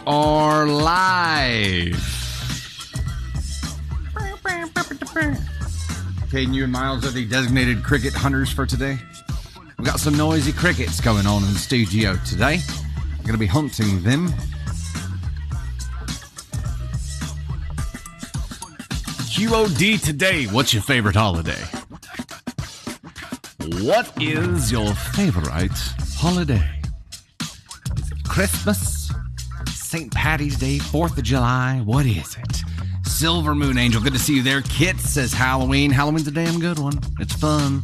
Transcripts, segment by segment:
are live. Caden, you and Miles are the designated cricket hunters for today. We've got some noisy crickets going on in the studio today. We're going to be hunting them. QOD today, what's your favorite holiday? What is your favorite holiday? Is it Christmas? St. Patty's Day? 4th of July? What is it? Silver Moon Angel, good to see you there. Kit says Halloween. Halloween's a damn good one. It's fun.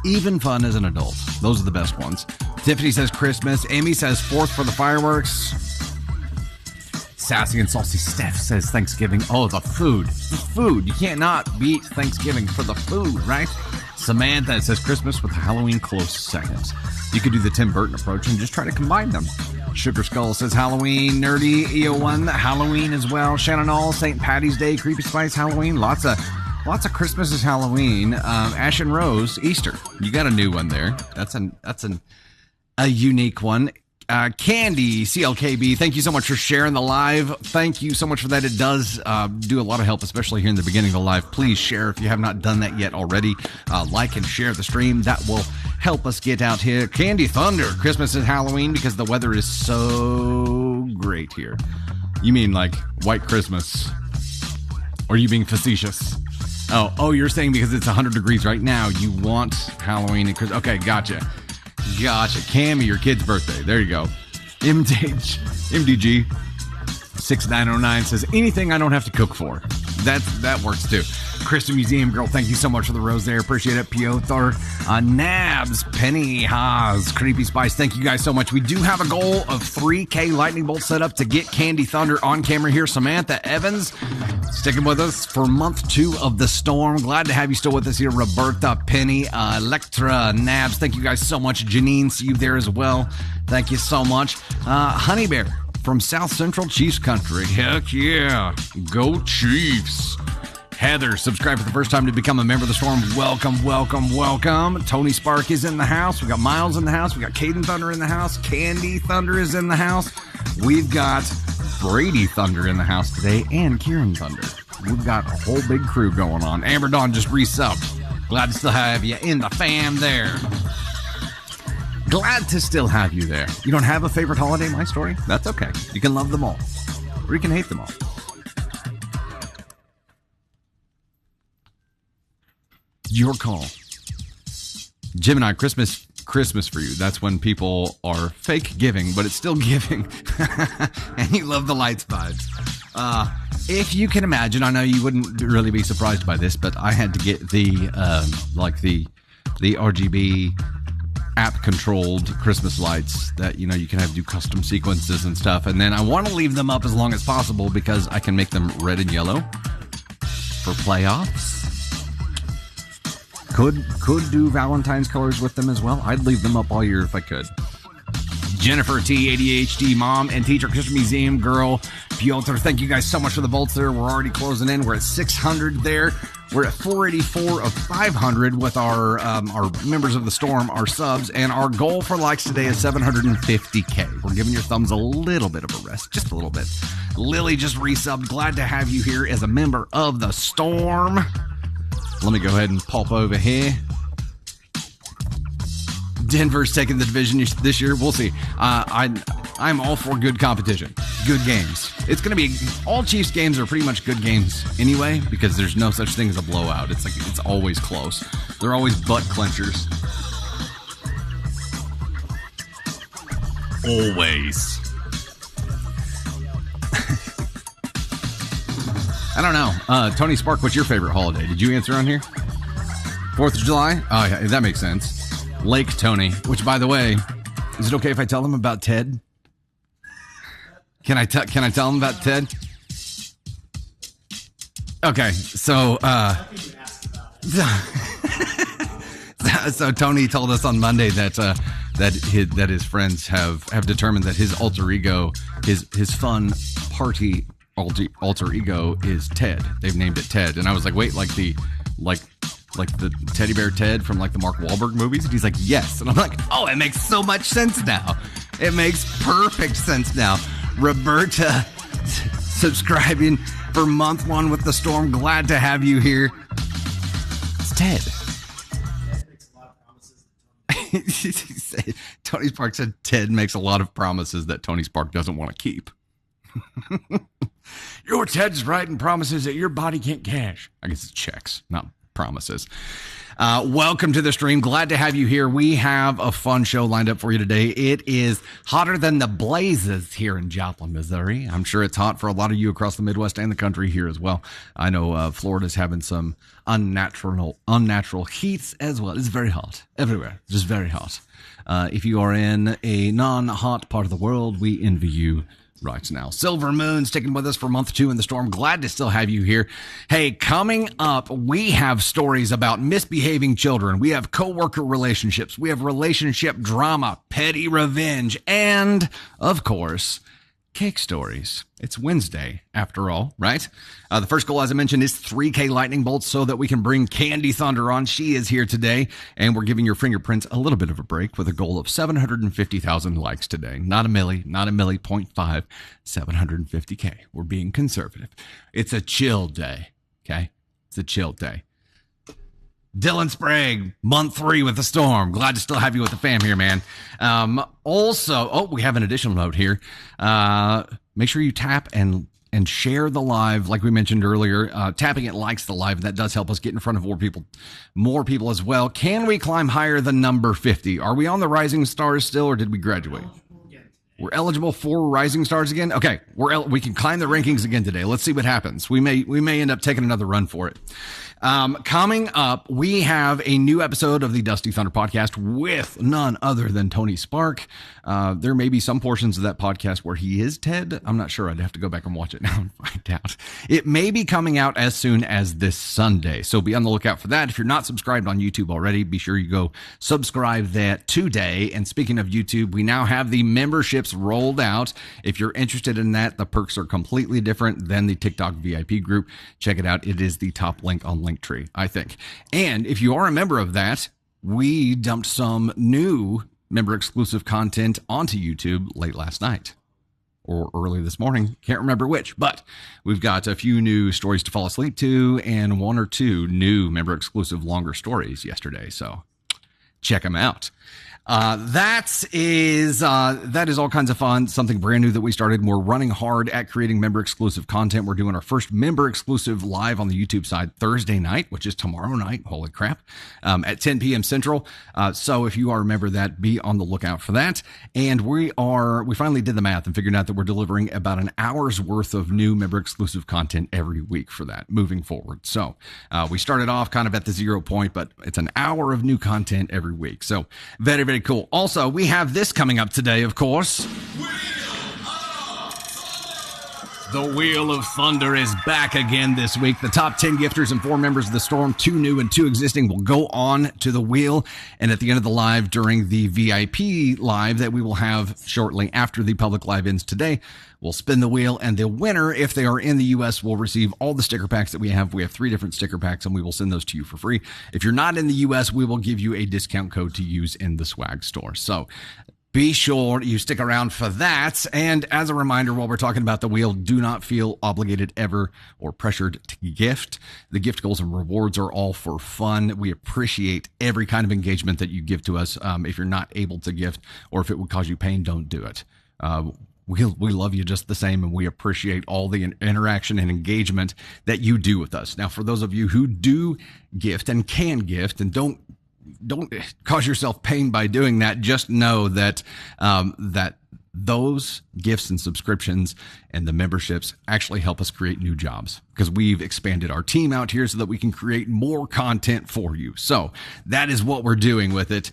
Even fun as an adult. Those are the best ones. Tiffany says Christmas. Amy says 4th for the fireworks. Sassy and Saucy Steph says Thanksgiving. Oh, the food. The food. You can't not beat Thanksgiving for the food, right? Samantha says Christmas with Halloween close seconds. You could do the Tim Burton approach and just try to combine them. Sugar Skull says Halloween. Nerdy EO1, Halloween as well. Shannon All, St. Patty's Day, Creepy Spice, Halloween. Lots of Christmas is Halloween. Ash and Rose, Easter. You got a new one there. That's a unique one. Candy, CLKB, thank you so much for sharing the live. Thank you so much for that. It does do a lot of help, especially here in the beginning of the live. Please share if you have not done that yet already. Like and share the stream. That will help us get out here. Candy Thunder, Christmas and Halloween because the weather is so great here. You mean like white Christmas? Or are you being facetious? Oh, you're saying because it's 100 degrees right now, you want Halloween and Christmas. Okay, gotcha. Cammy, your kid's birthday. There you go. MDG 6909 says anything I don't have to cook for. That works too. Kristen Museum Girl, thank you so much for the rose there. Appreciate it. Piotr, Nabs, Penny, Haas, Creepy Spice, thank you guys so much. We do have a goal of 3K lightning bolt set up to get Candy Thunder on camera here. Samantha Evans sticking with us for month 2 of the storm. Glad to have you still with us here. Roberta, Penny, Electra, Nabs, thank you guys so much. Janine, see you there as well. Thank you so much. Honey Bear from South Central Chiefs Country. Heck yeah. Go Chiefs. Heather, subscribe for the first time to become a member of the Storm. Welcome, welcome, welcome. Tony Spark is in the house. We got Miles in the house. We got Caden Thunder in the house. Candy Thunder is in the house. We've got Brady Thunder in the house today and Kieran Thunder. We've got a whole big crew going on. Amber Dawn just resubbed. Glad to still have you in the fam there. Glad to still have you there. You don't have a favorite holiday, my story? That's okay. You can love them all. Or you can hate them all. Your call. Gemini, Christmas for you. That's when people are fake giving, but it's still giving. And you love the lights vibes. If you can imagine, I know you wouldn't really be surprised by this, but I had to get the RGB app-controlled Christmas lights that, you can have do custom sequences and stuff. And then I want to leave them up as long as possible because I can make them red and yellow for playoffs. Could do Valentine's colors with them as well. I'd leave them up all year if I could. Jennifer T, ADHD mom and teacher, Christian Museum Girl, Piotr, thank you guys so much for the votes there. We're already closing in. We're at 600 there. We're at 484 of 500 with our members of the Storm, our subs, and our goal for likes today is 750K. We're giving your thumbs a little bit of a rest, just a little bit. Lily just resubbed. Glad to have you here as a member of the Storm. Let me go ahead and pop over here. Denver's taking the division this year. We'll see. I'm all for good competition, good games. It's going to be all Chiefs games are pretty much good games anyway because there's no such thing as a blowout. It's always close. They're always butt clenchers. Always. I don't know. Tony Spark, what's your favorite holiday? Did you answer on here? 4th of July? Oh, yeah, that makes sense. Lake Tony, which, by the way, is it okay if I tell them about Ted? Can I tell them about Ted? Okay, so so Tony told us on Monday that his friends have determined that his alter ego, his fun party alter ego is Ted. They've named it Ted, and I was like, wait, like the teddy bear Ted from like the Mark Wahlberg movies? And he's like, yes. And I'm like, oh, it makes so much sense now. It makes perfect sense now. Roberta, subscribing for month 1 with the storm. Glad to have you here. It's Ted. Tony Spark said Ted makes a lot of promises that Tony Spark doesn't want to keep. Your Ted's writing promises that your body can't cash. I guess it's checks, not promises. Welcome to the stream. Glad to have you here. We have a fun show lined up for you today. It is hotter than the blazes here in Joplin, Missouri. I'm sure it's hot for a lot of you across the Midwest and the country here as well. I know Florida's having some unnatural heats as well. It's very hot everywhere. Just very hot. If you are in a non-hot part of the world, we envy you right now. Silver Moon sticking with us for month 2 in the storm. Glad to still have you here. Hey, coming up, we have stories about misbehaving children. We have coworker relationships. We have relationship drama, petty revenge, and, of course, cake stories. It's Wednesday, after all, right? The first goal, as I mentioned, is 3K lightning bolts so that we can bring Candy Thunder on. She is here today, and we're giving your fingerprints a little bit of a break with a goal of 750,000 likes today. Not a milli, 0.5, 750K. We're being conservative. It's a chill day, okay? It's a chill day. Dylan Sprague, month 3 with the storm. Glad to still have you with the fam here, man. Also, we have an additional note here. Make sure you tap and share the live, like we mentioned earlier. Tapping it likes the live, and that does help us get in front of more people as well. Can we climb higher than number 50? Are we on the Rising Stars still, or did we graduate? We're eligible for Rising Stars again. Okay, we can climb the rankings again today. Let's see what happens. We may end up taking another run for it. Coming up, we have a new episode of the Dusty Thunder podcast with none other than Tony Spark. There may be some portions of that podcast where he is Ted. I'm not sure. I'd have to go back and watch it now and find out. It may be coming out as soon as this Sunday, so be on the lookout for that. If you're not subscribed on YouTube already, be sure you go subscribe that today. And speaking of YouTube, we now have the memberships rolled out. If you're interested in that, the perks are completely different than the TikTok VIP group. Check it out. It is the top link on Linktree, I think. And if you are a member of that, we dumped some new member exclusive content onto YouTube late last night or early this morning. Can't remember which, but we've got a few new stories to fall asleep to and 1 or 2 new member exclusive longer stories yesterday. So check them out. That is all kinds of fun. Something brand new that we started. We're running hard at creating member exclusive content. We're doing our first member exclusive live on the YouTube side Thursday night, which is tomorrow night. Holy crap. At 10 p.m. Central. So if you are a member of that, be on the lookout for that. And we finally did the math and figured out that we're delivering about an hour's worth of new member exclusive content every week for that moving forward. So, we started off kind of at the 0 point, but it's an hour of new content every week. So very, very cool. Also, we have this coming up today, of course. The Wheel of Thunder is back again this week. The top 10 gifters and 4 members of the Storm, 2 new and 2 existing, will go on to the wheel. And at the end of the live, during the VIP live that we will have shortly after the public live ends today, we'll spin the wheel, and the winner, if they are in the U.S., will receive all the sticker packs that we have. We have 3 different sticker packs, and we will send those to you for free. If you're not in the U.S., we will give you a discount code to use in the swag store. So be sure you stick around for that. And as a reminder, while we're talking about the wheel, do not feel obligated ever or pressured to gift. The gift goals and rewards are all for fun. We appreciate every kind of engagement that you give to us. If you're not able to gift, or if it would cause you pain, don't do it. We love you just the same, and we appreciate all the interaction and engagement that you do with us. Now, for those of you who do gift and can gift and don't cause yourself pain by doing that, just know that that those gifts and subscriptions and the memberships actually help us create new jobs, because we've expanded our team out here so that we can create more content for you. So that is what we're doing with it.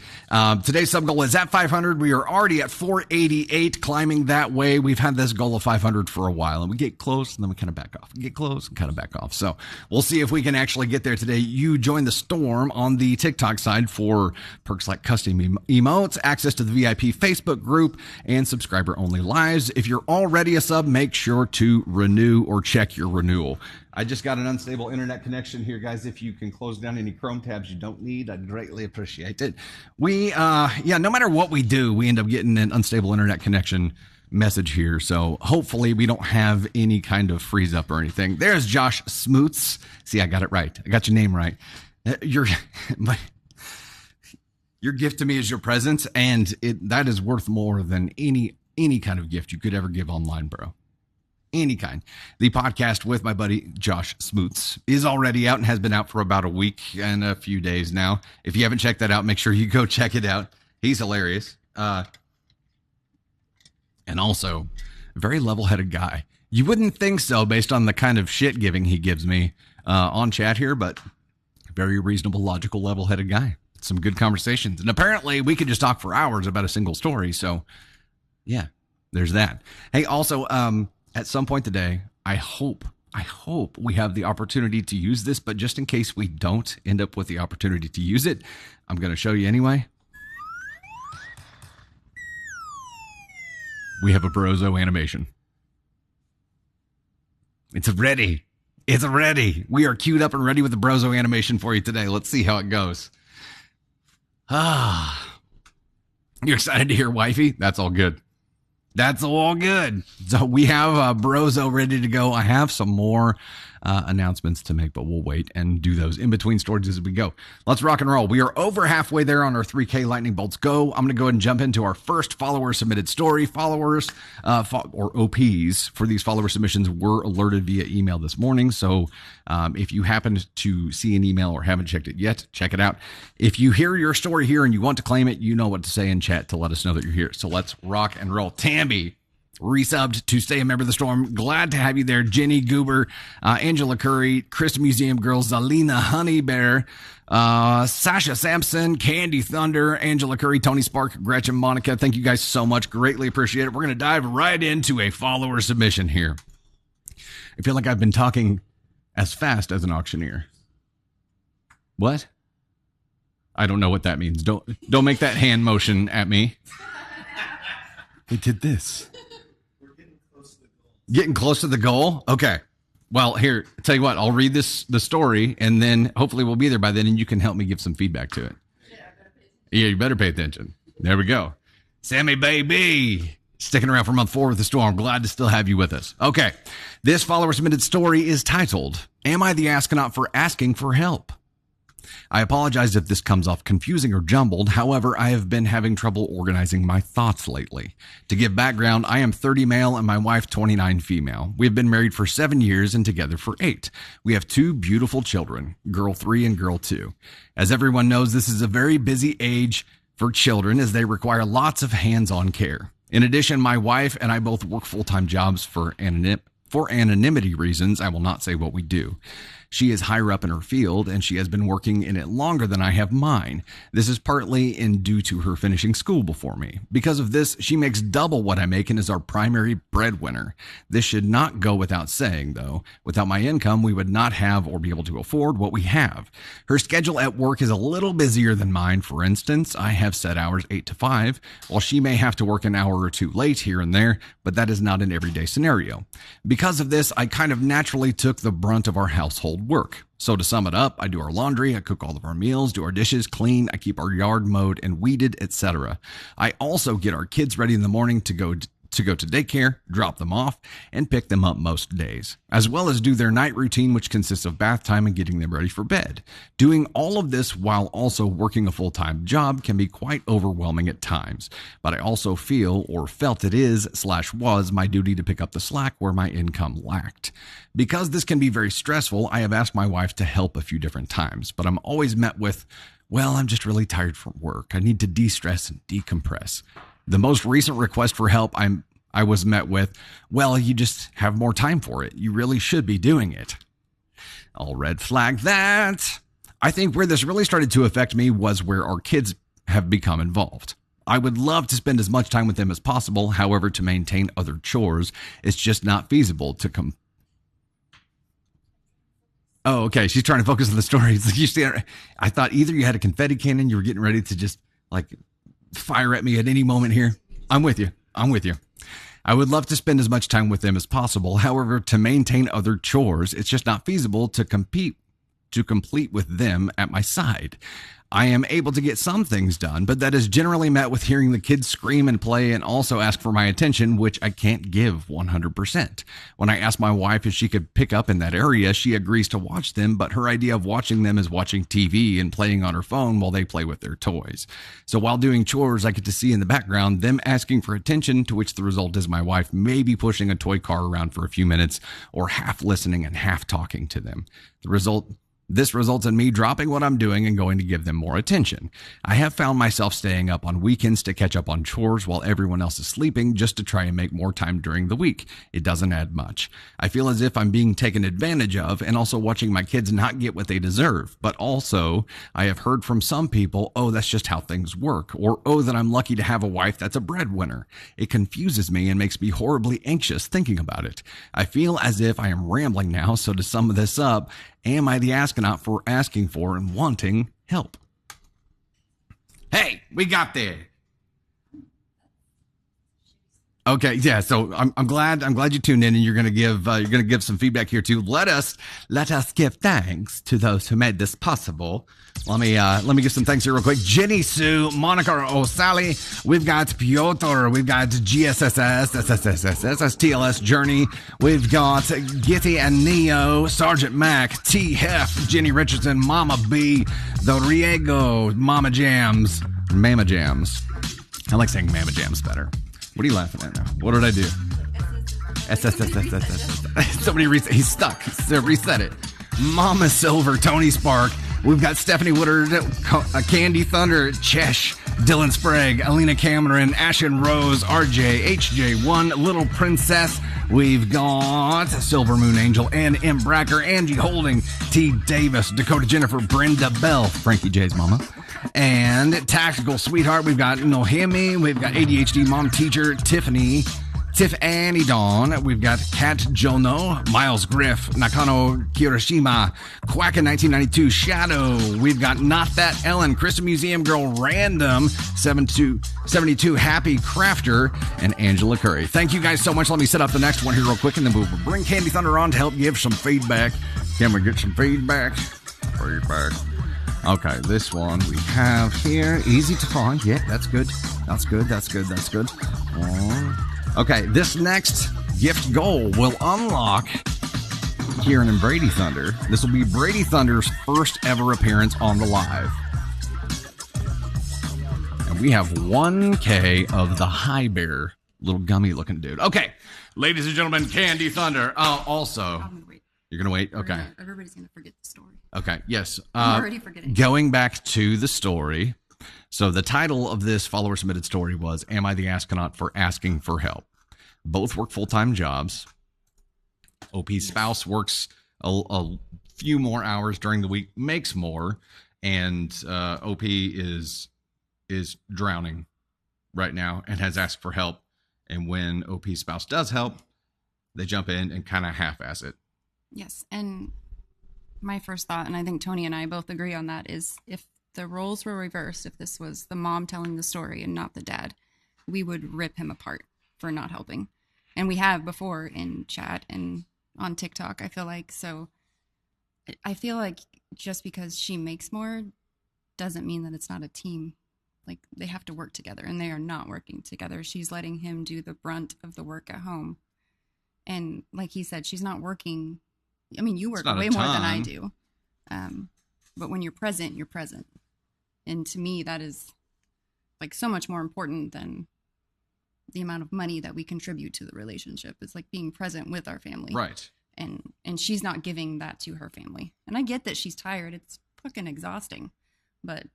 Today's sub goal is at 500. We are already at 488, climbing that way. We've had this goal of 500 for a while, and we get close and then we kind of back off. We get close and kind of back off. So we'll see if we can actually get there today. You join the storm on the TikTok side for perks like custom emotes, access to the VIP Facebook group, and subscriber only lives. If you're already a sub, make sure to renew or check your renewal. I just got an unstable internet connection here, guys. If you can close down any Chrome tabs you don't need, I'd greatly appreciate it. No matter what we do, we end up getting an unstable internet connection message here. So hopefully we don't have any kind of freeze up or anything. There's Josh Smoots. See, I got it right. I got your name right. Your gift to me is your presence, and that is worth more than any kind of gift you could ever give online, bro. Any kind. The podcast with my buddy Josh Smoots is already out and has been out for about a week and a few days now. If you haven't checked that out, make sure you go check it out. He's hilarious. And also, a very level-headed guy. You wouldn't think so based on the kind of shit giving he gives me on chat here, but very reasonable, logical, level-headed guy. Some good conversations. And apparently we could just talk for hours about a single story. So, yeah, there's that. Hey, also, at some point today, I hope we have the opportunity to use this, but just in case we don't end up with the opportunity to use it, I'm going to show you anyway. We have a Brozo animation. It's ready. It's ready. We are queued up and ready with the Brozo animation for you today. Let's see how it goes. You're excited to hear wifey? That's all good. That's all good. So we have Brozo ready to go. I have some more announcements to make, but we'll wait and do those in between stories as we go. Let's rock and roll. We are over halfway there on our 3K Lightning Bolts Go. I'm going to go ahead and jump into our first follower submitted story. Followers or OPs for these follower submissions were alerted via email this morning. So if you happened to see an email or haven't checked it yet, check it out. If you hear your story here and you want to claim it, you know what to say in chat to let us know that you're here. So let's rock and roll. Tamby resubbed to stay a member of the storm. Glad to have you there. Jenny Goober, Angela Curry, Chris Museum Girl, Zalina Honey Bear, Sasha Sampson, Candy Thunder, Angela Curry, Tony Spark, Gretchen Monica. Thank you guys so much. Greatly appreciate it. We're going to dive right into a follower submission here. I feel like I've been talking as fast as an auctioneer. What? I don't know what that means. Don't make that hand motion at me. They did this. Getting close to the goal? Okay. Well, here, tell you what, I'll read the story, and then hopefully we'll be there by then, and you can help me give some feedback to it. Yeah, you better pay attention. There we go. Sammy Baby, sticking around for month 4 with the storm. Glad to still have you with us. Okay. This follower submitted story is titled, Am I the Astronaut for Asking for Help? I apologize if this comes off confusing or jumbled. However, I have been having trouble organizing my thoughts lately. To give background, I am 30 male and my wife 29 female. We have been married for 7 years and together for 8. We have 2 beautiful children, girl 3 and girl 2. As everyone knows, this is a very busy age for children as they require lots of hands-on care. In addition, my wife and I both work full-time jobs for anonymity reasons. I will not say what we do. She is higher up in her field, and she has been working in it longer than I have mine. This is partly due to her finishing school before me. Because of this, she makes double what I make and is our primary breadwinner. This should not go without saying, though. Without my income, we would not have or be able to afford what we have. Her schedule at work is a little busier than mine. For instance, I have set hours 8 to 5, while she may have to work an hour or two late here and there, but that is not an everyday scenario. Because of this, I kind of naturally took the brunt of our household work. So to sum it up, I do our laundry, I cook all of our meals, do our dishes, clean, I keep our yard mowed and weeded, etc. I also get our kids ready in the morning to go to daycare, drop them off, and pick them up most days, as well as do their night routine, which consists of bath time and getting them ready for bed. Doing all of this while also working a full-time job can be quite overwhelming at times, but I also feel or felt it is/was my duty to pick up the slack where my income lacked. Because this can be very stressful, I have asked my wife to help a few different times, but I'm always met with, well, I'm just really tired from work. I need to de-stress and decompress. The most recent request for help I was met with, well, you just have more time for it. You really should be doing it. I'll red flag that. I think where this really started to affect me was where our kids have become involved. I would love to spend as much time with them as possible. However, to maintain other chores, it's just not feasible to Oh, okay. She's trying to focus on the story. It's like you stand. I thought either you had a confetti cannon, you were getting ready to just like fire at me at any moment here. I'm with you. I would love to spend as much time with them as possible. However, to maintain other chores, it's just not feasible to complete with them at my side. I am able to get some things done, but that is generally met with hearing the kids scream and play and also ask for my attention, which I can't give 100%. When I ask my wife if she could pick up in that area, she agrees to watch them, but her idea of watching them is watching TV and playing on her phone while they play with their toys. So while doing chores, I get to see in the background them asking for attention, to which the result is my wife maybe pushing a toy car around for a few minutes or half listening and half talking to them. This results in me dropping what I'm doing and going to give them more attention. I have found myself staying up on weekends to catch up on chores while everyone else is sleeping just to try and make more time during the week. It doesn't add much. I feel as if I'm being taken advantage of and also watching my kids not get what they deserve. But also, I have heard from some people, oh, that's just how things work, or oh, that I'm lucky to have a wife that's a breadwinner. It confuses me and makes me horribly anxious thinking about it. I feel as if I am rambling now, so to sum this up, am I the astronaut for asking for and wanting help? Hey, we got there. Okay, yeah. So I'm glad you tuned in, and you're gonna give some feedback here too. Let us give thanks to those who made this possible. Let me give some thanks here real quick. Jenny Sue, Monica O'Sally, we've got Piotr, we've got GSSS, SSSS, TLS Journey, we've got Gitty and Neo, Sergeant Mac, T Hef, Jenny Richardson, Mama B, the Riego, Mama Jams. I like saying Mama Jams better. What are you laughing at now? What did I do? Somebody reset. He's stuck. Reset it. Mama Silver, Tony Spark. We've got Stephanie Woodard, Candy Thunder, Chesh, Dylan Sprague, Alina Cameron, Ashen Rose, RJ, HJ1, Little Princess. We've got Silver Moon Angel, Ann M. Bracker, Angie Holding, T. Davis, Dakota Jennifer, Brenda Bell, Frankie J's mama, and Tactical Sweetheart. We've got Nohemi. We've got ADHD Mom Teacher, Tiffany Dawn. We've got Kat Jono, Miles Griff, Nakano Kirishima, Quackin 1992, Shadow. We've got Not That Ellen, Krista Museum Girl, Random, 72 Happy Crafter, and Angela Curry. Thank you guys so much. Let me set up the next one here real quick, and then we'll bring Candy Thunder on to help give some feedback. Can we get some feedback? Okay, this one we have here. Easy to find. Yeah, that's good. Okay, this next gift goal will unlock Kieran and Brady Thunder. This will be Brady Thunder's first ever appearance on the live. And we have 1K of the High Bear, little gummy looking dude. Okay, ladies and gentlemen, Candy Thunder. Also, I'm gonna wait. You're going to wait? Okay. Everybody's going to forget the story. Okay, yes. I'm already forgetting. Going back to the story. So the title of this follower submitted story was, Am I the Astronaut for Asking for Help? Both work full-time jobs. OP's spouse works a few more hours during the week, makes more, and OP is drowning right now and has asked for help. And when OP's spouse does help, they jump in and kind of half-ass it. Yes, and my first thought, and I think Tony and I both agree on that, is if the roles were reversed, if this was the mom telling the story and not the dad, we would rip him apart for not helping. And we have before in chat and on TikTok, I feel like. So I feel like just because she makes more doesn't mean that it's not a team. Like, they have to work together, and they are not working together. She's letting him do the brunt of the work at home. And like he said, she's not working. I mean, you work way more than I do. But when you're present, you're present. And to me, that is like so much more important than the amount of money that we contribute to the relationship. It's like being present with our family. Right. And she's not giving that to her family. And I get that she's tired. It's fucking exhausting. But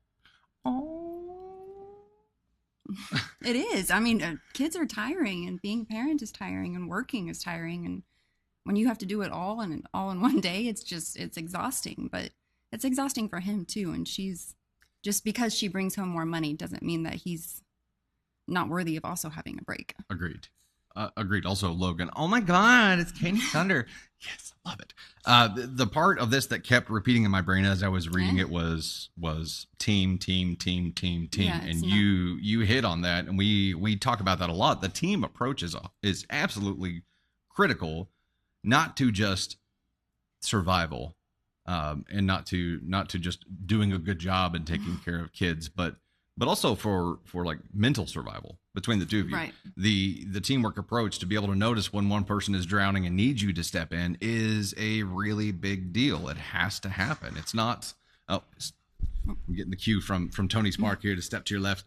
it is. I mean, kids are tiring, and being a parent is tiring, and working is tiring. And when you have to do it all in one day, it's exhausting. But it's exhausting for him too. And she's, just because she brings home more money doesn't mean that he's not worthy of also having a break. Agreed. Agreed. Also, Logan. Oh my God, it's Candy Thunder. Yes, I love it. The part of this that kept repeating in my brain as I was reading it was team. Yeah, and you hit on that, and we talk about that a lot. The team approach is absolutely critical, not to just survival and not to just doing a good job and taking care of kids, but also for like mental survival between the two of you. Right. The teamwork approach to be able to notice when one person is drowning and needs you to step in is a really big deal. It has to happen. It's not. Oh, I'm getting the cue from Tony Spark here to step to your left.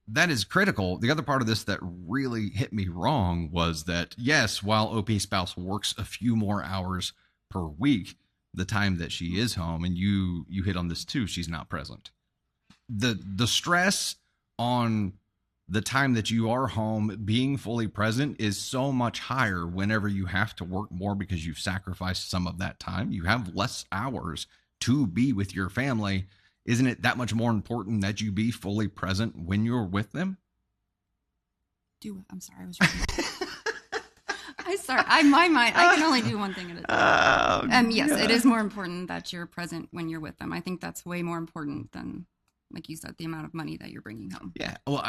That is critical. The other part of this that really hit me wrong was that, yes, while OP's spouse works a few more hours per week, the time that she is home, and you hit on this too, she's not present. The stress on the time that you are home being fully present is so much higher whenever you have to work more because you've sacrificed some of that time. You have less hours to be with your family. Isn't it that much more important that you be fully present when you're with them? I'm sorry, I was reading. I'm sorry. My mind, I can only do one thing at a time. Yes, it is more important that you're present when you're with them. I think that's way more important than, like you said, the amount of money that you're bringing home. Yeah. Well,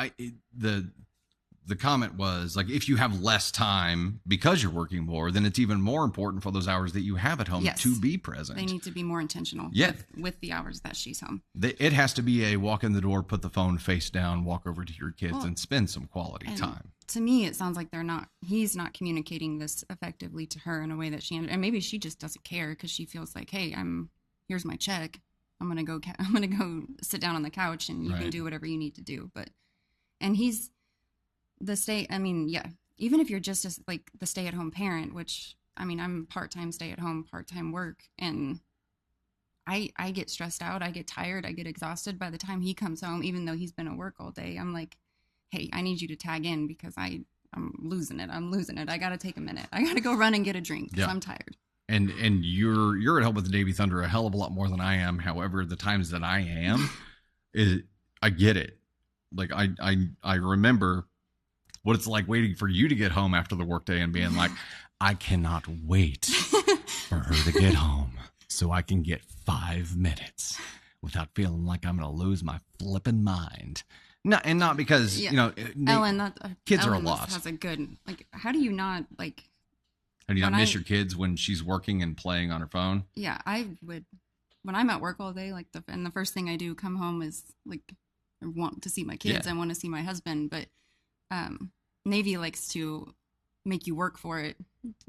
the comment was like, if you have less time because you're working more, then it's even more important for those hours that you have at home to be present. They need to be more intentional with the hours that she's home. It has to be a walk in the door, put the phone face down, walk over to your kids and spend some quality time. To me, it sounds like he's not communicating this effectively to her in a way that and maybe she just doesn't care because she feels like, hey, here's my check. I'm going to go sit down on the couch and you can do whatever you need to do. And he's even if you're just like the stay-at-home parent, which, I'm part-time stay-at-home, part-time work, and I get stressed out, I get tired, I get exhausted by the time he comes home, even though he's been at work all day. I'm like, hey, I need you to tag in because I'm losing it. I got to take a minute. I got to go run and get a drink because I'm tired. And you're at home with the Navy Thunder a hell of a lot more than I am. However, the times that I am, I get it. Like I remember what it's like waiting for you to get home after the workday and being like, I cannot wait for her to get home so I can get 5 minutes without feeling like I'm going to lose my flipping mind. Not because, Ellen, kids Ellen are a loss. Has a good, how do you not, how do you not miss your kids when she's working and playing on her phone? Yeah, I would, when I'm at work all day, and the first thing I do come home is, I want to see my kids. I want to see my husband, but Navy likes to make you work for it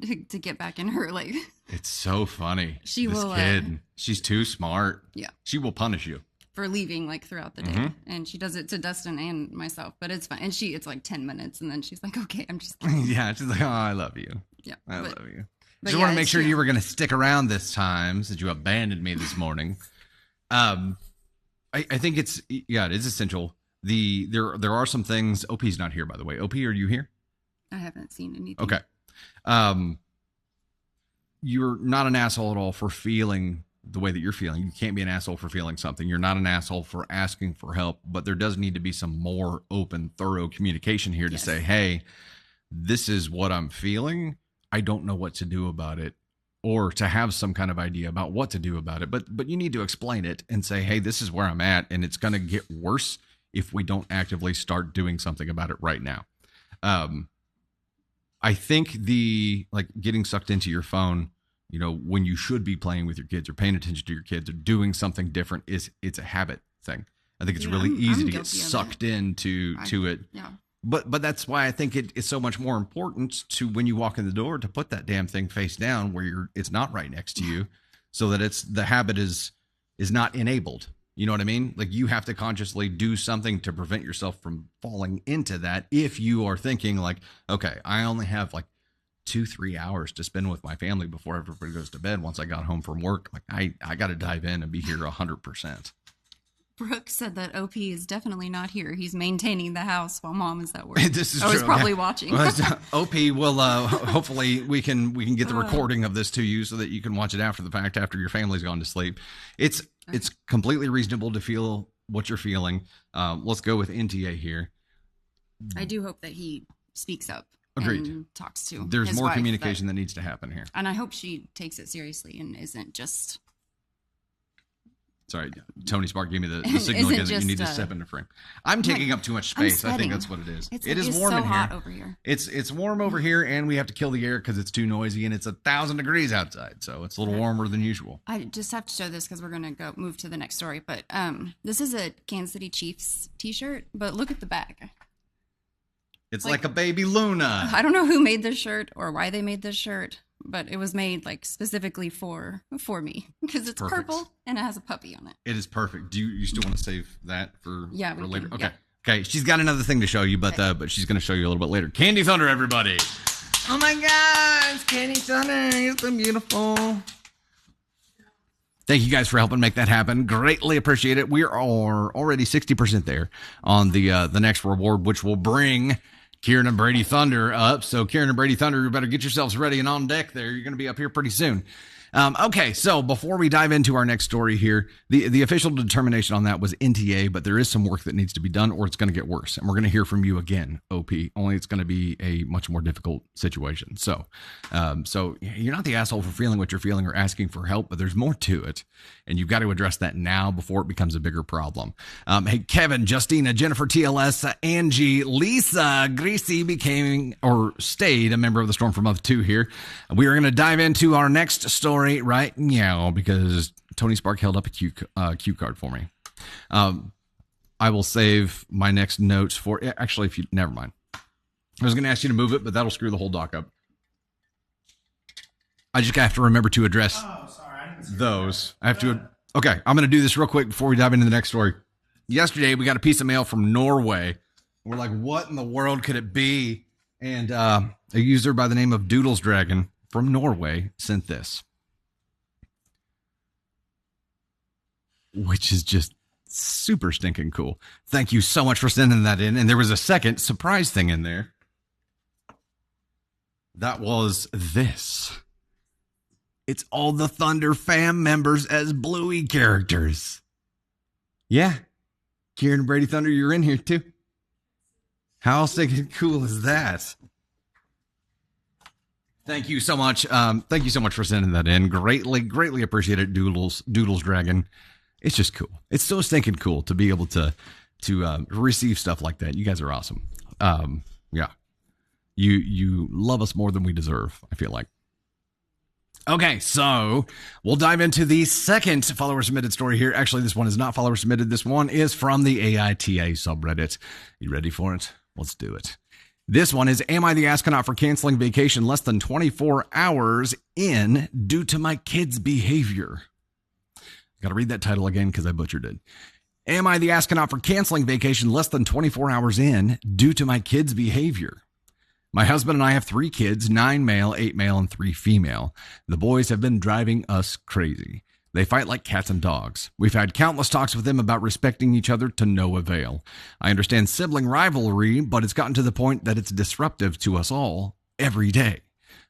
to get back in her, It's so funny. This kid, she's too smart. Yeah. She will punish you. For leaving throughout the day, and she does it to Dustin and myself, but it's fine. And it's 10 minutes, and then she's like, "Okay, I'm just kidding." Yeah, she's like, "Oh, I love you." Yeah, I love you. Just want to make sure you were going to stick around this time, since you abandoned me this morning. I think it is essential. There are some things. OP's not here, by the way. OP, are you here? I haven't seen anything. Okay. You're not an asshole at all for feeling the way that you're feeling. You can't be an asshole for feeling something. You're not an asshole for asking for help, but there does need to be some more open, thorough communication here to say, hey, this is what I'm feeling. I don't know what to do about it, or to have some kind of idea about what to do about it. But you need to explain it and say, hey, this is where I'm at, and it's going to get worse if we don't actively start doing something about it right now. I think getting sucked into your phone, when you should be playing with your kids or paying attention to your kids or doing something different, it's a habit thing. I think it's really easy to get sucked into it. Yeah. But that's why I think it's so much more important to, when you walk in the door, to put that damn thing face down where it's not right next to you, so that the habit is not enabled. You know what I mean? You have to consciously do something to prevent yourself from falling into that. If you are thinking okay, I only have 2-3 hours to spend with my family before everybody goes to bed. Once I got home from work, I got to dive in and be here 100%. Brooke said that OP is definitely not here. He's maintaining the house while Mom is at work. This is true. He's probably watching. OP will hopefully we can get the recording of this to you so that you can watch it after the fact, after your family's gone to sleep. It's completely reasonable to feel what you're feeling. Let's go with NTA here. I do hope that he speaks up. Agreed. And talks to There's his more wife, communication that needs to happen here. And I hope she takes it seriously and isn't just Sorry, Tony Spark gave me the signal again that you need to step into frame. I'm taking up too much space. I think that's what it is. It is warm in here. Hot over here. It's warm over here, and we have to kill the air because it's too noisy, and it's 1,000 degrees outside, so it's a little warmer than usual. I just have to show this because we're gonna move to the next story. But this is a Kansas City Chiefs T-shirt, but look at the back. It's like a baby Luna. I don't know who made this shirt or why they made this shirt, but it was made like specifically for me because it's perfect. Purple and it has a puppy on it. It is perfect. Do you still want to save that for later? Okay. Yeah. Okay. She's got another thing to show you, but she's going to show you a little bit later. Candy Thunder, everybody. Oh my God, it's Candy Thunder. It's so beautiful. Thank you guys for helping make that happen. Greatly appreciate it. We are already 60% there on the next reward, which will bring Kieran and Brady Thunder up. So Kieran and Brady Thunder, you better get yourselves ready and on deck there. You're going to be up here pretty soon. Okay, so before we dive into our next story here, the official determination on that was NTA, but there is some work that needs to be done or it's going to get worse. And we're going to hear from you again, OP, only it's going to be a much more difficult situation. So you're not the asshole for feeling what you're feeling or asking for help, but there's more to it. And you've got to address that now before it becomes a bigger problem. Hey, Kevin, Justina, Jennifer, TLS, Angie, Lisa, Greasy stayed a member of the Storm for Month 2 here. We are going to dive into our next story right now because Tony Spark held up a cue card for me. I will save my next notes for actually never mind. I was going to ask you to move it, but that'll screw the whole doc up. I just have to remember to address those. I have to. Okay, I'm going to do this real quick before we dive into the next story. Yesterday, we got a piece of mail from Norway. We're like, what in the world could it be? And a user by the name of Doodles Dragon from Norway sent this, which is just super stinking cool. Thank you so much for sending that in. And there was a second surprise thing in there. That was this. It's all the Thunder fam members as Bluey characters. Yeah. Kieran and Brady Thunder, you're in here too. How stinking cool is that? Thank you so much. Thank you so much for sending that in. Greatly appreciate it, Doodles Dragon. It's just cool. It's so stinking cool to be able to receive stuff like that. You guys are awesome. Yeah. You love us more than we deserve, I feel like. Okay, so we'll dive into the second follower-submitted story here. Actually, this one is not follower-submitted. This one is from the AITA subreddit. You ready for it? Let's do it. This one is, am I the astronaut for canceling vacation less than 24 hours in due to my kids' behavior? Got to read that title again because I butchered it. Am I the astronaut for canceling vacation less than 24 hours in due to my kids' behavior? My husband and I have 3 kids, 9 male, 8 male, and 3 female. The boys have been driving us crazy. They fight like cats and dogs. We've had countless talks with them about respecting each other to no avail. I understand sibling rivalry, but it's gotten to the point that it's disruptive to us all every day.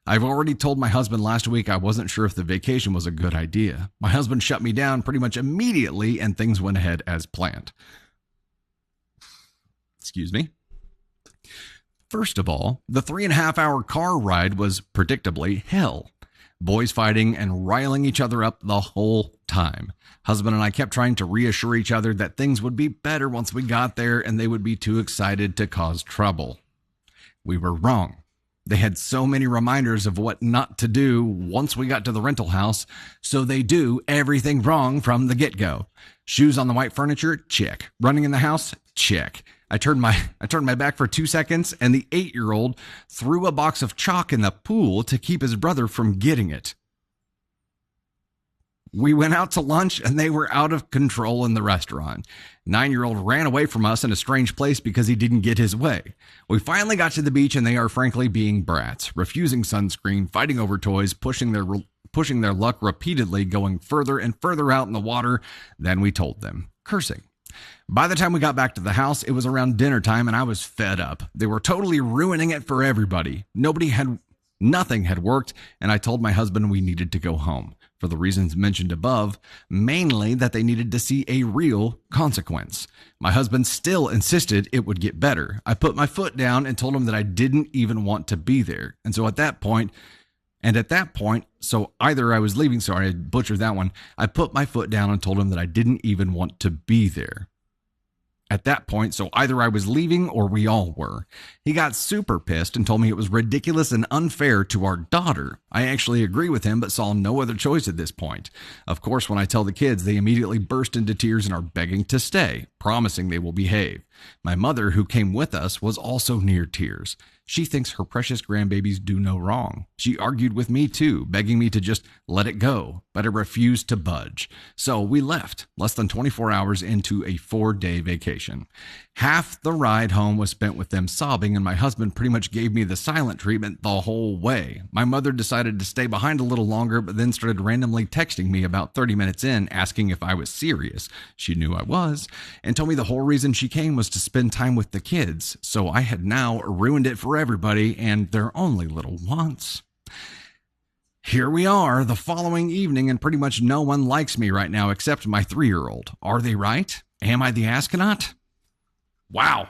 I've already told my husband last week I wasn't sure if the vacation was a good idea. My husband shut me down pretty much immediately, and things went ahead as planned. Excuse me. First of all, the 3.5-hour car ride was predictably hell. Boys fighting and riling each other up the whole time. Husband and I kept trying to reassure each other that things would be better once we got there and they would be too excited to cause trouble. We were wrong. They had so many reminders of what not to do once we got to the rental house, so they do everything wrong from the get-go. Shoes on the white furniture? Check. Running in the house? Check. I turned my back for 2 seconds, and the 8-year-old threw a box of chalk in the pool to keep his brother from getting it. We went out to lunch, and they were out of control in the restaurant. 9-year-old ran away from us in a strange place because he didn't get his way. We finally got to the beach, and they are frankly being brats, refusing sunscreen, fighting over toys, pushing their luck repeatedly, going further and further out in the water than we told them, cursing. By the time we got back to the house, it was around dinner time and I was fed up. They were totally ruining it for everybody. Nothing had worked, and I told my husband we needed to go home for the reasons mentioned above, mainly that they needed to see a real consequence. My husband still insisted it would get better. I put my foot down and told him that I didn't even want to be there. And so at that point, And at that point, so either I was leaving, sorry, I butchered that one. I put my foot down and told him that I didn't even want to be there. At that point, so either I was leaving or we all were. He got super pissed and told me it was ridiculous and unfair to our daughter. I actually agree with him, but saw no other choice at this point. Of course, when I tell the kids, they immediately burst into tears and are begging to stay, promising they will behave. My mother, who came with us, was also near tears. She thinks her precious grandbabies do no wrong. She argued with me too, begging me to just let it go, but I refused to budge. So we left, less than 24 hours into a 4-day vacation. Half the ride home was spent with them sobbing, and my husband pretty much gave me the silent treatment the whole way. My mother decided to stay behind a little longer, but then started randomly texting me about 30 minutes in, asking if I was serious. She knew I was, and told me the whole reason she came was to spend time with the kids. So I had now ruined it for everybody and their only little wants. Here we are the following evening, and pretty much no one likes me right now except my 3-year-old. Are they right? Am I the astronaut? Wow.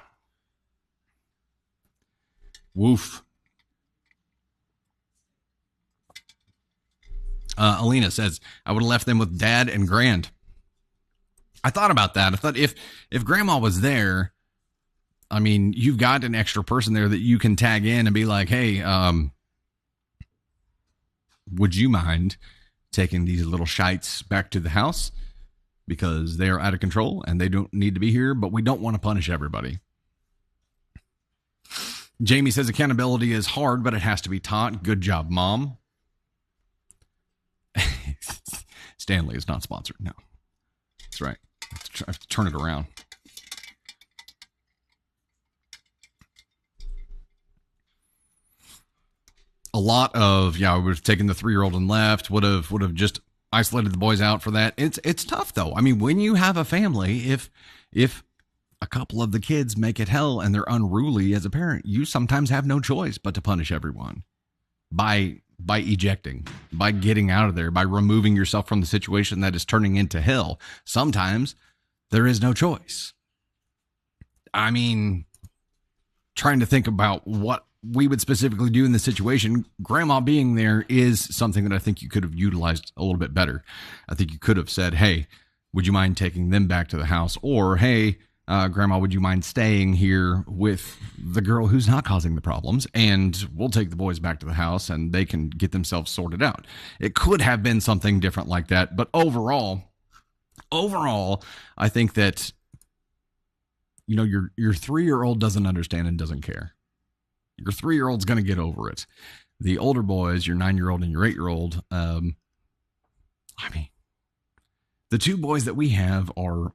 Woof. Alina says, I would have left them with Dad and Grand. I thought about that. I thought if Grandma was there, I mean, you've got an extra person there that you can tag in and be like, hey, would you mind taking these little shites back to the house? Because they are out of control and they don't need to be here, but we don't want to punish everybody. Jamie says accountability is hard, but it has to be taught. Good job, Mom. Stanley is not sponsored. No, that's right. I have to turn it around. A lot of, we would have taken the 3-year-old and left, would have just isolated the boys out for that. It's tough though. I mean, when you have a family, if a couple of the kids make it hell and they're unruly as a parent, you sometimes have no choice but to punish everyone by ejecting, by getting out of there, by removing yourself from the situation that is turning into hell. Sometimes there is no choice. I mean, trying to think about what we would specifically do in this situation, Grandma being there is something that I think you could have utilized a little bit better. I think you could have said, hey, would you mind taking them back to the house? Or, hey, Grandma, would you mind staying here with the girl who's not causing the problems? And we'll take the boys back to the house and they can get themselves sorted out. It could have been something different like that. But overall, I think that, your 3-year-old doesn't understand and doesn't care. Your 3-year-old's going to get over it. The older boys, your 9-year-old and your 8-year-old, the 2 boys that we have are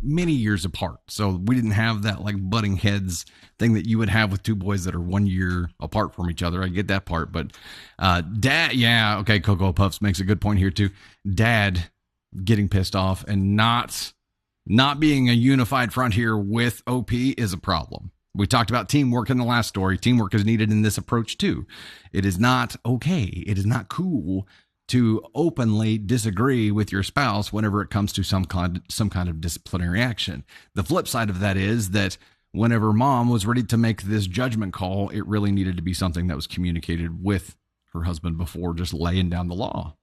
many years apart. So we didn't have that like butting heads thing that you would have with 2 boys that are 1 year apart from each other. I get that part, but Dad, yeah, okay, Cocoa Puffs makes a good point here too. Dad getting pissed off and not being a unified front here with OP is a problem. We talked about teamwork in the last story. Teamwork is needed in this approach too. It is not okay. It is not cool to openly disagree with your spouse whenever it comes to some kind of disciplinary action. The flip side of that is that whenever Mom was ready to make this judgment call, it really needed to be something that was communicated with her husband before just laying down the law.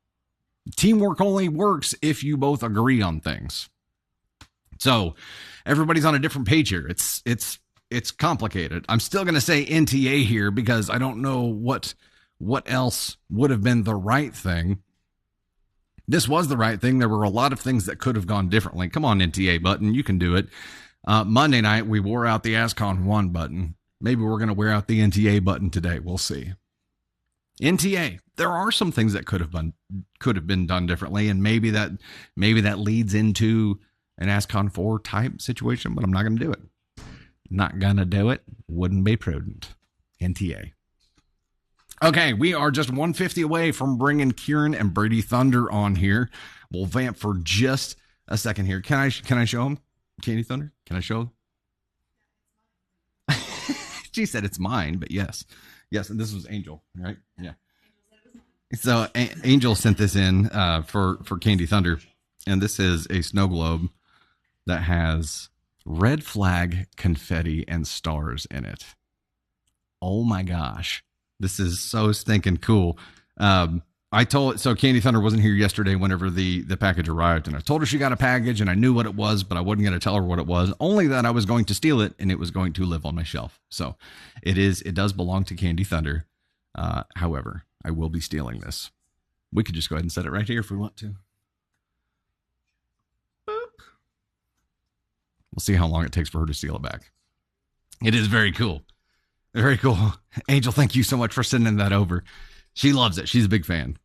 Teamwork only works if you both agree on things. So everybody's on a different page here. It's complicated. I'm still going to say NTA here because I don't know what else would have been the right thing. This was the right thing. There were a lot of things that could have gone differently. Come on, NTA button. You can do it. Monday night, we wore out the ASCON 1 button. Maybe we're going to wear out the NTA button today. We'll see. NTA. There are some things that could have been done differently, and maybe that leads into an ASCON 4 type situation, but I'm not going to do it. Not going to do it. Wouldn't be prudent. NTA. Okay, we are just 150 away from bringing Kieran and Brady Thunder on here. We'll vamp for just a second here. Can I show them Candy Thunder? Can I show them? She said it's mine, but yes, and this was Angel, right? Yeah. So Angel sent this in for Candy Thunder, and this is a snow globe that has red flag, confetti, and stars in it. Oh my gosh. This is so stinking cool. So Candy Thunder wasn't here yesterday whenever the package arrived, and I told her she got a package, and I knew what it was, but I wasn't going to tell her what it was, only that I was going to steal it, and it was going to live on my shelf. So it does belong to Candy Thunder. However, I will be stealing this. We could just go ahead and set it right here if we want to. Boop. We'll see how long it takes for her to steal it back. It is very cool. Very cool. Angel, thank you so much for sending that over. She loves it. She's a big fan.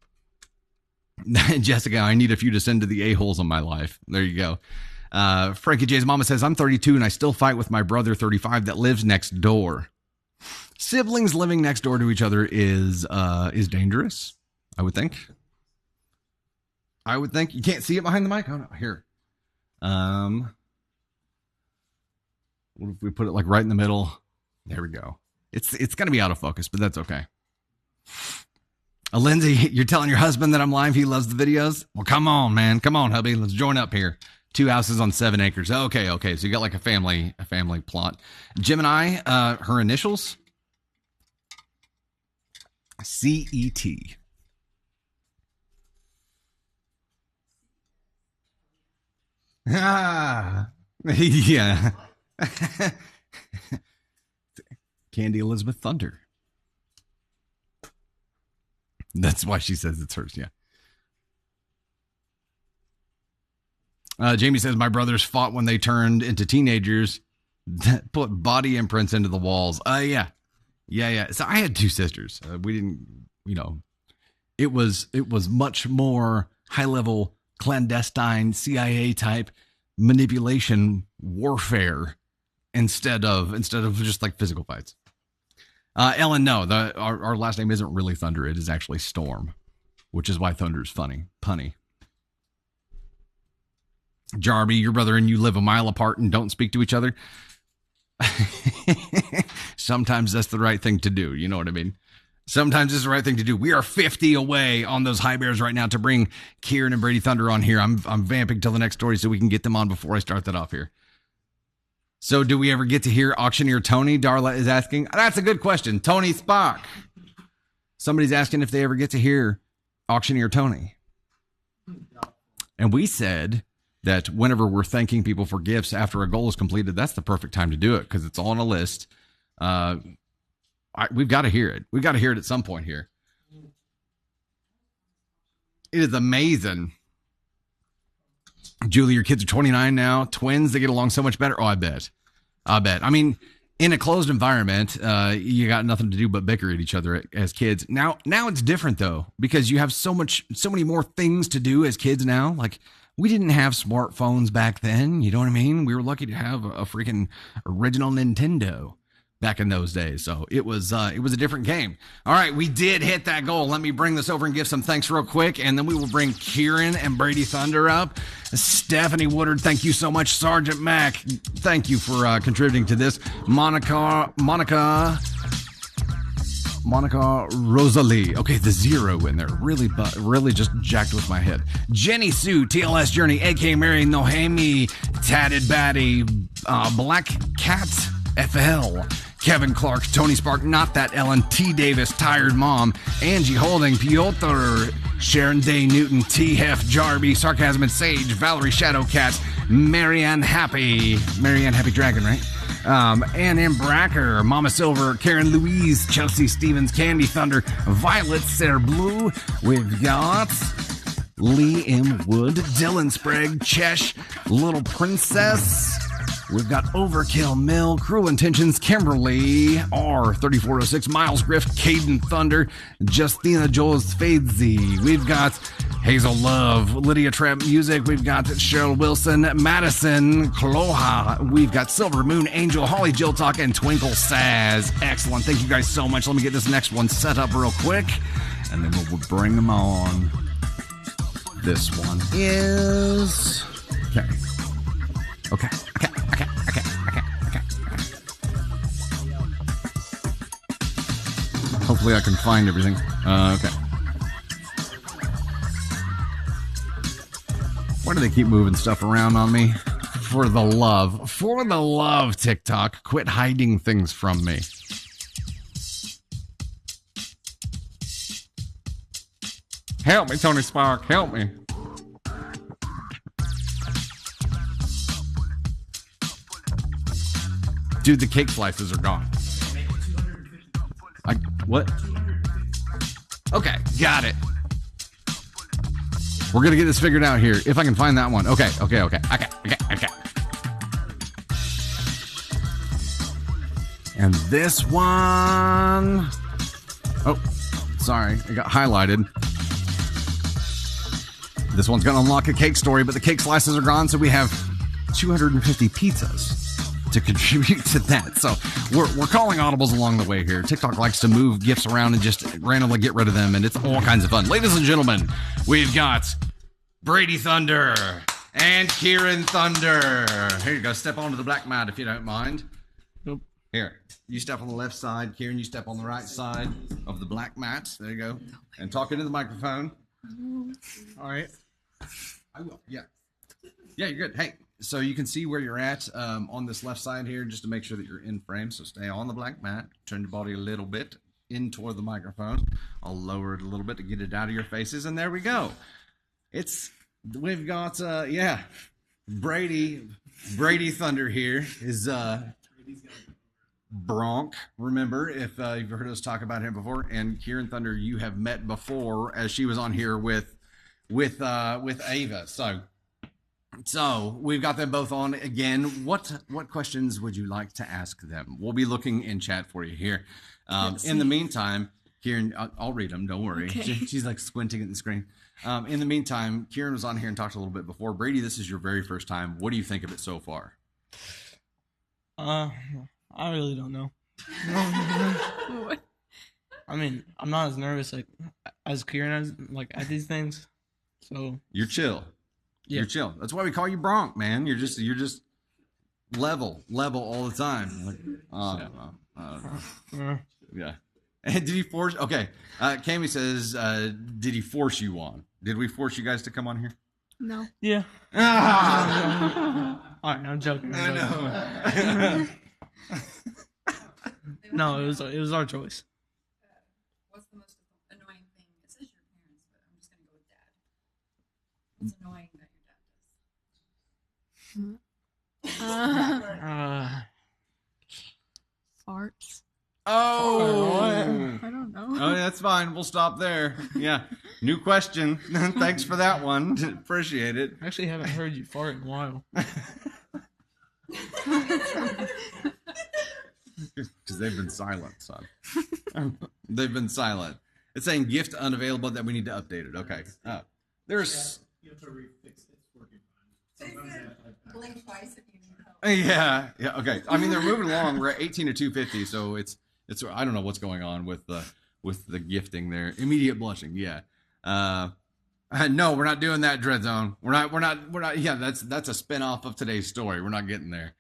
Jessica, I need a few to send to the a-holes in my life. There you go. Frankie J's mama says, I'm 32 and I still fight with my brother 35 that lives next door. Siblings living next door to each other is dangerous, I would think. You can't see it behind the mic? Oh, no. Here. What if we put it like right in the middle? There we go. It's going to be out of focus, but that's okay. Lindsay, you're telling your husband that I'm live. He loves the videos. Well, come on, man. Come on, hubby. Let's join up here. 2 houses on 7 acres. Okay. So you got like a family plot. Gemini, her initials, CET. Yeah. Candy Elizabeth Thunder. That's why she says it's hers, yeah. Jamie says, my brothers fought when they turned into teenagers, put body imprints into the walls. Yeah. So I had 2 sisters. We didn't, it was much more high-level, clandestine, CIA type manipulation warfare instead of just like physical fights. Ellen, no, our last name isn't really Thunder. It is actually Storm, which is why Thunder's punny. Jarby, your brother and you live a mile apart and don't speak to each other. Sometimes that's the right thing to do. You know what I mean? Sometimes it's the right thing to do. We are 50 away on those high bears right now to bring Kieran and Brady Thunder on here. I'm vamping till the next story so we can get them on before I start that off here. So do we ever get to hear Auctioneer Tony? Darla is asking. That's a good question. Tony Spock. Somebody's asking if they ever get to hear Auctioneer Tony. And we said that whenever we're thanking people for gifts after a goal is completed, that's the perfect time to do it because it's all on a list. We've got to hear it. We've got to hear it at some point here. It is amazing. Julie, your kids are 29 now. Twins, they get along so much better. Oh, I bet. I mean, in a closed environment, you got nothing to do but bicker at each other as kids. Now it's different though, because you have so many more things to do as kids now. Like we didn't have smartphones back then. You know what I mean? We were lucky to have a freaking original Nintendo back in those days. So it was a different game. All right, we did hit that goal. Let me bring this over and give some thanks real quick, and then we will bring Kieran and Brady Thunder up. Stephanie Woodard, thank you so much. Sergeant Mac, thank you for contributing to this. Monica Rosalie. Okay, the 0 in there. Really just jacked with my head. Jenny Sue, TLS Journey, A.K. Mary Nohemi, Tatted Batty, Black Cat FL, Kevin Clark, Tony Spark, Not That Ellen, T. Davis, Tired Mom, Angie Holding, Piotr, Sharon Day Newton, T. Hef, Jarby, Sarcasm and Sage, Valerie Shadowcat, Marianne Happy Dragon, right? Ann M. Bracker, Mama Silver, Karen Louise, Chelsea Stevens, Candy Thunder, Violet Sarah Blue. We've got Lee M. Wood, Dylan Sprague, Chesh, Little Princess. We've got Overkill Mill, Cruel Intentions, Kimberly, R3406, Miles Griff, Caden Thunder, Justina Joel's Fadesy. We've got Hazel Love, Lydia Trap Music. We've got Cheryl Wilson, Madison, Kloha. We've got Silver Moon, Angel, Holly Jill Talk, and Twinkle Saz. Excellent. Thank you guys so much. Let me get this next one set up real quick, and then we'll bring them on. This one is... Okay. Hopefully I can find everything. Okay. Why do they keep moving stuff around on me? For the love, TikTok. Quit hiding things from me. Help me, Tony Spark. Help me. Dude, the cake slices are gone. What? Okay, got it. We're going to get this figured out here. If I can find that one. Okay. And this one... Oh, sorry. It got highlighted. This one's going to unlock a cake story, but the cake slices are gone, so we have 250 pizzas to contribute to that. So we're calling audibles along the way here. TikTok likes to move gifts around and just randomly get rid of them, and it's all kinds of fun. Ladies and gentlemen, we've got Brady Thunder and Kieran Thunder. Here you go. Step onto the black mat if you don't mind. Nope. Here, you step on the left side. Kieran, you step on the right side of the black mat. There you go. And talk into the microphone. All right. I will. Yeah. Yeah, you're good. Hey, so you can see where you're at on this left side here, just to make sure that you're in frame. So stay on the black mat. Turn your body a little bit in toward the microphone. I'll lower it a little bit to get it out of your faces. And there we go. We've got, Brady Thunder here is Bronk. Remember, if you've heard us talk about him before. And Kieran Thunder, you have met before as she was on here with Ava. So we've got them both on again. What questions would you like to ask them? We'll be looking in chat for you here. In the meantime, Kieran, I'll read them. Don't worry. Okay. She's like squinting at the screen. In the meantime, Kieran was on here and talked a little bit before. Brady, this is your very first time. What do you think of it so far? I really don't know. I mean, I'm not as nervous as Kieran at these things. So you're chill. Yeah. You're chill. That's why we call you Bronk, man. You're just level all the time. I don't know. Yeah. And did he force? Okay. Cami says, did he force you on? Did we force you guys to come on here? No. Yeah. All right, I'm joking. I know. No, it was our choice. What's the most annoying thing? It says your parents, but I'm just gonna go with dad. What's annoying that your dad does? Farts. Oh, I don't know. Oh, that's fine. We'll stop there. Yeah. New question. Thanks for that one. Appreciate it. I actually haven't heard you fart in a while. Because they've been silent, son. They've been silent. It's saying gift unavailable that we need to update it. Okay. There's. You have to refix it. It's working fine. Blink twice if you need help. Yeah. Okay. I mean, they're moving along. We're at 18 to 250, so it's. I don't know what's going on with the gifting there. Immediate blushing. Yeah. No, we're not doing that, Dread Zone. We're not. Yeah, that's a spinoff of today's story. We're not getting there.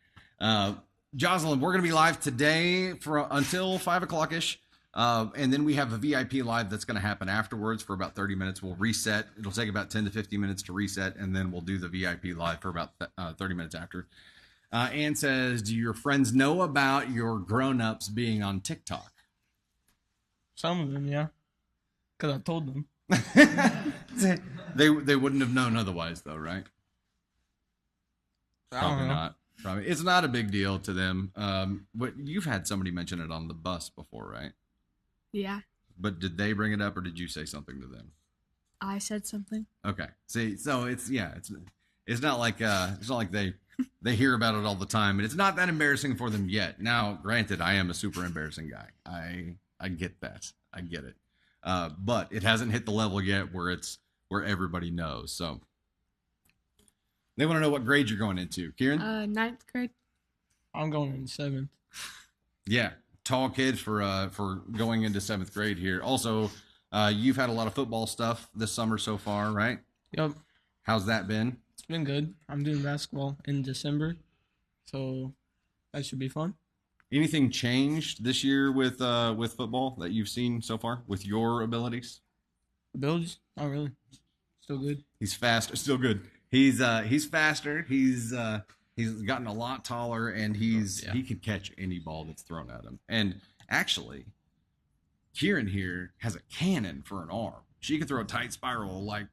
Jocelyn, we're going to be live today until 5 o'clock ish. And then we have a VIP live that's going to happen afterwards for about 30 minutes. We'll reset. It'll take about 10 to 15 minutes to reset. And then we'll do the VIP live for about 30 minutes after. Ann says, do your friends know about your grown-ups being on TikTok? Some of them, yeah. Because I told them. They wouldn't have known otherwise, though, right? Probably not. Probably. It's not a big deal to them. But you've had somebody mention it on the bus before, right? Yeah. But did they bring it up, or did you say something to them? I said something. Okay. See, so it's not like they hear about it all the time, and it's not that embarrassing for them yet. Now, granted, I am a super embarrassing guy. I get that. I get it. But it hasn't hit the level yet where everybody knows. So they want to know what grade you're going into. Kieran? Ninth grade. I'm going in 7th. Yeah. Tall kid for going into 7th grade here. Also, you've had a lot of football stuff this summer so far, right? Yep. How's that been? It's been good. I'm doing basketball in December, so that should be fun. Anything changed this year with football that you've seen so far with your abilities? Abilities? Not really. Still good. He's faster. Still good. He's faster. He's gotten a lot taller, and he can catch any ball that's thrown at him. And actually, Kieran here has a cannon for an arm. She can throw a tight spiral like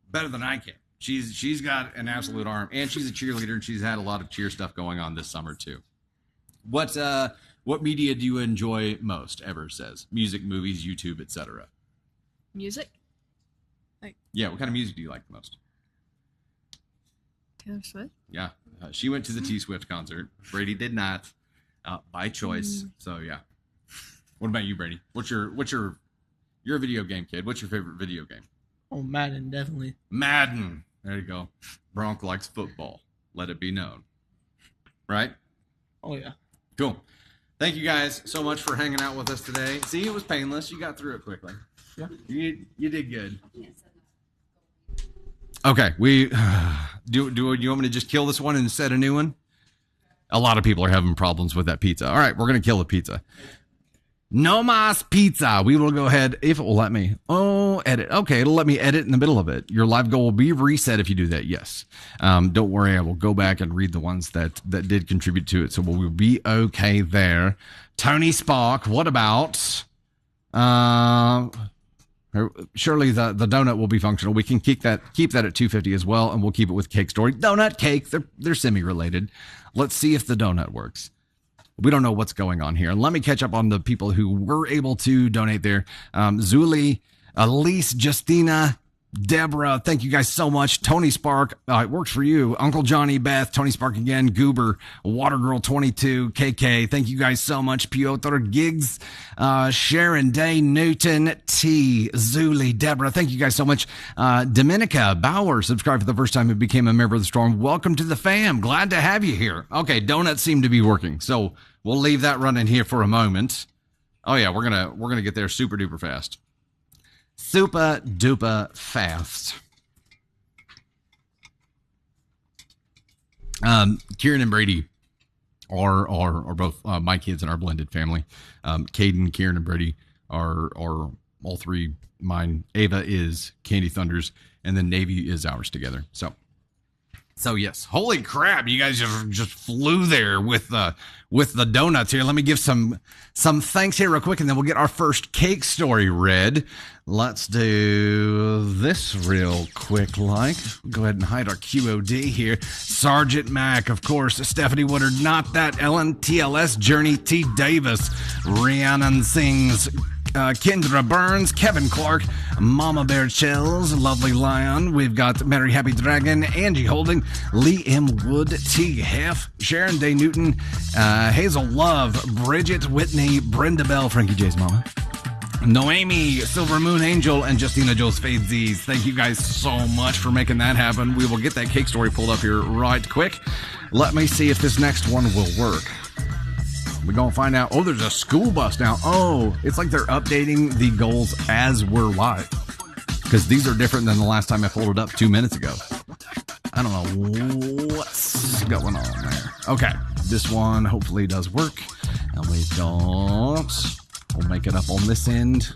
better than I can. She's got an absolute arm, and she's a cheerleader, and she's had a lot of cheer stuff going on this summer too. What media do you enjoy most? Ever says music, movies, YouTube, etc. Music? Yeah, what kind of music do you like the most? Taylor Swift? Yeah, she went to the T Swift concert. Brady did not, by choice. So yeah. What about you, Brady? You're a video game kid. What's your favorite video game? Oh, Madden, definitely. Madden. There you go. Bronk likes football. Let it be known. Right? Oh, yeah. Cool. Thank you guys so much for hanging out with us today. See, it was painless. You got through it quickly. Yeah. You did good. Okay, we do you want me to just kill this one and set a new one? A lot of people are having problems with that pizza. All right, we're going to kill the pizza. No mas pizza. We will go ahead, if it will let me. Oh, edit. Okay, it'll let me edit in the middle of it. Your live goal will be reset if you do that. Yes. Don't worry. I will go back and read the ones that did contribute to it. So we'll be okay there. Tony Spark. What about, surely the donut will be functional. We can keep that at 250 as well. And we'll keep it with Cake Story. Donut, cake. They're semi-related. Let's see if the donut works. We don't know what's going on here. Let me catch up on the people who were able to donate there. Zuli, Elise, Justina, Deborah, thank you guys so much. Tony Spark, it works for you. Uncle Johnny, Beth, Tony Spark again, Goober, Watergirl 22, KK, thank you guys so much. Piotr Giggs, Sharon Day, Newton, T, Zuli, Deborah, thank you guys so much. Dominica Bauer, subscribed for the first time and became a member of the Storm. Welcome to the fam. Glad to have you here. Okay, donuts seem to be working, so we'll leave that running here for a moment. Oh yeah, we're gonna get there super duper fast. Super duper fast. Kieran and Brady are both my kids in our blended family. Caden, Kieran, and Brady are all three mine. Ava is Candy Thunder's, and then Navy is ours together. So yes, holy crap! You guys just flew there with the donuts here. Let me give some thanks here real quick, and then we'll get our first cake story read. Let's do this real quick. Go ahead and hide our QOD here. Sergeant Mac, of course. Stephanie Woodard, Not That Ellen, TLS Journey, T Davis, Rhiannon Sings, Kendra Burns, Kevin Clark, Mama Bear Chills, Lovely Lion. We've got Mary Happy Dragon, Angie Holding, Lee M. Wood, T. Heff, Sharon Day Newton, Hazel Love, Bridget Whitney, Brenda Bell, Frankie J's mama, Noemi, Silver Moon Angel, and Justina Joe's Fade Z's. Thank you guys so much for making that happen. We will get that cake story pulled up here right quick. Let me see if this next one will work. We're going to find out. Oh, there's a school bus now. Oh, it's like they're updating the goals as we're live. Because these are different than the last time I pulled it up 2 minutes ago. I don't know what's going on there. Okay, this one hopefully does work. And we don't. We'll make it up on this end.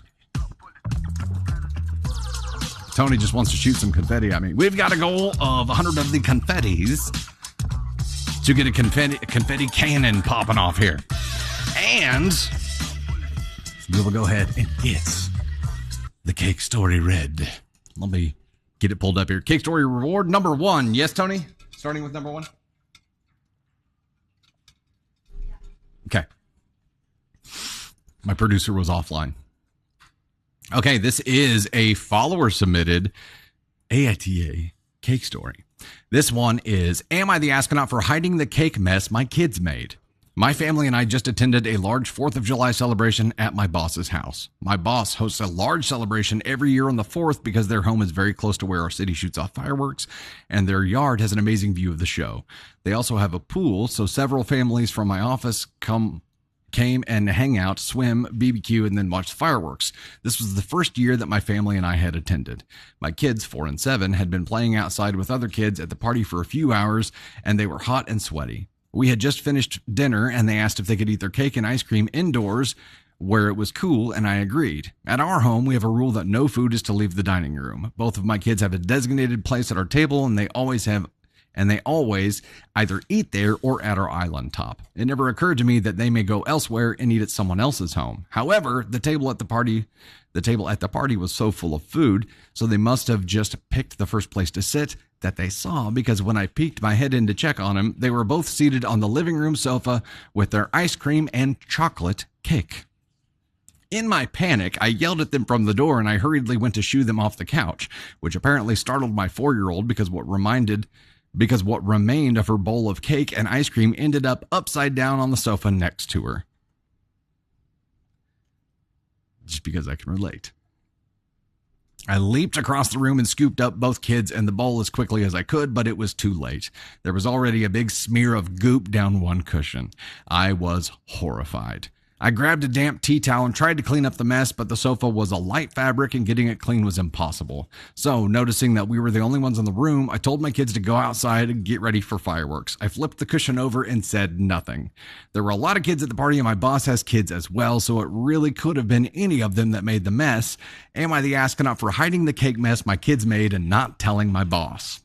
Tony just wants to shoot some confetti at me. We've got a goal of 100 of the confettis to get a confetti cannon popping off here. And we will go ahead and get the cake story read. Let me get it pulled up here. Cake story reward number 1. Yes, Tony? Starting with number 1? Okay. My producer was offline. Okay, this is a follower submitted AITA cake story. This one is, am I the astronaut for hiding the cake mess my kids made? My family and I just attended a large 4th of July celebration at my boss's house. My boss hosts a large celebration every year on the 4th because their home is very close to where our city shoots off fireworks, and their yard has an amazing view of the show. They also have a pool, so several families from my office came and hang out, swim, BBQ, and then watch the fireworks. This was the first year that my family and I had attended. My kids, 4 and 7, had been playing outside with other kids at the party for a few hours, and they were hot and sweaty. We had just finished dinner, and they asked if they could eat their cake and ice cream indoors where it was cool, and I agreed. At our home, we have a rule that no food is to leave the dining room. Both of my kids have a designated place at our table, and they always have and they always either eat there or at our island top. It never occurred to me that they may go elsewhere and eat at someone else's home. However, the table at the party was so full of food, so they must have just picked the first place to sit that they saw, because when I peeked my head in to check on them, they were both seated on the living room sofa with their ice cream and chocolate cake. In my panic, I yelled at them from the door and I hurriedly went to shoo them off the couch, which apparently startled my 4-year-old because what remained of her bowl of cake and ice cream ended up upside down on the sofa next to her. Just because I can relate. I leaped across the room and scooped up both kids and the bowl as quickly as I could, but it was too late. There was already a big smear of goop down one cushion. I was horrified. I grabbed a damp tea towel and tried to clean up the mess, but the sofa was a light fabric and getting it clean was impossible. So, noticing that we were the only ones in the room, I told my kids to go outside and get ready for fireworks. I flipped the cushion over and said nothing. There were a lot of kids at the party and my boss has kids as well, so it really could have been any of them that made the mess. Am I the astronaut for hiding the cake mess my kids made and not telling my boss?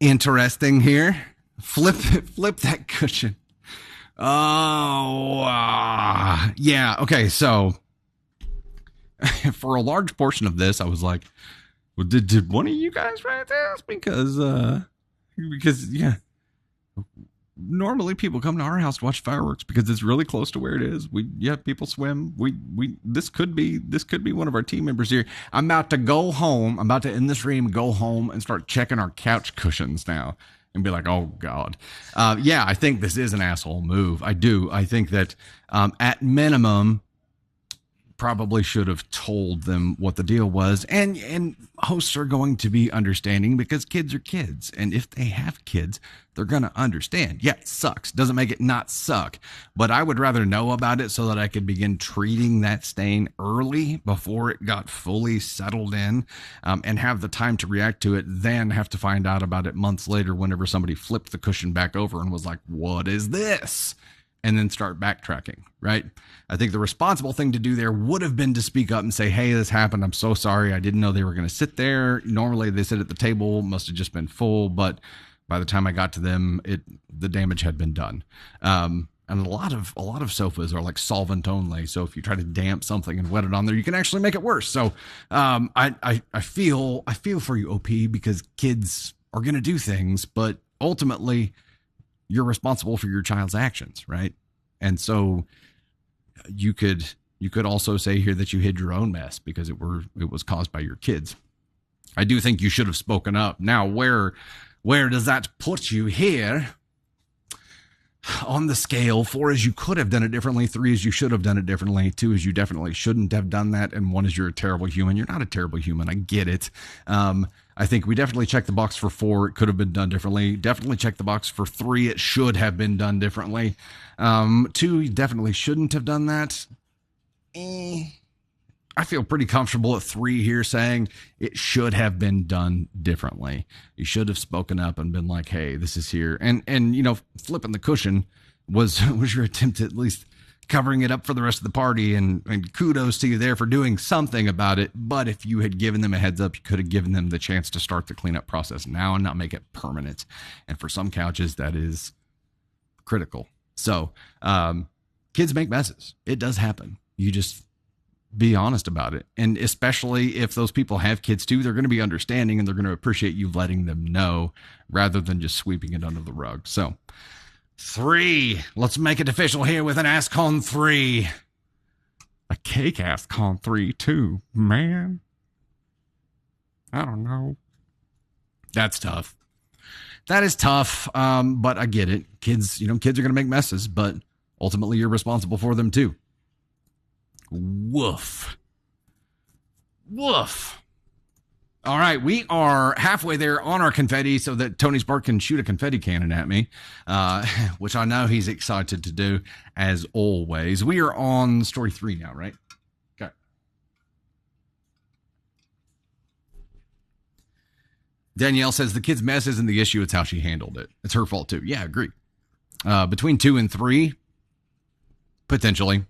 Interesting here. Flip that cushion. Oh, yeah. Okay, so for a large portion of this, I was like, well, did one of you guys write this? Because yeah, normally people come to our house to watch fireworks because it's really close to where it is. People swim. This could be one of our team members here. I'm about to go home. I'm about to end this stream, go home and start checking our couch cushions now and be like, oh God. Yeah, I think this is an asshole move. I do. I think that, at minimum, probably should have told them what the deal was, and hosts are going to be understanding because kids are kids, and if they have kids, they're going to understand. Yeah, it sucks. Doesn't make it not suck, but I would rather know about it so that I could begin treating that stain early before it got fully settled in, and have the time to react to it than have to find out about it months later whenever somebody flipped the cushion back over and was like, what is this? And then start backtracking, right? I think the responsible thing to do there would have been to speak up and say, hey, this happened. I'm so sorry. I didn't know they were going to sit there. Normally they sit at the table, must have just been full. But by the time I got to them, the damage had been done. And a lot of sofas are like solvent only. So if you try to damp something and wet it on there, you can actually make it worse. So I feel for you, OP, because kids are going to do things, but ultimately you're responsible for your child's actions, right? And so you could also say here that you hid your own mess because it was caused by your kids. I do think you should have spoken up. Now, where does that put you here? On the scale, 4 is you could have done it differently, 3 is you should have done it differently, 2 is you definitely shouldn't have done that, and 1 is you're a terrible human. You're not a terrible human. I get it. I think we definitely checked the box for 4. It could have been done differently. Definitely checked the box for 3. It should have been done differently. 2, you definitely shouldn't have done that. I feel pretty comfortable at 3 here saying it should have been done differently. You should have spoken up and been like, hey, this is here. And flipping the cushion was your attempt at least covering it up for the rest of the party, and kudos to you there for doing something about it. But if you had given them a heads up, you could have given them the chance to start the cleanup process now and not make it permanent. And for some couches, that is critical. So kids make messes. It does happen. You just be honest about it. And especially if those people have kids too, they're going to be understanding and they're going to appreciate you letting them know rather than just sweeping it under the rug. So 3, let's make it official here with an AskCon 3. A cake AskCon 3 too, man. I don't know. That's tough. That is tough. But I get it. Kids are going to make messes, but ultimately you're responsible for them too. Woof. All right, we are halfway there on our confetti so that Tony Spark can shoot a confetti cannon at me, which I know he's excited to do, as always. We are on story 3 now, right? Okay. Danielle says the kid's mess isn't the issue, it's how she handled it. It's her fault, too. Yeah, I agree. Between 2 and 3, potentially.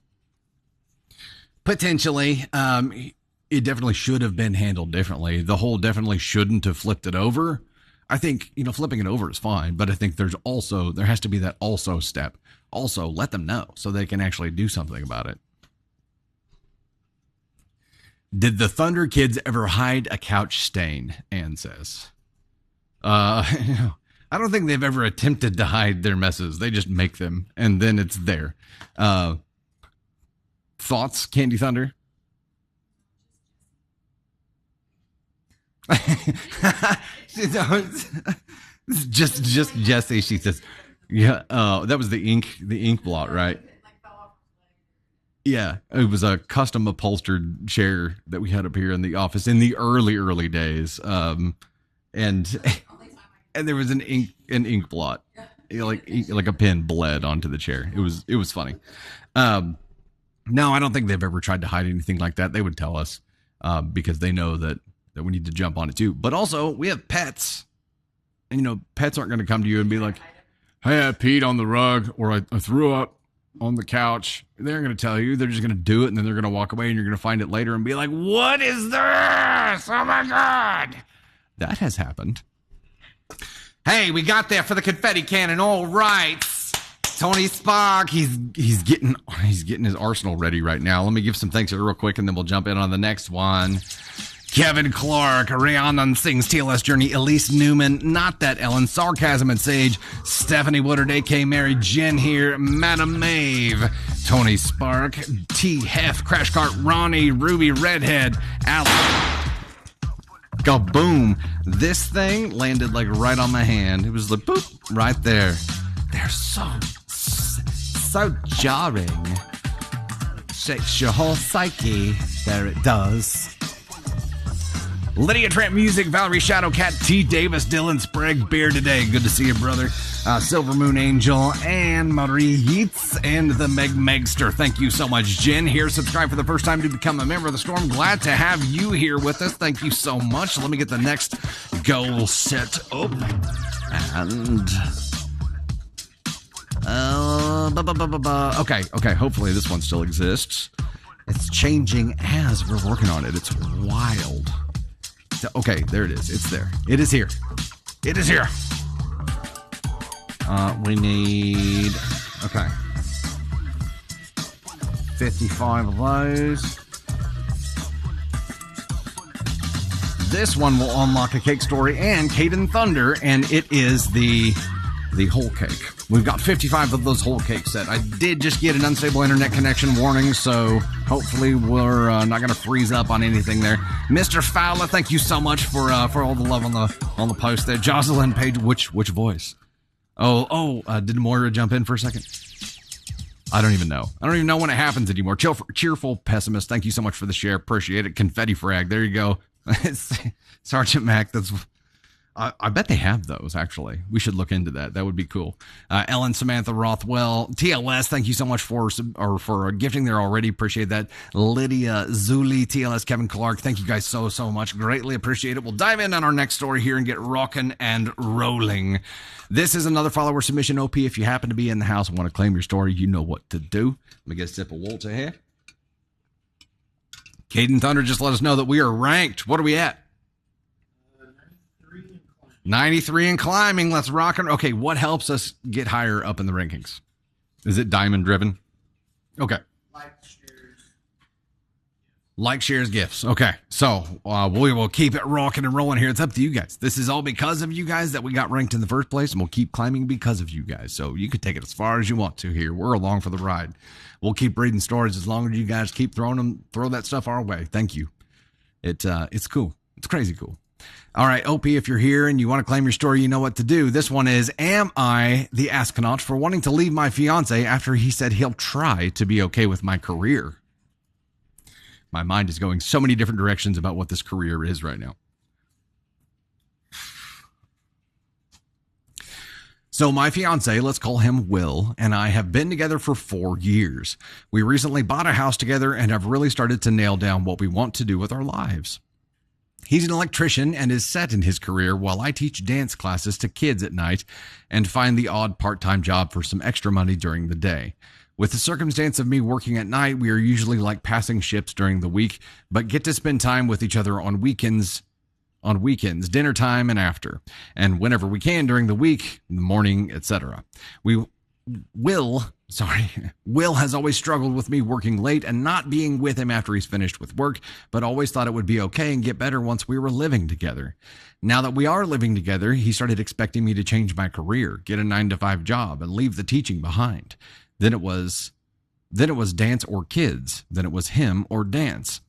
it definitely should have been handled differently. The whole definitely shouldn't have flipped it over. I think, flipping it over is fine, but I think there has to be that also step. Also, let them know so they can actually do something about it. Did the Thunder kids ever hide a couch stain? Ann says. I don't think they've ever attempted to hide their messes. They just make them, and then it's there. Thoughts, Candy Thunder? just Jesse. She says, "Yeah, that was the ink blot, right?" Yeah, it was a custom upholstered chair that we had up here in the office in the early days, and there was an ink blot, like a pen bled onto the chair. It was funny. No, I don't think they've ever tried to hide anything like that. They would tell us because they know that we need to jump on it too. But also, we have pets. And, pets aren't going to come to you and be like, hey, I peed on the rug or I threw up on the couch. They're going to tell you. They're just going to do it, and then they're going to walk away, and you're going to find it later and be like, what is this? Oh, my God. That has happened. Hey, we got there for the confetti cannon. All right. Tony Spark, he's getting his arsenal ready right now. Let me give some thanks here real quick, and then we'll jump in on the next one. Kevin Clark, Rhiannon Sings, TLS Journey, Elise Newman, Not That Ellen, Sarcasm and Sage, Stephanie Woodard, A.K. Mary, Jen here, Madam Maeve, Tony Spark, T. Hef, Crash Cart, Ronnie, Ruby, Redhead, Alex. Kaboom. This thing landed like right on my hand. It was like, boop, right there. They're so jarring. Shakes your whole psyche. There it does. Lydia Tramp Music, Valerie Shadowcat, T. Davis, Dylan Sprague, Beer Today. Good to see you, brother. Silver Moon Angel, and Marie Yeats, and the Meg Megster. Thank you so much. Jen here, subscribe for the first time to become a member of the Storm. Glad to have you here with us. Thank you so much. Let me get the next goal set up. And... Okay. Hopefully this one still exists. It's changing as we're working on it. It's wild. Okay, there it is. It's there. It is here. It is here. We need... Okay. 55 of those. This one will unlock a cake story and Caden Thunder, and it is the whole cake. We've got 55 of those whole cake set. I did just get an unstable internet connection warning, so hopefully we're not going to freeze up on anything there. Mr. Fowler, thank you so much for all the love on the post there. Jocelyn Page, which voice? Did Moira jump in for a second? I don't even know. I don't even know when it happens anymore. Cheerful Pessimist, thank you so much for the share. Appreciate it. Confetti Frag, there you go. Sergeant Mac, I bet they have those, actually. We should look into that. That would be cool. Ellen Samantha Rothwell, TLS, thank you so much for gifting there already. Appreciate that. Lydia Zuli, TLS, Kevin Clark, thank you guys so much. Greatly appreciate it. We'll dive in on our next story here and get rocking and rolling. This is another follower submission. OP, if you happen to be in the house and want to claim your story, you know what to do. Let me get a sip of Walter here. Caden Thunder just let us know that we are ranked. What are we at? 93 and climbing. Let's rock and... Okay, what helps us get higher up in the rankings? Is it diamond driven? Okay. Like, shares, gifts. Okay, so we will keep it rocking and rolling here. It's up to you guys. This is all because of you guys that we got ranked in the first place, and we'll keep climbing because of you guys. So you can take it as far as you want to here. We're along for the ride. We'll keep reading stories as long as you guys keep throw that stuff our way. Thank you. It's cool. It's crazy cool. All right, OP, if you're here and you want to claim your story, you know what to do. This one is, am I the astronaut for wanting to leave my fiance after he said he'll try to be okay with my career? My mind is going so many different directions about what this career is right now. So my fiance, let's call him Will, and I have been together for 4 years. We recently bought a house together and have really started to nail down what we want to do with our lives. He's an electrician and is set in his career while I teach dance classes to kids at night and find the odd part-time job for some extra money during the day. With the circumstance of me working at night, we are usually like passing ships during the week, but get to spend time with each other on weekends, dinner time and after, and whenever we can during the week, in the morning, etc. Will has always struggled with me working late and not being with him after he's finished with work, but always thought it would be okay and get better once we were living together. Now that we are living together, he started expecting me to change my career, get a 9-to-5 job, and leave the teaching behind. Then it was dance or kids. Then it was him or dance.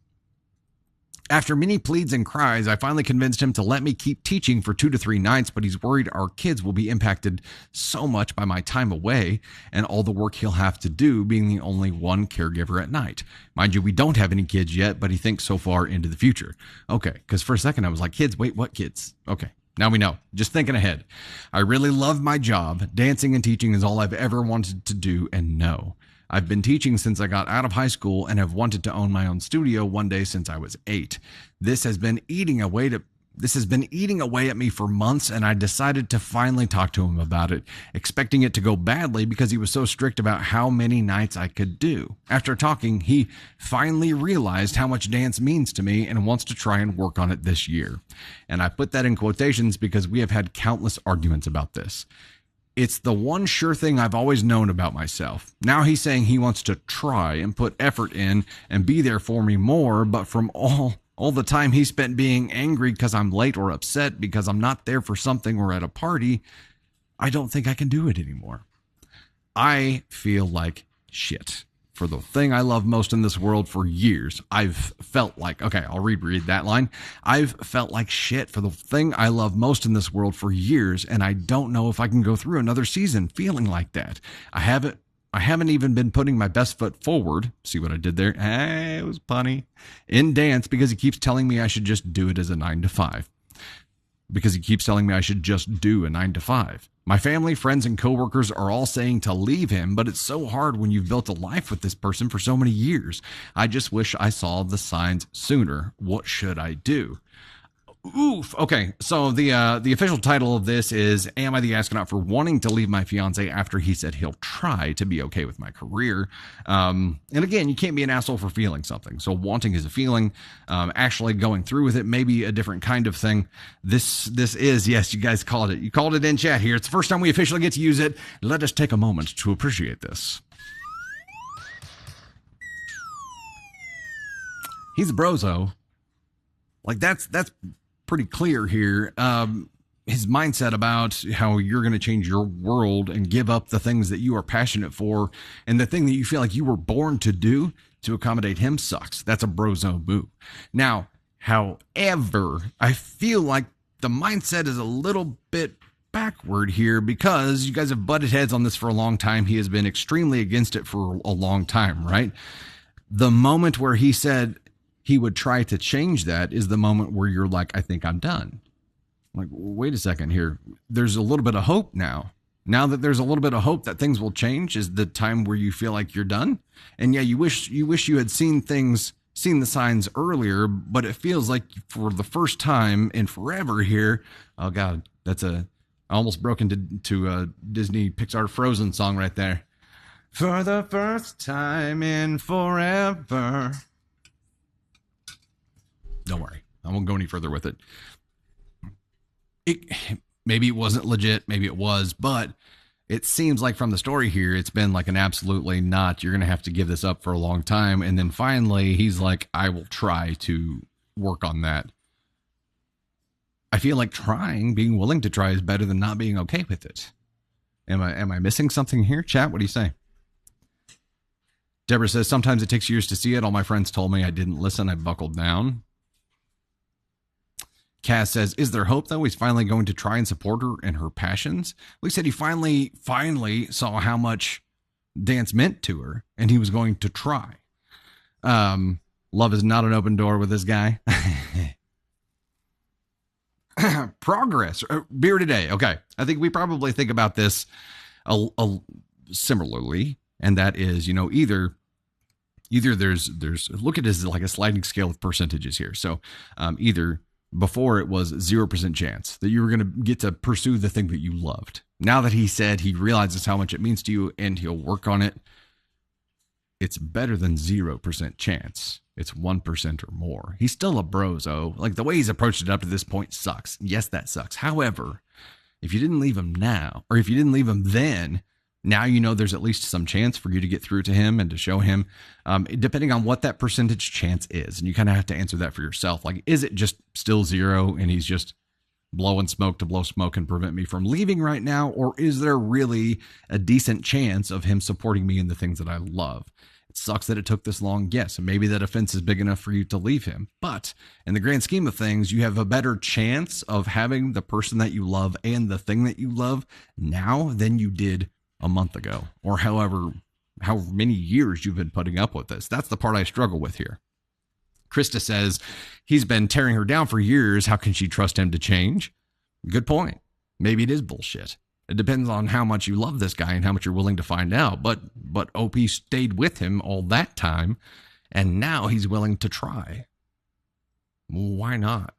After many pleads and cries, I finally convinced him to let me keep teaching for 2 to 3 nights, but he's worried our kids will be impacted so much by my time away and all the work he'll have to do being the only one caregiver at night. Mind you, we don't have any kids yet, but he thinks so far into the future. Okay, because for a second I was like, kids, wait, what kids? Okay, now we know. Just thinking ahead. I really love my job. Dancing and teaching is all I've ever wanted to do and know. I've been teaching since I got out of high school and have wanted to own my own studio one day since I was 8. This has been eating away at me for months, and I decided to finally talk to him about it, expecting it to go badly because he was so strict about how many nights I could do. After talking, he finally realized how much dance means to me and wants to try and work on it this year. And I put that in quotations because we have had countless arguments about this. It's the one sure thing I've always known about myself. Now he's saying he wants to try and put effort in and be there for me more, but from all the time he spent being angry because I'm late or upset because I'm not there for something or at a party, I don't think I can do it anymore. I feel like shit. For the thing I love most in this world for years, I've felt like, okay, I'll reread that line. I've felt like shit for the thing I love most in this world for years, and I don't know if I can go through another season feeling like that. I haven't even been putting my best foot forward. See what I did there? It was punny. In dance because he keeps telling me I should just do it as a 9-to-5. Because he keeps telling me I should just do a 9-to-5. My family, friends, and coworkers are all saying to leave him, but it's so hard when you've built a life with this person for so many years. I just wish I saw the signs sooner. What should I do? Oof. Okay, so the official title of this is Am I the Astronaut for Wanting to Leave My Fiance After He Said He'll Try to Be Okay with My Career? And again, you can't be an asshole for feeling something. So wanting is a feeling. Actually going through with it may be a different kind of thing. This is, yes, you guys called it. You called it in chat here. It's the first time we officially get to use it. Let us take a moment to appreciate this. He's a brozo. Like that's pretty clear here. His mindset about how you're going to change your world and give up the things that you are passionate for and the thing that you feel like you were born to do to accommodate him sucks. That's a brozo move. Now, however, I feel like the mindset is a little bit backward here because you guys have butted heads on this for a long time. He has been extremely against it for a long time, right? The moment where he said he would try to change that is the moment where you're like, I think I'm done. Like, wait a second here. There's a little bit of hope now. Now that there's a little bit of hope that things will change is the time where you feel like you're done. And yeah, you wish you had seen the signs earlier, but it feels like for the first time in forever here. Oh God, I almost broke into a Disney Pixar Frozen song right there. For the first time in forever. Don't worry. I won't go any further with it. Maybe it wasn't legit. Maybe it was, but it seems like from the story here, it's been like an absolutely not. You're going to have to give this up for a long time. And then finally, he's like, I will try to work on that. I feel like being willing to try is better than not being okay with it. Am I missing something here? Chat, what do you say? Deborah says, sometimes it takes years to see it. All my friends told me I didn't listen. I buckled down. Cass says, is there hope, though? He's finally going to try and support her and her passions. Well, he said he finally saw how much dance meant to her, and he was going to try. Love is not an open door with this guy. Progress. Beer today. Okay. I think we probably think about this similarly, and that is, either there's look at it as like a sliding scale of percentages here. So either before it was 0% chance that you were going to get to pursue the thing that you loved. Now that he said he realizes how much it means to you and he'll work on it, it's better than 0% chance. It's 1% or more. He's still a brozo. Like, the way he's approached it up to this point sucks. Yes, that sucks. However, if you didn't leave him now, or if you didn't leave him then, now you know there's at least some chance for you to get through to him and to show him, depending on what that percentage chance is. And you kind of have to answer that for yourself. Like, is it just still 0 and he's just blowing smoke to blow smoke and prevent me from leaving right now? Or is there really a decent chance of him supporting me in the things that I love? It sucks that it took this long, yes, and maybe that offense is big enough for you to leave him. But in the grand scheme of things, you have a better chance of having the person that you love and the thing that you love now than you did a month ago, or how many years you've been putting up with this. That's the part I struggle with here. Krista says he's been tearing her down for years. How can she trust him to change? Good point. Maybe it is bullshit. It depends on how much you love this guy and how much you're willing to find out. But OP stayed with him all that time, and now he's willing to try. Why not?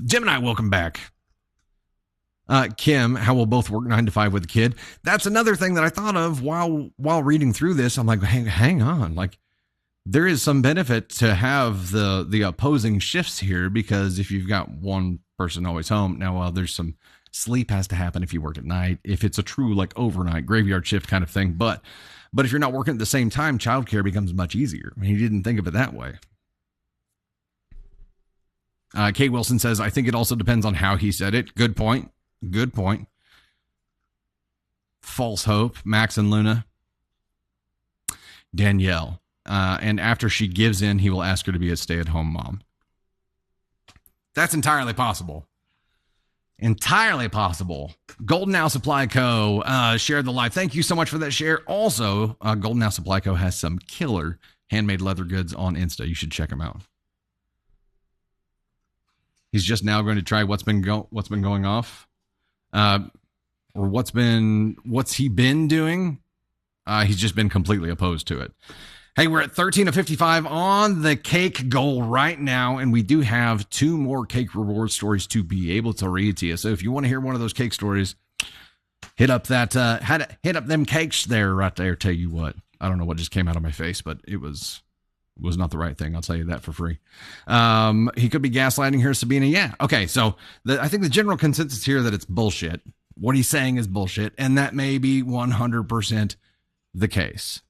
Gemini, welcome back. Kim, how will both work 9 to 5 with a kid? That's another thing that I thought of while reading through this. I'm like, hang on. Like, there is some benefit to have the opposing shifts here, because if you've got one person always home, now, well, there's some sleep has to happen if you work at night, if it's a true like overnight graveyard shift kind of thing. But if you're not working at the same time, childcare becomes much easier. I mean, he didn't think of it that way. Kate Wilson says, I think it also depends on how he said it. Good point. Good point. False hope, Max and Luna. Danielle. And after she gives in, he will ask her to be a stay-at-home mom. That's entirely possible. Entirely possible. Golden Owl Supply Co. Shared the live. Thank you so much for that share. Also, Golden Owl Supply Co. has some killer handmade leather goods on Insta. You should check them out. He's just now going to try what's been going off, or what's he been doing. He's just been completely opposed to it. Hey, we're at 13 of 55 on the cake goal right now, and we do have 2 more cake reward stories to be able to read to you. So if you want to hear one of those cake stories, hit up them cakes there, right there. Tell you what, I don't know what just came out of my face, but it was not the right thing. I'll tell you that for free. He could be gaslighting her, Sabina. Yeah. Okay. So I think the general consensus here that it's bullshit. What he's saying is bullshit, and that may be 100% the case.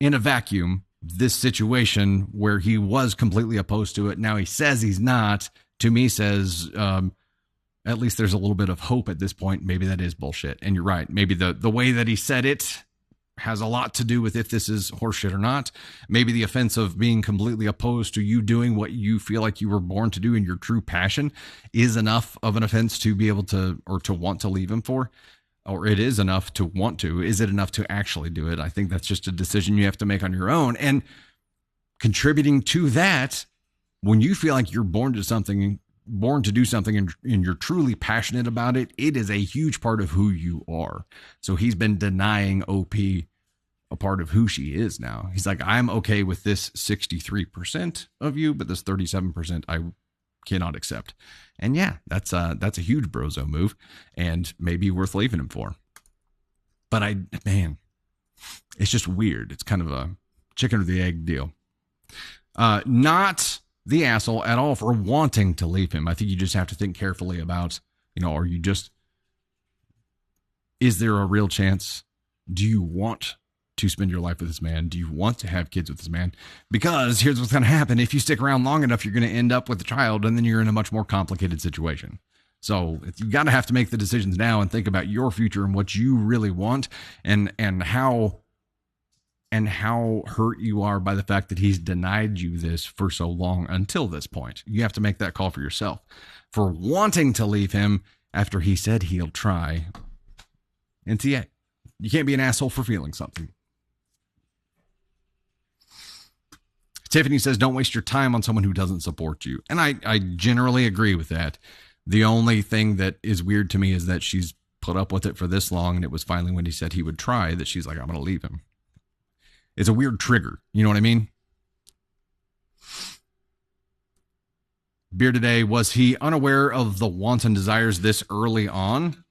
In a vacuum, this situation where he was completely opposed to it, now he says he's not, to me says, at least there's a little bit of hope at this point. Maybe that is bullshit. And you're right. Maybe the way that he said it has a lot to do with if this is horseshit or not. Maybe the offense of being completely opposed to you doing what you feel like you were born to do in your true passion is enough of an offense to be able to, or to want to leave him for. Or it is enough to want to. Is it enough to actually do it? I think that's just a decision you have to make on your own. And contributing to that, when you feel like you're born to do something and you're truly passionate about it, it is a huge part of who you are. So he's been denying OP a part of who she is now. He's like, I'm okay with this 63% of you, but this 37% I cannot accept. And yeah, that's a huge brozo move, and maybe worth leaving him for. But it's just weird. It's kind of a chicken or the egg deal. Not the asshole at all for wanting to leave him. I think you just have to think carefully about, is there a real chance? Do you want to spend your life with this man? Do you want to have kids with this man? Because here's what's going to happen. If you stick around long enough, you're going to end up with a child, and then you're in a much more complicated situation. So you got to have to make the decisions now and think about your future and what you really want, and how hurt you are by the fact that he's denied you this for so long until this point. You have to make that call for yourself. For wanting to leave him after he said he'll try. And see, you can't be an asshole for feeling something. Tiffany says, don't waste your time on someone who doesn't support you. And I generally agree with that. The only thing that is weird to me is that she's put up with it for this long, and it was finally when he said he would try that she's like, I'm going to leave him. It's a weird trigger. You know what I mean? Beer today, was he unaware of the wants and desires this early on?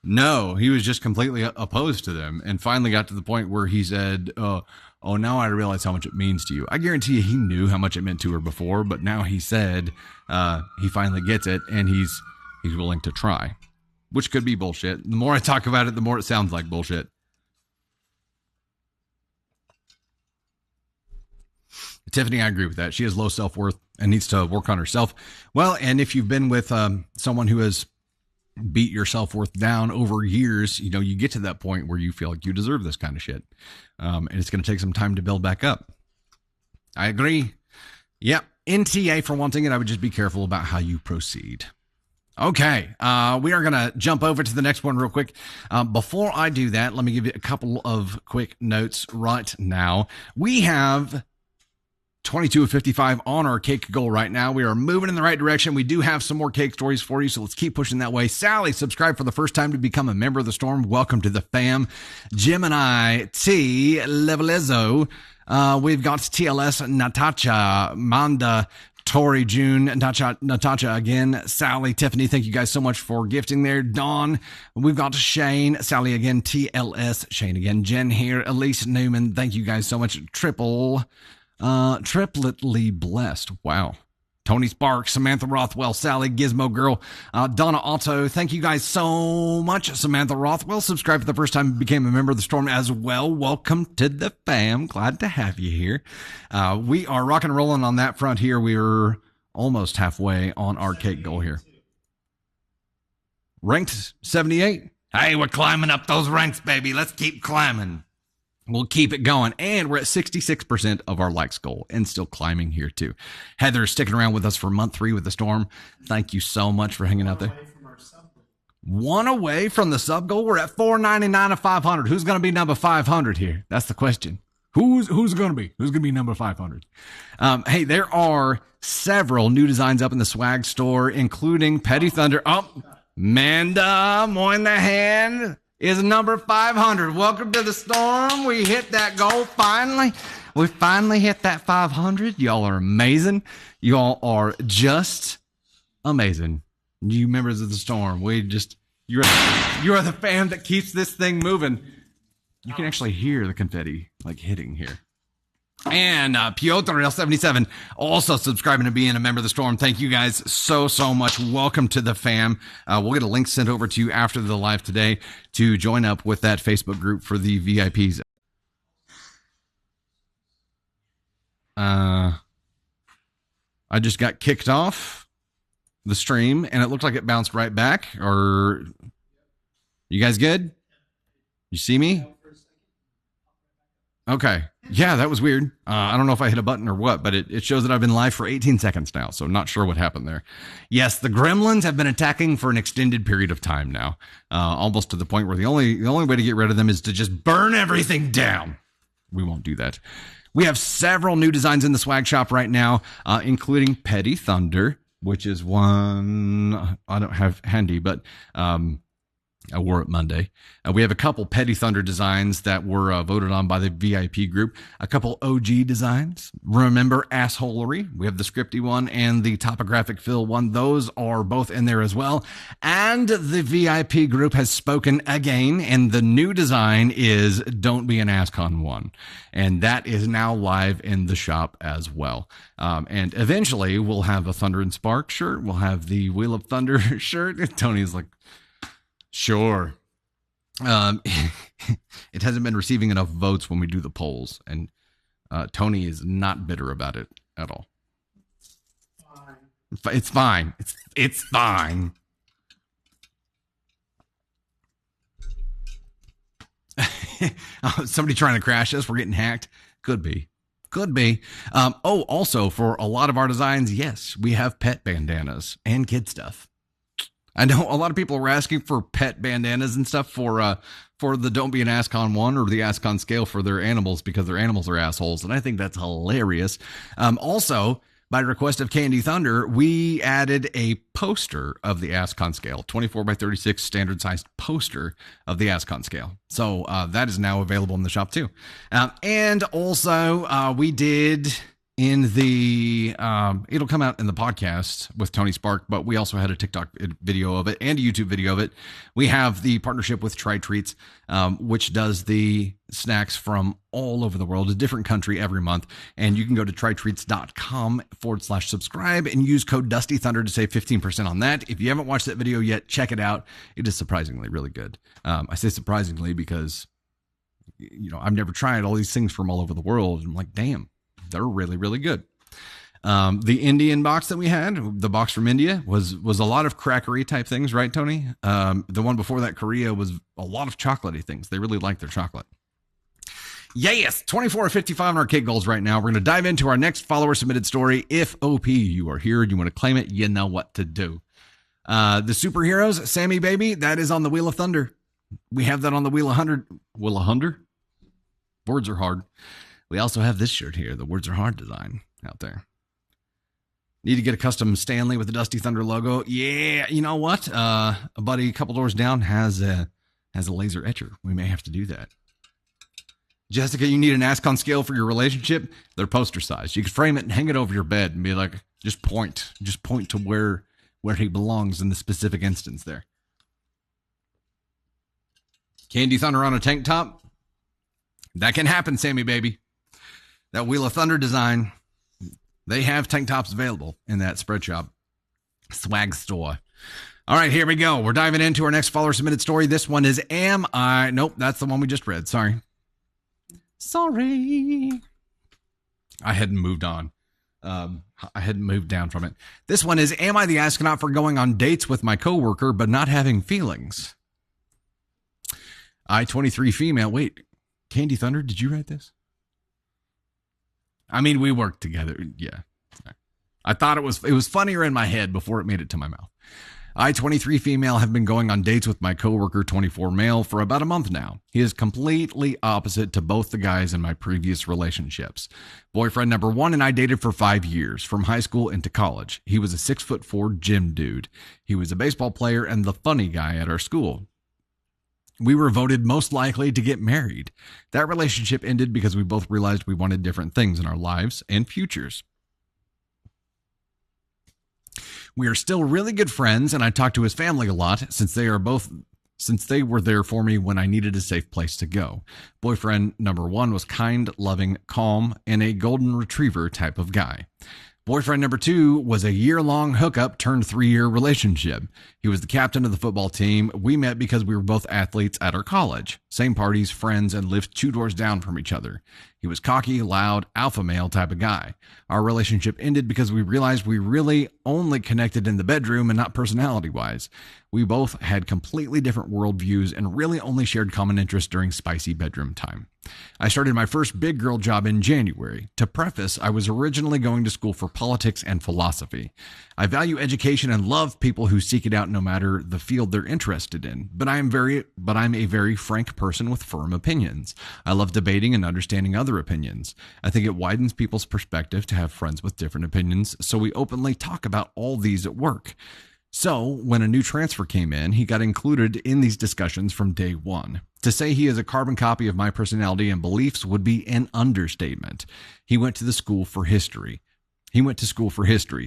No, he was just completely opposed to them, and finally got to the point where he said, oh, now I realize how much it means to you. I guarantee you he knew how much it meant to her before, but now he said he finally gets it, and he's willing to try, which could be bullshit. The more I talk about it, the more it sounds like bullshit. Tiffany, I agree with that. She has low self-worth and needs to work on herself. Well, and if you've been with someone who has beat your self-worth down over years, you know, you get to that point where you feel like you deserve this kind of shit. And it's going to take some time to build back up. I agree. Yep. NTA for one thing, and I would just be careful about how you proceed. Okay, we are going to jump over to the next one real quick. Before I do that, let me give you a couple of quick notes right now. We have 22 of 55 on our cake goal right now. We are moving in the right direction. We do have some more cake stories for you, so let's keep pushing that way. Sally, subscribe for the first time to become a member of the Storm. Welcome to the fam. Gemini T. Levelizzo. We've got TLS, Natasha, Manda, Tori, June, Natasha again, Sally, Tiffany, thank you guys so much for gifting there. Dawn, we've got Shane, Sally again, TLS, Shane again, Jen here, Elise Newman, thank you guys so much. Tripletly blessed. Wow. Tony Sparks, Samantha Rothwell, Sally, Gizmo Girl, Donna Otto. Thank you guys so much. Samantha Rothwell, subscribed for the first time, became a member of the Storm as well. Welcome to the fam. Glad to have you here. We are rock and rolling on that front here. We are almost halfway on our cake goal here. Ranked 78. Hey, we're climbing up those ranks, baby. Let's keep climbing. We'll keep it going. And we're at 66% of our likes goal and still climbing here too. Heather sticking around with us for month 3 with the Storm. Thank you so much for hanging out there. One away from the sub goal. We're at 499 of 500. Who's going to be number 500 here? That's the question. Who's going to be? Who's going to be number 500? Hey, there are several new designs up in the swag store, including Petty Thunder. Oh, Manda Moynihan is number 500. Welcome to the Storm. We hit that goal finally. We finally hit that 500. Y'all are amazing. Y'all are just amazing. You members of the Storm. You are the fam that keeps this thing moving. You can actually hear the confetti like hitting here. And Piotr L77 also subscribing to being a member of the Storm. Thank you guys so much. Welcome to the fam. We'll get a link sent over to you after the live today to join up with that Facebook group for the VIPs. I just got kicked off the stream and it looked like it bounced right back. Or you guys good? You see me? Okay. Yeah, that was weird. I don't know if I hit a button or what, but it shows that I've been live for 18 seconds now, so not sure what happened there. Yes, the gremlins have been attacking for an extended period of time now, almost to the point where the only way to get rid of them is to just burn everything down. We won't do that. We have several new designs in the swag shop right now, including Petty Thunder, which is one I don't have handy, but I wore it Monday. We have a couple Petty Thunder designs that were voted on by the VIP group. A couple OG designs. Remember Assholery. We have the scripty one and the topographic fill one. Those are both in there as well. And the VIP group has spoken again. And the new design is Don't Be an Asscon one. And that is now live in the shop as well. And eventually we'll have a Thunder and Spark shirt. We'll have the Wheel of Thunder shirt. Tony's like, sure. It hasn't been receiving enough votes when we do the polls, and Tony is not bitter about it at all. It's fine. It's fine. Somebody trying to crash us. We're getting hacked. Could be. Also for a lot of our designs, yes, we have pet bandanas and kid stuff. I know a lot of people were asking for pet bandanas and stuff for the Don't Be an Asscon one or the Asscon scale for their animals because their animals are assholes. And I think that's hilarious. Also, by request of Candy Thunder, we added a poster of the Asscon scale, 24 by 36 standard sized poster of the Asscon scale. So that is now available in the shop too. And also we did in the it'll come out in the podcast with Tony Spark, but we also had a TikTok video of it and a YouTube video of it. We have the partnership with Try Treats, which does the snacks from all over the world, a different country every month. And you can go to trytreats.com/subscribe and use code Dusty Thunder to save 15% on that. If you haven't watched that video yet, check it out. It is surprisingly really good. I say surprisingly because, I've never tried all these things from all over the world. I'm like, damn. They're really, really good. The Indian box that we had, the box from India, was a lot of crackery type things, right, Tony? The one before that, Korea, was a lot of chocolatey things. They really like their chocolate. Yes, 24 of 55 on our cake goals right now. We're going to dive into our next follower submitted story. If OP, you are here and you want to claim it, you know what to do. The superheroes, Sammy Baby, that is on the Wheel of Thunder. We have that on the Wheel of Thunder. Wheel of Thunder? Words are hard. We also have this shirt here, the Words Are Hard design out there. Need to get a custom Stanley with the Dusty Thunder logo. Yeah, you know what? A buddy a couple doors down has a laser etcher. We may have to do that. Jessica, you need an Ascon scale for your relationship? They're poster size. You can frame it and hang it over your bed and be like, just point to where he belongs in the specific instance there. Candy Thunder on a tank top? That can happen, Sammy Baby. That Wheel of Thunder design, they have tank tops available in that spread shop swag store. All right, here we go. We're diving into our next follower submitted story. This one is Nope, that's the one we just read. Sorry. I hadn't moved on. I hadn't moved down from it. This one is, am I the astronaut for going on dates with my coworker but not having feelings? I-23 female. Wait, Candy Thunder, did you write this? I mean, we worked together. Yeah. I thought it was funnier in my head before it made it to my mouth. I-23 female have been going on dates with my coworker 24 male for about a month now. He is completely opposite to both the guys in my previous relationships. Boyfriend number 1 and I dated for 5 years, from high school into college. He was a 6'4" gym dude. He was a baseball player and the funny guy at our school. We were voted most likely to get married. That relationship ended because we both realized we wanted different things in our lives and futures. We are still really good friends, and I talk to his family a lot since they were there for me when I needed a safe place to go. Boyfriend number 1 was kind, loving, calm, and a golden retriever type of guy. Boyfriend number 2 was a year-long hookup turned 3-year relationship. He was the captain of the football team. We met because we were both athletes at our college. Same parties, friends, and lived 2 doors down from each other. He was cocky, loud, alpha male type of guy. Our relationship ended because we realized we really only connected in the bedroom and not personality-wise. We both had completely different worldviews and really only shared common interests during spicy bedroom time. I started my first big girl job in January. To preface, I was originally going to school for politics and philosophy. I value education and love people who seek it out no matter the field they're interested in. But I'm a very frank person with firm opinions. I love debating and understanding other opinions. I think it widens people's perspective to have friends with different opinions, so we openly talk about all these at work. So, when a new transfer came in, he got included in these discussions from day one. To say he is a carbon copy of my personality and beliefs would be an understatement. He went to school for history,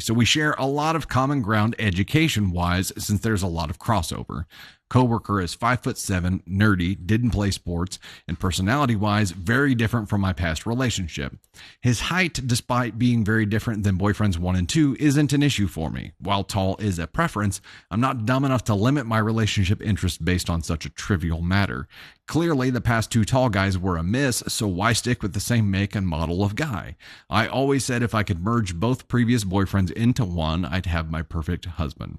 so we share a lot of common ground education-wise since there's a lot of crossover. Coworker is 5'7", nerdy, didn't play sports, and personality-wise, very different from my past relationship. His height, despite being very different than boyfriends 1 and 2, isn't an issue for me. While tall is a preference, I'm not dumb enough to limit my relationship interest based on such a trivial matter. Clearly, the past 2 tall guys were a miss, so why stick with the same make and model of guy? I always said if I could merge both previous boyfriends into one, I'd have my perfect husband.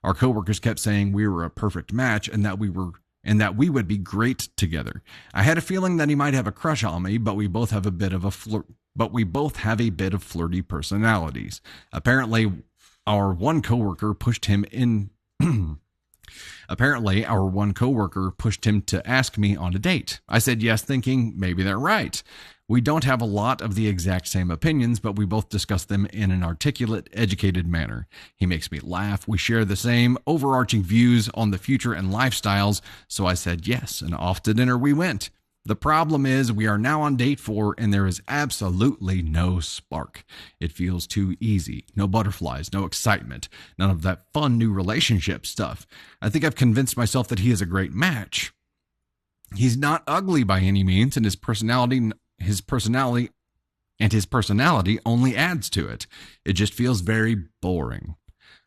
Our coworkers kept saying we were a perfect match and that we would be great together. I had a feeling that he might have a crush on me, but we both have a bit of flirty personalities. Apparently, our one coworker pushed him to ask me on a date. I said yes, thinking maybe they're right. We don't have a lot of the exact same opinions, but we both discuss them in an articulate, educated manner. He makes me laugh. We share the same overarching views on the future and lifestyles, so I said yes, and off to dinner we went. The problem is we are now on date 4 and there is absolutely no spark. It feels too easy. No butterflies, no excitement, none of that fun new relationship stuff. I think I've convinced myself that he is a great match. He's not ugly by any means, and his personality only adds to it. It just feels very boring.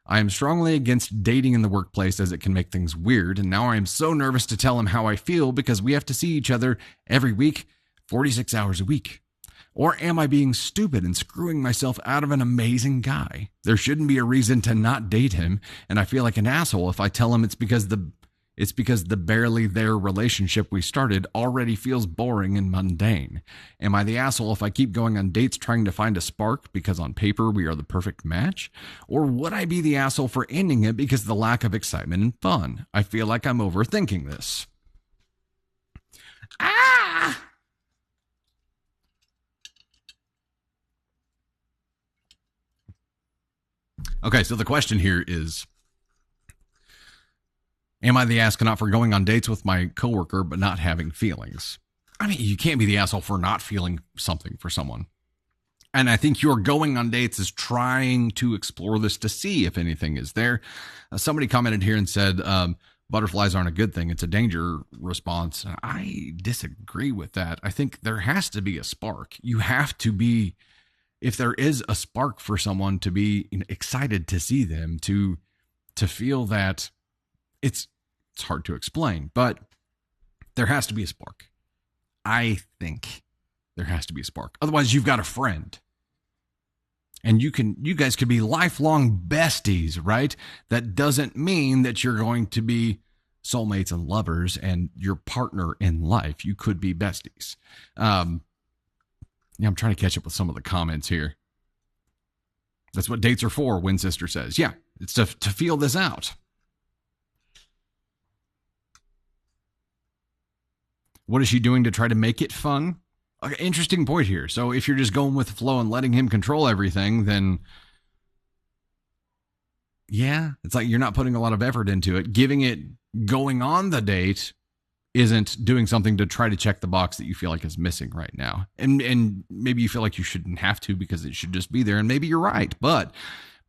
I am strongly against dating in the workplace as it can make things weird, and now I am so nervous to tell him how I feel because we have to see each other every week, 46 hours a week. Or am I being stupid and screwing myself out of an amazing guy? There shouldn't be a reason to not date him, and I feel like an asshole if I tell him it's because the barely there relationship we started already feels boring and mundane. Am I the asshole if I keep going on dates trying to find a spark because on paper we are the perfect match? Or would I be the asshole for ending it because of the lack of excitement and fun? I feel like I'm overthinking this. Okay, so the question here is, am I the astronaut for going on dates with my coworker but not having feelings? I mean, you can't be the asshole for not feeling something for someone. And I think your going on dates is trying to explore this to see if anything is there. Somebody commented here and said, butterflies aren't a good thing. It's a danger response. I disagree with that. I think there has to be a spark. You have to be, if there is a spark for someone, to be excited to see them, to feel that it's hard to explain, but there has to be a spark. I think there has to be a spark. Otherwise, you've got a friend. And you guys could be lifelong besties, right? That doesn't mean that you're going to be soulmates and lovers and your partner in life. You could be besties. I'm trying to catch up with some of the comments here. That's what dates are for, Win Sister says. Yeah, it's to feel this out. What is she doing to try to make it fun? Okay, interesting point here. So if you're just going with the flow and letting him control everything, then yeah, it's like you're not putting a lot of effort into it. Going on the date isn't doing something to try to check the box that you feel like is missing right now. And maybe you feel like you shouldn't have to because it should just be there. And maybe you're right, but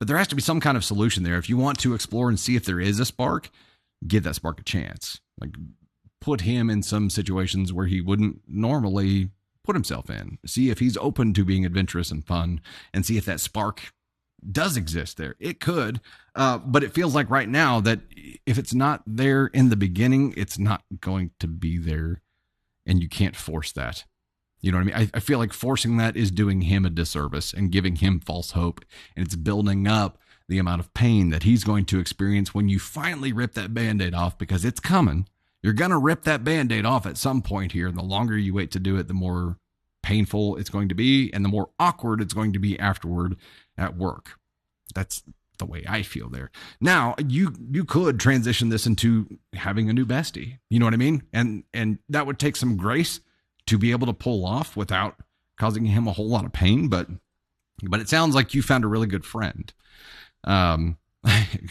there has to be some kind of solution there. If you want to explore and see if there is a spark, give that spark a chance. Like, put him in some situations where he wouldn't normally put himself in. See if he's open to being adventurous and fun, and see if that spark does exist there. It could, but it feels like right now that if it's not there in the beginning, it's not going to be there, and you can't force that. You know what I mean? I feel like forcing that is doing him a disservice and giving him false hope, and it's building up the amount of pain that he's going to experience when you finally rip that Band-Aid off, because it's coming. You're going to rip that Band-Aid off at some point here. And the longer you wait to do it, the more painful it's going to be and the more awkward it's going to be afterward at work. That's the way I feel there. Now, you could transition this into having a new bestie. You know what I mean? And that would take some grace to be able to pull off without causing him a whole lot of pain. But it sounds like you found a really good friend.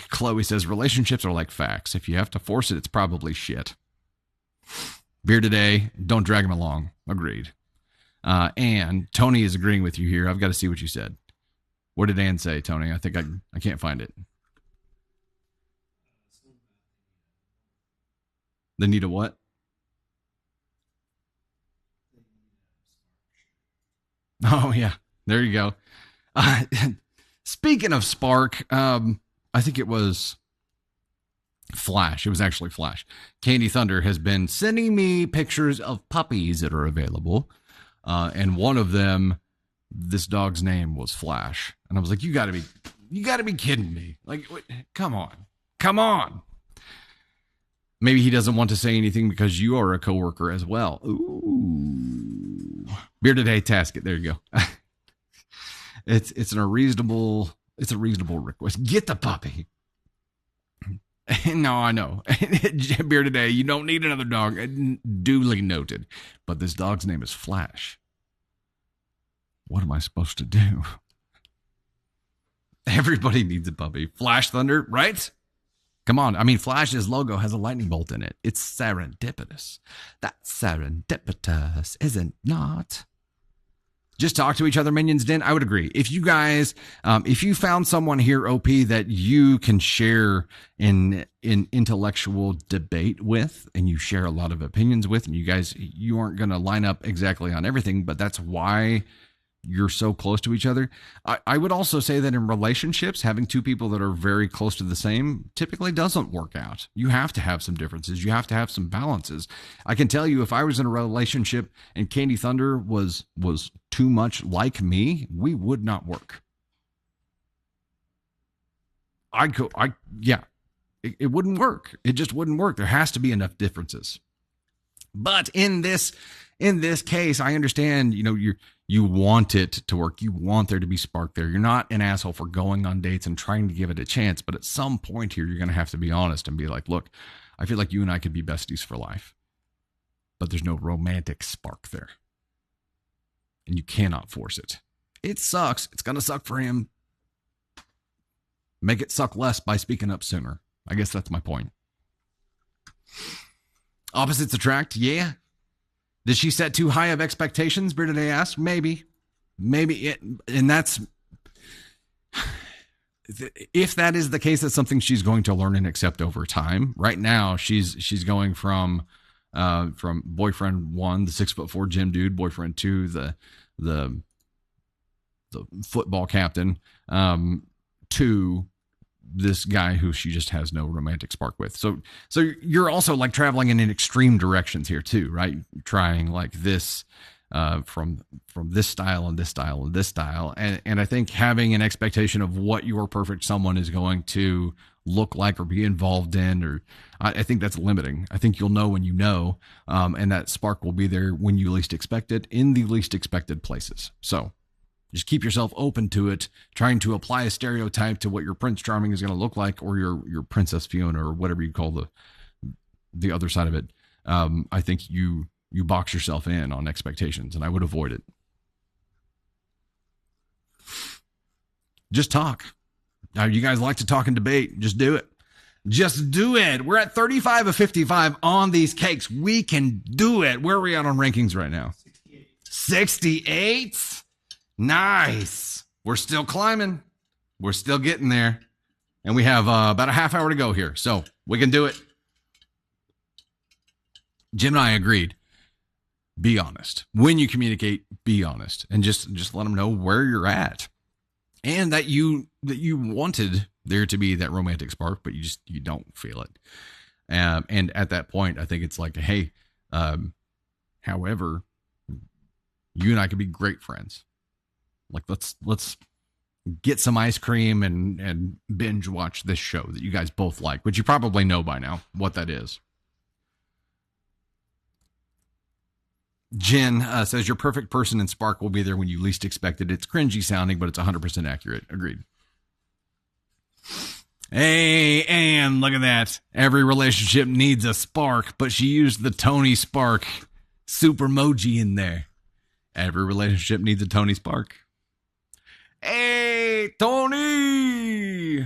Chloe says, relationships are like facts. If you have to force it, it's probably shit. Beer today, don't drag him along. Agreed. And Tony is agreeing with you here. I've got to see what you said. What did Ann say, Tony? I think I can't find it. They need a what? Oh, yeah. There you go. Speaking of spark, I think it was Flash. It was actually Flash. Candy Thunder has been sending me pictures of puppies that are available. And one of them, this dog's name was Flash. And I was like, you gotta be kidding me. Like, come on. Maybe he doesn't want to say anything because you are a coworker as well. Ooh. Beer today, task it. There you go. It's a reasonable request. Get the puppy. No, I know. Beer today, you don't need another dog. Duly noted. But this dog's name is Flash. What am I supposed to do? Everybody needs a puppy. Flash Thunder, right? Come on. I mean, Flash's logo has a lightning bolt in it. It's serendipitous. That's serendipitous, is it not? Just talk to each other, Minions Den. I would agree. If you guys, if you found someone here, OP, that you can share in intellectual debate with, and you share a lot of opinions with, and you aren't going to line up exactly on everything, but that's why you're so close to each other. I would also say that in relationships, having two people that are very close to the same typically doesn't work out. You have to have some differences. You have to have some balances. I can tell you, if I was in a relationship and Candy Thunder was too much like me, we would not work. It wouldn't work. It just wouldn't work. There has to be enough differences. But in this case, I understand, you want it to work. You want there to be spark there. You're not an asshole for going on dates and trying to give it a chance. But at some point here, you're going to have to be honest and be like, look, I feel like you and I could be besties for life, but there's no romantic spark there. And you cannot force it. It sucks. It's going to suck for him. Make it suck less by speaking up sooner. I guess that's my point. Opposites attract. Yeah. Did she set too high of expectations? Britta asked. Maybe. And that's, if that is the case, that's something she's going to learn and accept over time. Right now, she's going from boyfriend 1, the 6'4" gym dude, boyfriend 2, the football captain, to this guy who she just has no romantic spark with. So you're also like traveling in extreme directions here too, right? Trying like this, from this style and this style and this style. And I think having an expectation of what your perfect someone is going to look like or be involved in, or I think that's limiting. I think you'll know when you know, and that spark will be there when you least expect it, in the least expected places. So just keep yourself open to it, trying to apply a stereotype to what your Prince Charming is going to look like, or your Princess Fiona, or whatever you call the other side of it. I think you box yourself in on expectations, and I would avoid it. Just talk. Now, you guys like to talk and debate. Just do it. Just do it. We're at 35 of 55 on these cakes. We can do it. Where are we at on rankings right now? 68. Nice. We're still climbing. We're still getting there. And we have about a half hour to go here. So we can do it. Jim and I agreed. Be honest. When you communicate, be honest. And just let them know where you're at. And that you wanted there to be that romantic spark, but you don't feel it. And at that point, I think it's like, hey, however, you and I could be great friends. Like, let's get some ice cream and binge watch this show that you guys both like, which you probably know by now what that is. Jen says your perfect person and spark will be there when you least expect it. It's cringy sounding, but it's 100% accurate. Agreed. Hey, Ann, look at that. Every relationship needs a spark, but she used the Tony Spark super emoji in there. Every relationship needs a Tony Spark. Hey, Tony!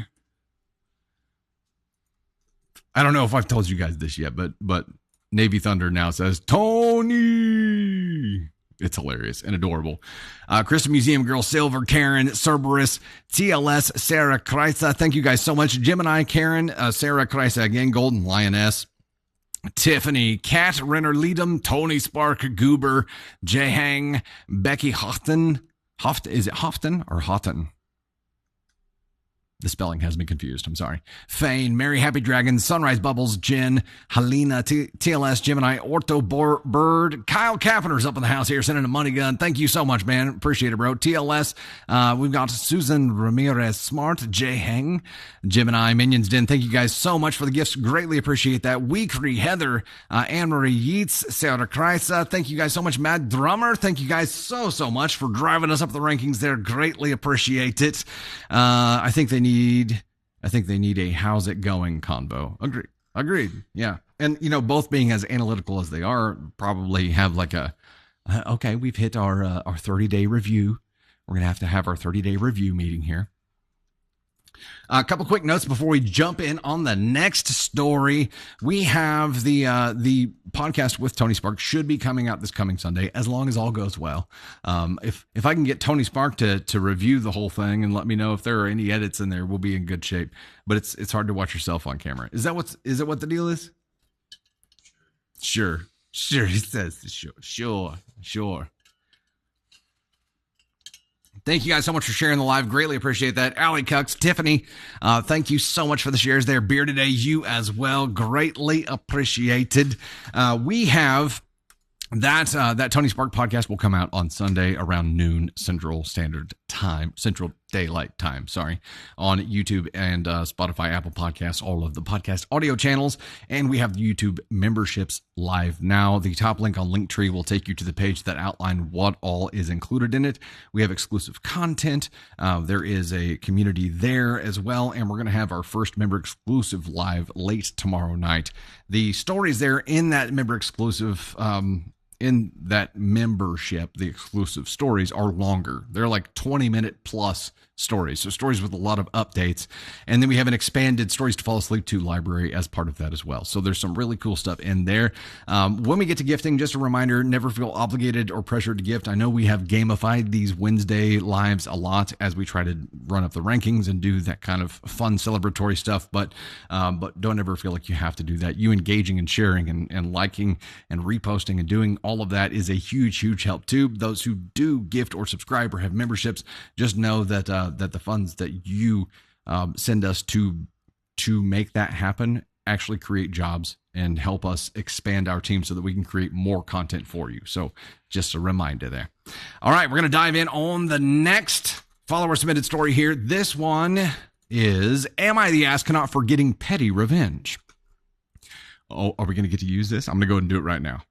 I don't know if I've told you guys this yet, but Navy Thunder now says, Tony! It's hilarious and adorable. Kristen Museum Girl, Silver, Karen, Cerberus, TLS, Sarah Kreisa. Thank you guys so much. Gemini, Karen, Sarah Kreisa again, Golden Lioness, Tiffany, Kat Renner, Leadham, Tony Spark, Goober, Jehang, Becky Houghton. Is it Houghton or Houghton? The spelling has me confused. I'm sorry. Fane, Mary Happy Dragon, Sunrise Bubbles, Jen, Helena, TLS, Gemini, Orto Bird, Kyle Kaffner's up in the house here sending a money gun. Thank you so much, man. Appreciate it, bro. TLS, we've got Susan Ramirez Smart, Jay Heng, Gemini, Minions Den. Thank you guys so much for the gifts. Greatly appreciate that. Weekry, Heather, Anne-Marie Yeats, Sarah Kreisa. Thank you guys so much. Matt Drummer, thank you guys so much for driving us up the rankings there. Greatly appreciate it. I think they need a how's it going convo. Agreed. Yeah. And, both being as analytical as they are, probably have like okay, we've hit our 30-day review. We're going to have our 30-day review meeting here. A couple quick notes before we jump in on the next story. We have the podcast with Tony Spark should be coming out this coming Sunday, as long as all goes well. If I can get Tony Spark to review the whole thing and let me know if there are any edits in there, we'll be in good shape. But it's hard to watch yourself on camera. Is it what the deal is? Sure. He says sure. Thank you guys so much for sharing the live. Greatly appreciate that. Allie Cucks, Tiffany, thank you so much for the shares there. Beer Today, you as well. Greatly appreciated. We have that Tony Spark podcast will come out on Sunday around noon Central Daylight Time, on YouTube and Spotify, Apple Podcasts, all of the podcast audio channels. And we have the YouTube memberships live now. The top link on Linktree will take you to the page that outline what all is included in it. We have exclusive content. There is a community there as well. And we're going to have our first member exclusive live late tomorrow night. The stories there in that member exclusive, in that membership, the exclusive stories are longer. They're like 20-minute plus stories. So stories with a lot of updates. And then we have an expanded Stories to Fall Asleep to library as part of that as well. So there's some really cool stuff in there. When we get to gifting, just a reminder, never feel obligated or pressured to gift. I know we have gamified these Wednesday lives a lot as we try to run up the rankings and do that kind of fun celebratory stuff. But don't ever feel like you have to do that. You engaging and sharing and liking and reposting and doing all of that is a huge, huge help too. Those who do gift or subscribe or have memberships, just know that the funds that you send us to make that happen actually create jobs and help us expand our team so that we can create more content for you. So just a reminder there. All right, we're going to dive in on the next follower submitted story here. This one is, am I the ass cannot for getting petty revenge? Oh, are we going to get to use this? I'm going to go ahead and do it right now.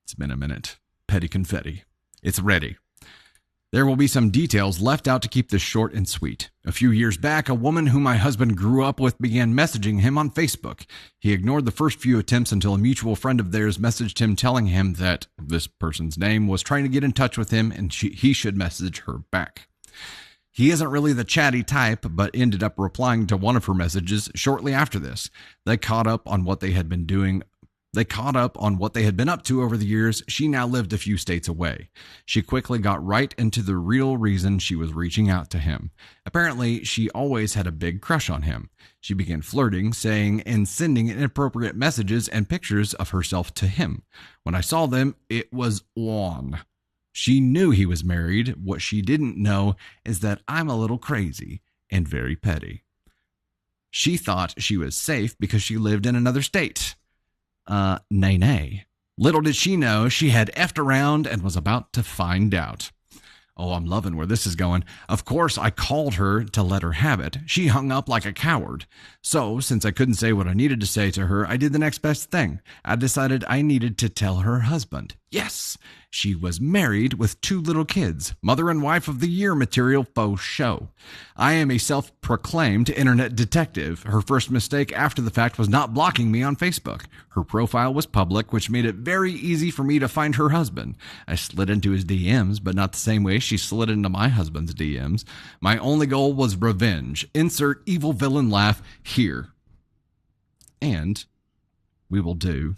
It's been a minute. Petty confetti. It's ready. There will be some details left out to keep this short and sweet. A few years back, a woman whom my husband grew up with began messaging him on Facebook. He ignored the first few attempts until a mutual friend of theirs messaged him telling him that this person's name was trying to get in touch with him and he should message her back. He isn't really the chatty type, but ended up replying to one of her messages shortly after this. They caught up on what they had been up to over the years. She now lived a few states away. She quickly got right into the real reason she was reaching out to him. Apparently, she always had a big crush on him. She began flirting, saying and sending inappropriate messages and pictures of herself to him. When I saw them, it was on. She knew he was married. What she didn't know is that I'm a little crazy and very petty. She thought she was safe because she lived in another state. Nay. Little did she know she had effed around and was about to find out. Oh, I'm loving where this is going. Of course, I called her to let her have it. She hung up like a coward. So, since I couldn't say what I needed to say to her, I did the next best thing. I decided I needed to tell her husband. Yes, she was married with 2 little kids. Mother and wife of the year material faux show. I am a self-proclaimed internet detective. Her first mistake after the fact was not blocking me on Facebook. Her profile was public, which made it very easy for me to find her husband. I slid into his DMs, but not the same way she slid into my husband's DMs. My only goal was revenge. Insert evil villain laugh here. And we will do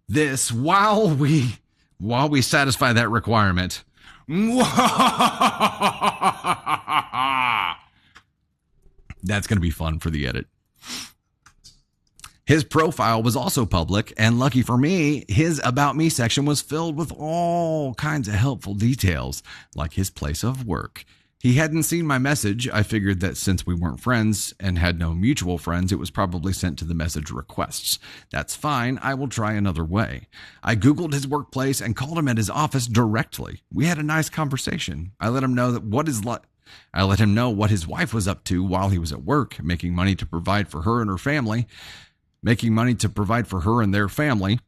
this while we satisfy that requirement. That's going to be fun for the edit. His profile was also public, and lucky for me, his About Me section was filled with all kinds of helpful details, like his place of work. He hadn't seen my message. I figured that since we weren't friends and had no mutual friends, it was probably sent to the message requests. That's fine. I will try another way. I Googled his workplace and called him at his office directly. We had a nice conversation. I let him know what his wife was up to while he was at work, making money to provide for her and their family.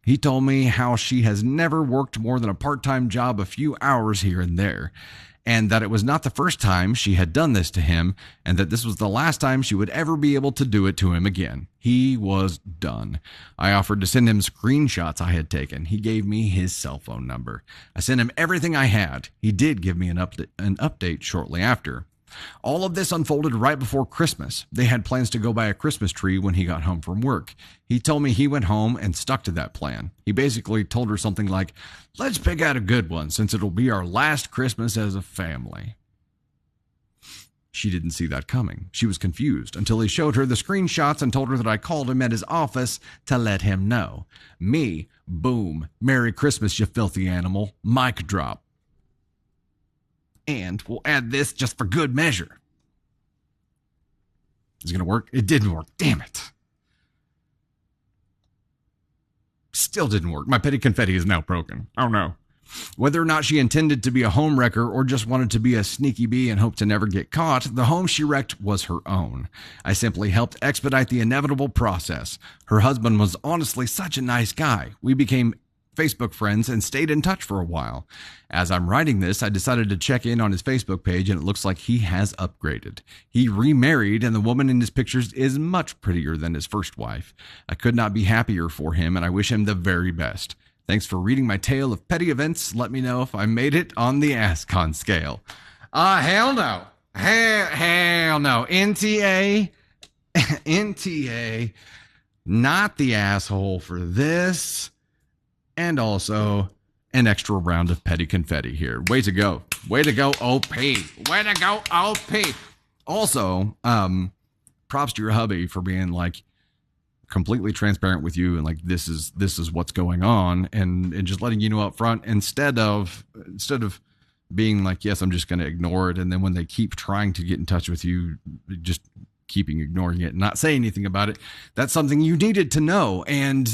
He told me how she has never worked more than a part-time job, a few hours here and there, and that it was not the first time she had done this to him, and that this was the last time she would ever be able to do it to him again. He was done. I offered to send him screenshots I had taken. He gave me his cell phone number. I sent him everything I had. He did give me an update shortly after. All of this unfolded right before Christmas. They had plans to go buy a Christmas tree when he got home from work. He told me he went home and stuck to that plan. He basically told her something like, let's pick out a good one since it'll be our last Christmas as a family. She didn't see that coming. She was confused until he showed her the screenshots and told her that I called him at his office to let him know. Me, boom, Merry Christmas, you filthy animal, mic drop. And we'll add this just for good measure. Is it going to work? It didn't work. Damn it. Still didn't work. My petty confetti is now broken. Oh no. Whether or not she intended to be a home wrecker or just wanted to be a sneaky bee and hoped to never get caught, the home she wrecked was her own. I simply helped expedite the inevitable process. Her husband was honestly such a nice guy. We became Facebook friends and stayed in touch for a while. As I'm writing this, I decided to check in on his Facebook page, and it looks like he has upgraded. He remarried, and the woman in his pictures is much prettier than his first wife. I could not be happier for him, and I wish him the very best. Thanks for reading my tale of petty events. Let me know if I made it on the ASCON scale. Hell no. Hell no. NTA, not the asshole for this. And also an extra round of petty confetti here. Way to go. Way to go, OP. Way to go, OP. Also, props to your hubby for being like completely transparent with you and like this is what's going on and just letting you know up front instead of being like, yes, I'm just going to ignore it, and then when they keep trying to get in touch with you, just keeping ignoring it and not saying anything about it. That's something you needed to know, and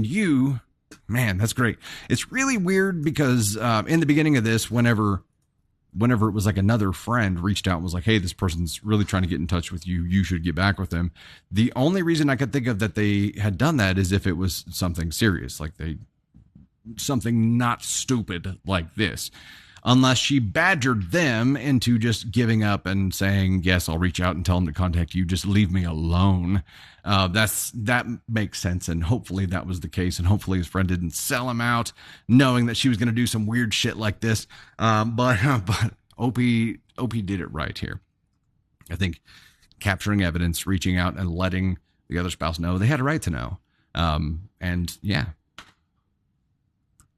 you, man, that's great. It's really weird because in the beginning of this, whenever it was like another friend reached out and was like, hey, this person's really trying to get in touch with you, you should get back with them. The only reason I could think of that they had done that is if it was something serious, like something not stupid like this. Unless she badgered them into just giving up and saying, yes, I'll reach out and tell them to contact you. Just leave me alone. That makes sense. And hopefully that was the case. And hopefully his friend didn't sell him out knowing that she was going to do some weird shit like this. But OP did it right here. I think capturing evidence, reaching out and letting the other spouse know they had a right to know. And yeah,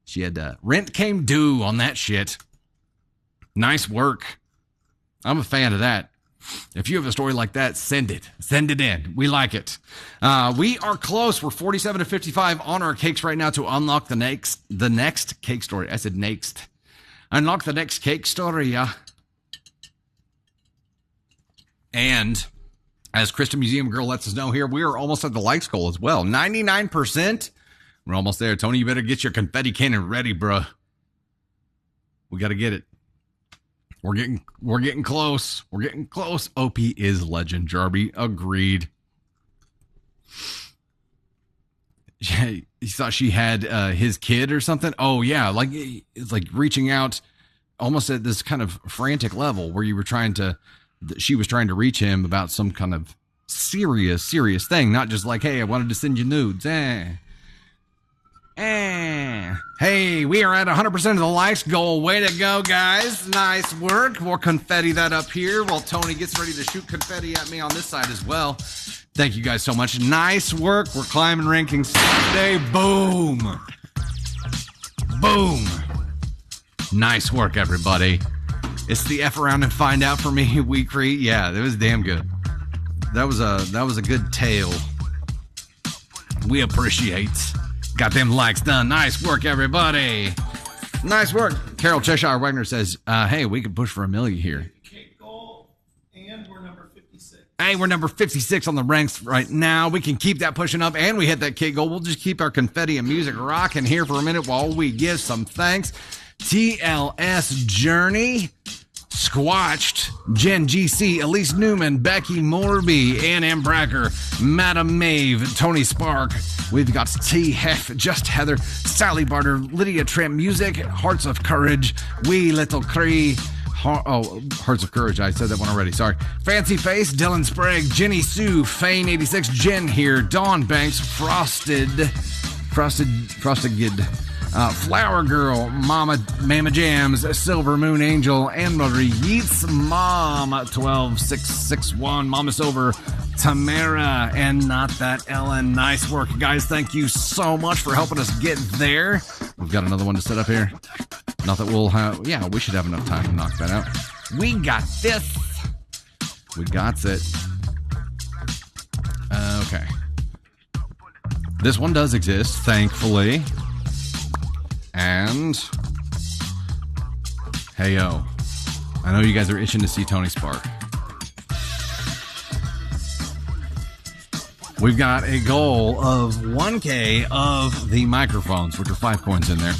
she had rent came due on that shit. Nice work. I'm a fan of that. If you have a story like that, send it. Send it in. We like it. We are close. We're 47 to 55 on our cakes right now to unlock the next cake story. I said next. Unlock the next cake story, yeah. And as Krista Museum Girl lets us know here, we are almost at the likes goal as well. 99%. We're almost there. Tony, you better get your confetti cannon ready, bruh. We got to get it. We're getting close. We're getting close. OP is legend, Jarby. Agreed. He thought she had his kid or something. Oh yeah, like it's like reaching out almost at this kind of frantic level where she was trying to reach him about some kind of serious thing, not just like, hey, I wanted to send you nudes. Hey, we are at 100% of the likes goal. Way to go, guys. Nice work. We'll confetti that up here while Tony gets ready to shoot confetti at me on this side as well. Thank you guys so much. Nice work. We're climbing rankings today. Boom. Boom. Nice work, everybody. It's the F around and find out for me, Weekry. Yeah, that was damn good. That was a good tale. We appreciate. Got them likes done. Nice work, everybody. Nice work. Carol Cheshire Wagner says, hey, we could push for $1 million here. Cake goal, and we're number 56. Hey, we're number 56 on the ranks right now. We can keep that pushing up, and we hit that cake goal. We'll just keep our confetti and music rocking here for a minute while we give some thanks. TLS Journey, Squatched, Jen GC, Elise Newman, Becky Morby, Ann Ambracker, Madam Maeve, Tony Spark. We've got T. Hef, Just Heather, Sally Barter, Lydia Tramp Music, Hearts of Courage, Wee Little Cree, Hearts of Courage, I said that one already, sorry. Fancy Face, Dylan Sprague, Jenny Sue, Fane86, Jen here, Dawn Banks, Frosted Gid, Flower Girl, Mama Jams, Silver Moon Angel, Anne Marie, Yeats Mom, 12661, Mama Silver, Tamara, and Not That Ellen. Nice work, guys. Thank you so much for helping us get there. We've got another one to set up here. Not that we'll have, yeah, we should have enough time to knock that out. We got this. We got it. Okay. This one does exist, thankfully. And hey, yo, I know you guys are itching to see Tony Spark. We've got a goal of 1K of the microphones, which are 5 coins in there,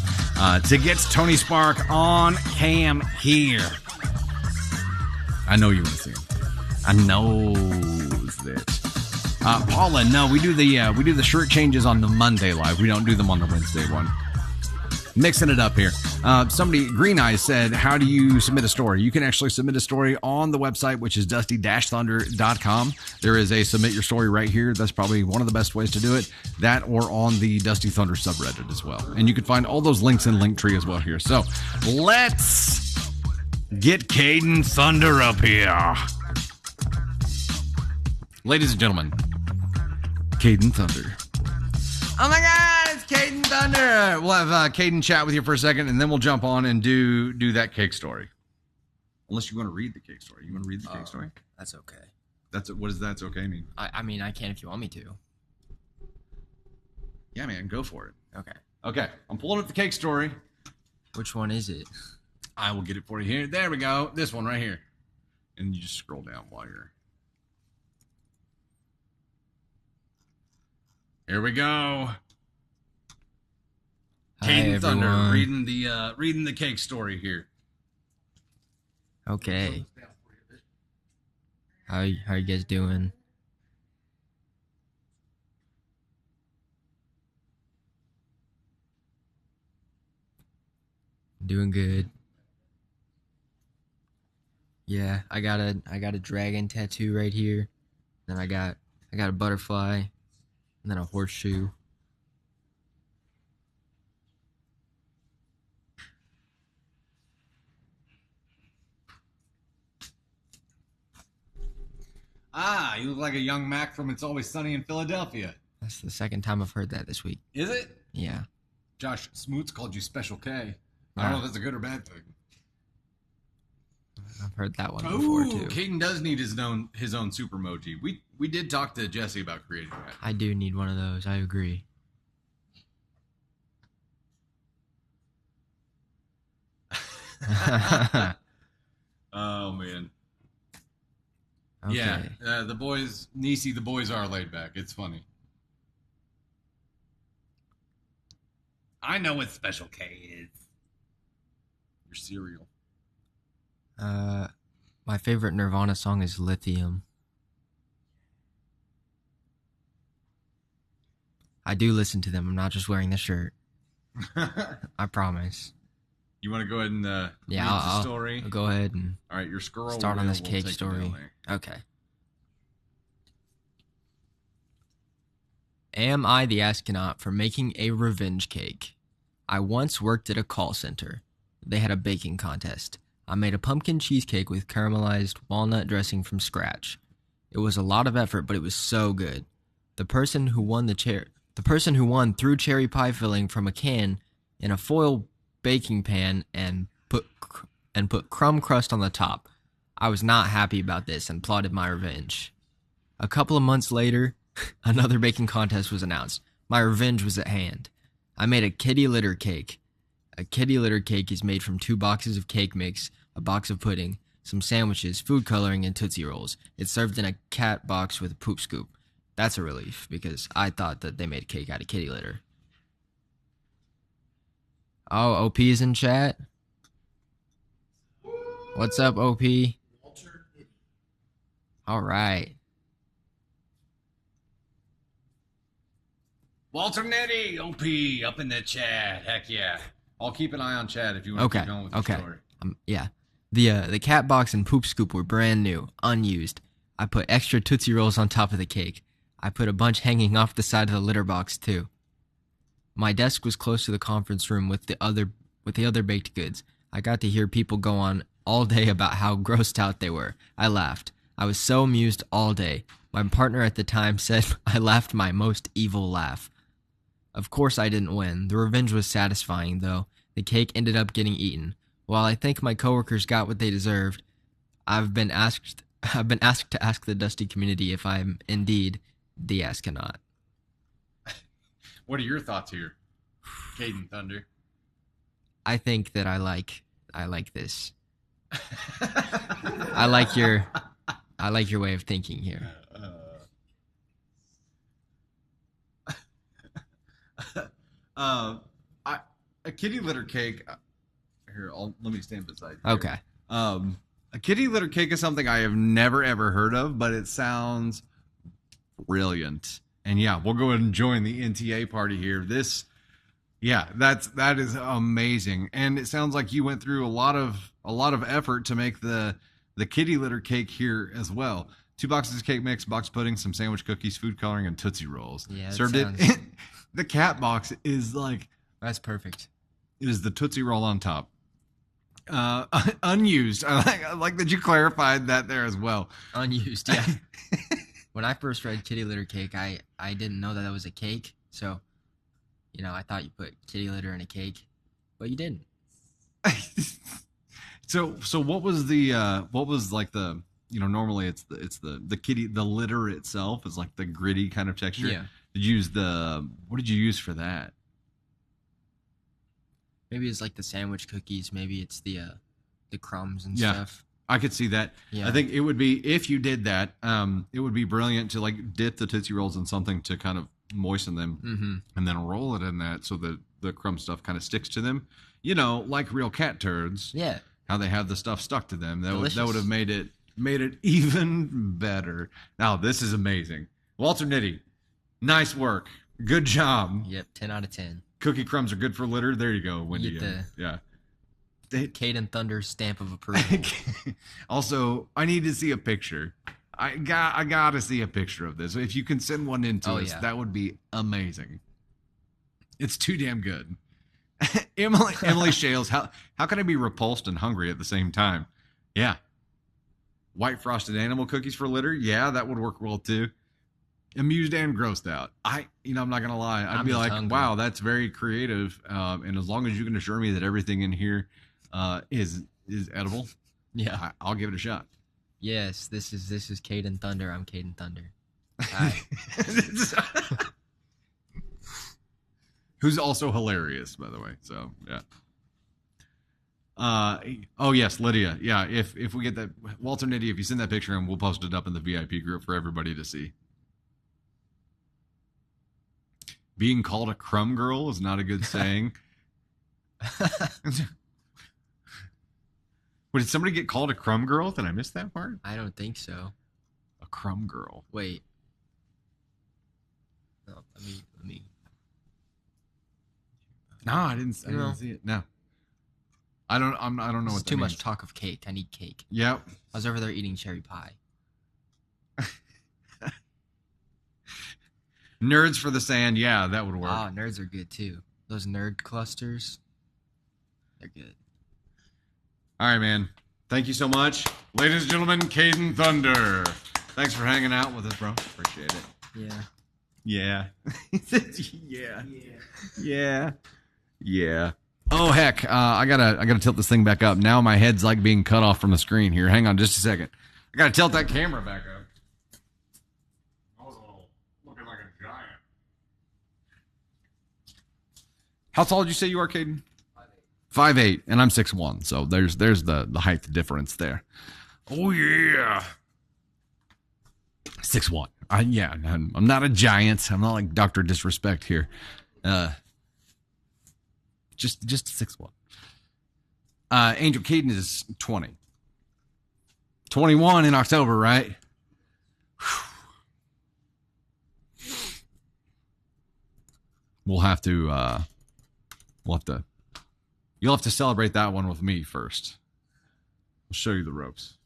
to get Tony Spark on cam here. I know you want to see him. I know that. Paula, no, we do the shirt changes on the Monday live. We don't do them on the Wednesday one. Mixing it up here. Somebody, Green Eyes, said, how do you submit a story? You can actually submit a story on the website, which is dusty-thunder.com. There is a submit your story right here. That's probably one of the best ways to do it. That or on the Dusty Thunder subreddit as well. And you can find all those links in Linktree as well here. So let's get Caden Thunder up here. Ladies and gentlemen, Caden Thunder. Oh my God, it's Caden Thunder. We'll have Caden chat with you for a second, and then we'll jump on and do that cake story. Unless you want to read the cake story. You want to read the cake story? That's okay. What does that's okay mean? I mean, I can if you want me to. Yeah, man, go for it. Okay. I'm pulling up the cake story. Which one is it? I will get it for you here. There we go. This one right here. And you just scroll down while you're... Here we go. Caden Thunder reading the cake story here. Okay. How you guys doing? Doing good. Yeah, I got a dragon tattoo right here. Then I got a butterfly. And then a horseshoe. Ah, you look like a young Mac from It's Always Sunny in Philadelphia. That's the second time I've heard that this week. Is it? Yeah. Josh Smoots called you Special K. I don't know if that's a good or bad thing. I've heard that one before too. Caden does need his own super emoji. We did talk to Jesse about creating that. I do need one of those. I agree. Oh man. Okay. Yeah, the boys are laid back. It's funny. I know what Special K is. Your cereal. My favorite Nirvana song is Lithium. I do listen to them. I'm not just wearing the shirt. I promise. You want to go ahead and read the I'll story? I'll go ahead and all right, your squirrel. start on this will cake take you story. down there. Okay. Am I the astronaut for making a revenge cake? I once worked at a call center. They had a baking contest. I made a pumpkin cheesecake with caramelized walnut dressing from scratch. It was a lot of effort, but it was so good. The person who won threw cherry pie filling from a can in a foil baking pan and put crumb crust on the top. I was not happy about this and plotted my revenge. A couple of months later, another baking contest was announced. My revenge was at hand. I made a kitty litter cake. A kitty litter cake is made from 2 boxes of cake mix, a box of pudding, some sandwiches, food coloring, and Tootsie Rolls. It's served in a cat box with a poop scoop. That's a relief, because I thought that they made cake out of kitty litter. Oh, OP is in chat? What's up, OP? All right. Walter Netty, OP, up in the chat. Heck yeah. I'll keep an eye on chat if you want to keep going with the story. Yeah. The cat box and poop scoop were brand new, unused. I put extra Tootsie Rolls on top of the cake. I put a bunch hanging off the side of the litter box, too. My desk was close to the conference room with the other baked goods. I got to hear people go on all day about how grossed out they were. I laughed. I was so amused all day. My partner at the time said I laughed my most evil laugh. Of course I didn't win. The revenge was satisfying, though. The cake ended up getting eaten. While I think my coworkers got what they deserved, I've been asked to ask the Dusty community if I'm indeed the astronaut. What are your thoughts here, Caden Thunder? I think that I like this. I like your way of thinking here. A kitty litter cake. Here, let me stand beside you. Okay. A kitty litter cake is something I have never ever heard of, but it sounds brilliant. And yeah, we'll go ahead and join the NTA party here. That is amazing. And it sounds like you went through a lot of effort to make the kitty litter cake here as well. 2 boxes of cake mix, box pudding, some sandwich cookies, food coloring, and Tootsie Rolls. Yeah, served it. The cat box is like, that's perfect. it is the Tootsie Roll on top. Unused. I like that you clarified that there as well. Unused, yeah. When I first read kitty litter cake, I didn't know that was a cake. So, I thought you put kitty litter in a cake, but you didn't. So what was like the, normally it's the kitty, the litter itself is like the gritty kind of texture. Yeah. What did you use for that? Maybe it's like the sandwich cookies. Maybe it's the crumbs and Yeah. stuff. I could see that. Yeah. I think it would be, if you did that, it would be brilliant to like dip the Tootsie Rolls in something to kind of moisten them, and then roll it in that so that the crumb stuff kind of sticks to them. Like real cat turds. Yeah. How they have the stuff stuck to them. That Delicious. would have made it even better. Now this is amazing. Walter Nitty, nice work. Good job. Yep. 10 out of 10. Cookie crumbs are good for litter. There you go, Wendy. You get Yeah. Caden Thunder's stamp of approval. Also, I need to see a picture. I got to see a picture of this. If you can send one in to us, yeah. that would be amazing. It's too damn good. Emily Shales, how can I be repulsed and hungry at the same time? Yeah. White frosted animal cookies for litter? Yeah, that would work well too. Amused and grossed out. I'm not gonna lie. I'd I'm be just like, hungry. wow, that's very creative. And as long as you can assure me that everything in here is edible, Yeah. I'll give it a shot. Yes, this is Caden Thunder. I'm Caden Thunder. Hi. Who's also hilarious, by the way. So yeah. Oh yes, Lydia. Yeah, if we get that, Walter Nitty, if you send that picture in, we'll post it up in the VIP group for everybody to see. Being called a crumb girl is not a good saying. Wait, did somebody get called a crumb girl? Did I miss that part? I don't think so. A crumb girl. Wait. No, let me. No, I didn't see it. No. I don't know This what is that too means. much talk of cake. I need cake. Yep. I was over there eating cherry pie. Nerds for the sand. Yeah, that would work. Ah, nerds are good too. Those nerd clusters, they're good. All right, man. Thank you so much. Ladies and gentlemen, Caden Thunder. Thanks for hanging out with us, bro. Appreciate it. Yeah. Yeah. Yeah. Yeah. Yeah. Oh, heck. I gotta tilt this thing back up. Now my head's like being cut off from the screen here. Hang on just a second. I gotta tilt that camera back up. I was looking like a giant. How tall did you say you are, Caden? 5'8", and I'm 6'1", so there's the height difference there. Oh yeah, 6'1". Yeah, I'm not a giant. I'm not like Dr. Disrespect here. Just 6'1". Angel Caden is 20. 21 in October, right? We'll have to. You'll have to celebrate that one with me first. I'll show you the ropes.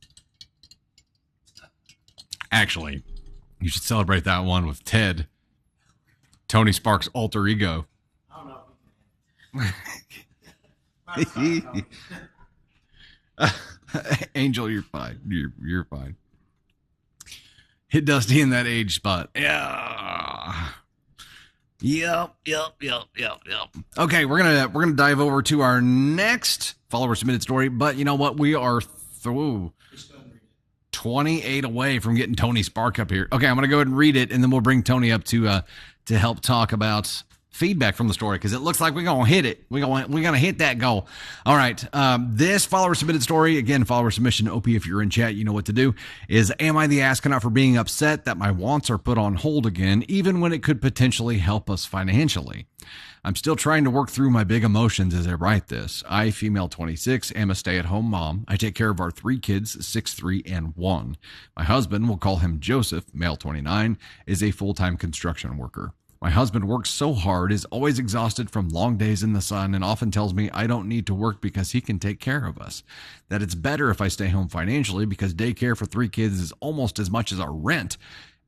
Actually, you should celebrate that one with Ted, Tony Sparks' alter ego. I don't Angel, you're fine. You're fine. Hit Dusty in that age spot. Yeah. Yep. Okay, we're gonna dive over to our next follower submitted story, but you know what? We are through 28 away from getting Tony Spark up here. Okay, I'm gonna go ahead and read it, and then we'll bring Tony up to help talk about feedback from the story, because it looks like we're gonna hit it. We're gonna hit that goal. All right. This follower submitted story, again, follower submission. OP, if you're in chat, you know what to do. Is, am I the astronaut for being upset that my wants are put on hold again, even when it could potentially help us financially? I'm still trying to work through my big emotions as I write this. I, female 26, am a stay-at-home mom. I take care of our 3 kids, 6, 3, and 1. My husband, we'll call him Joseph, male 29, is a full-time construction worker. My husband works so hard, is always exhausted from long days in the sun, and often tells me I don't need to work because he can take care of us. That it's better if I stay home financially because daycare for 3 kids is almost as much as our rent.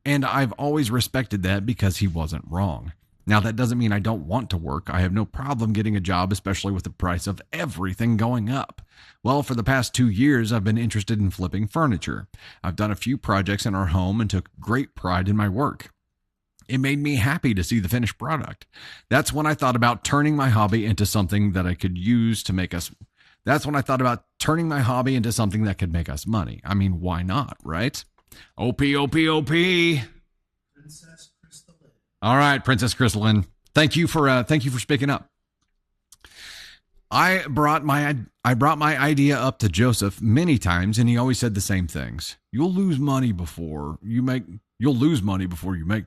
And I've always respected that because he wasn't wrong. Now, that doesn't mean I don't want to work. I have no problem getting a job, especially with the price of everything going up. Well, for the past 2 years, I've been interested in flipping furniture. I've done a few projects in our home and took great pride in my work. It made me happy to see the finished product. That's when I thought about turning my hobby into something that I could use to make us. That's when I thought about turning my hobby into something that could make us money. I mean, why not, right? OP. Princess Crystalline. All right, Princess Crystalline. Thank you for speaking up. I brought my idea up to Joseph many times, and he always said the same things. You'll lose money before you make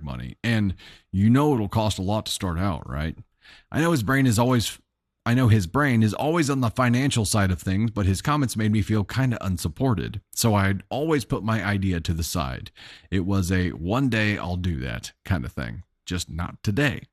money, and you know it'll cost a lot to start out, right? I know his brain is always on the financial side of things, but his comments made me feel kind of unsupported. So I'd always put my idea to the side. It was a one day I'll do that kind of thing. Just not today.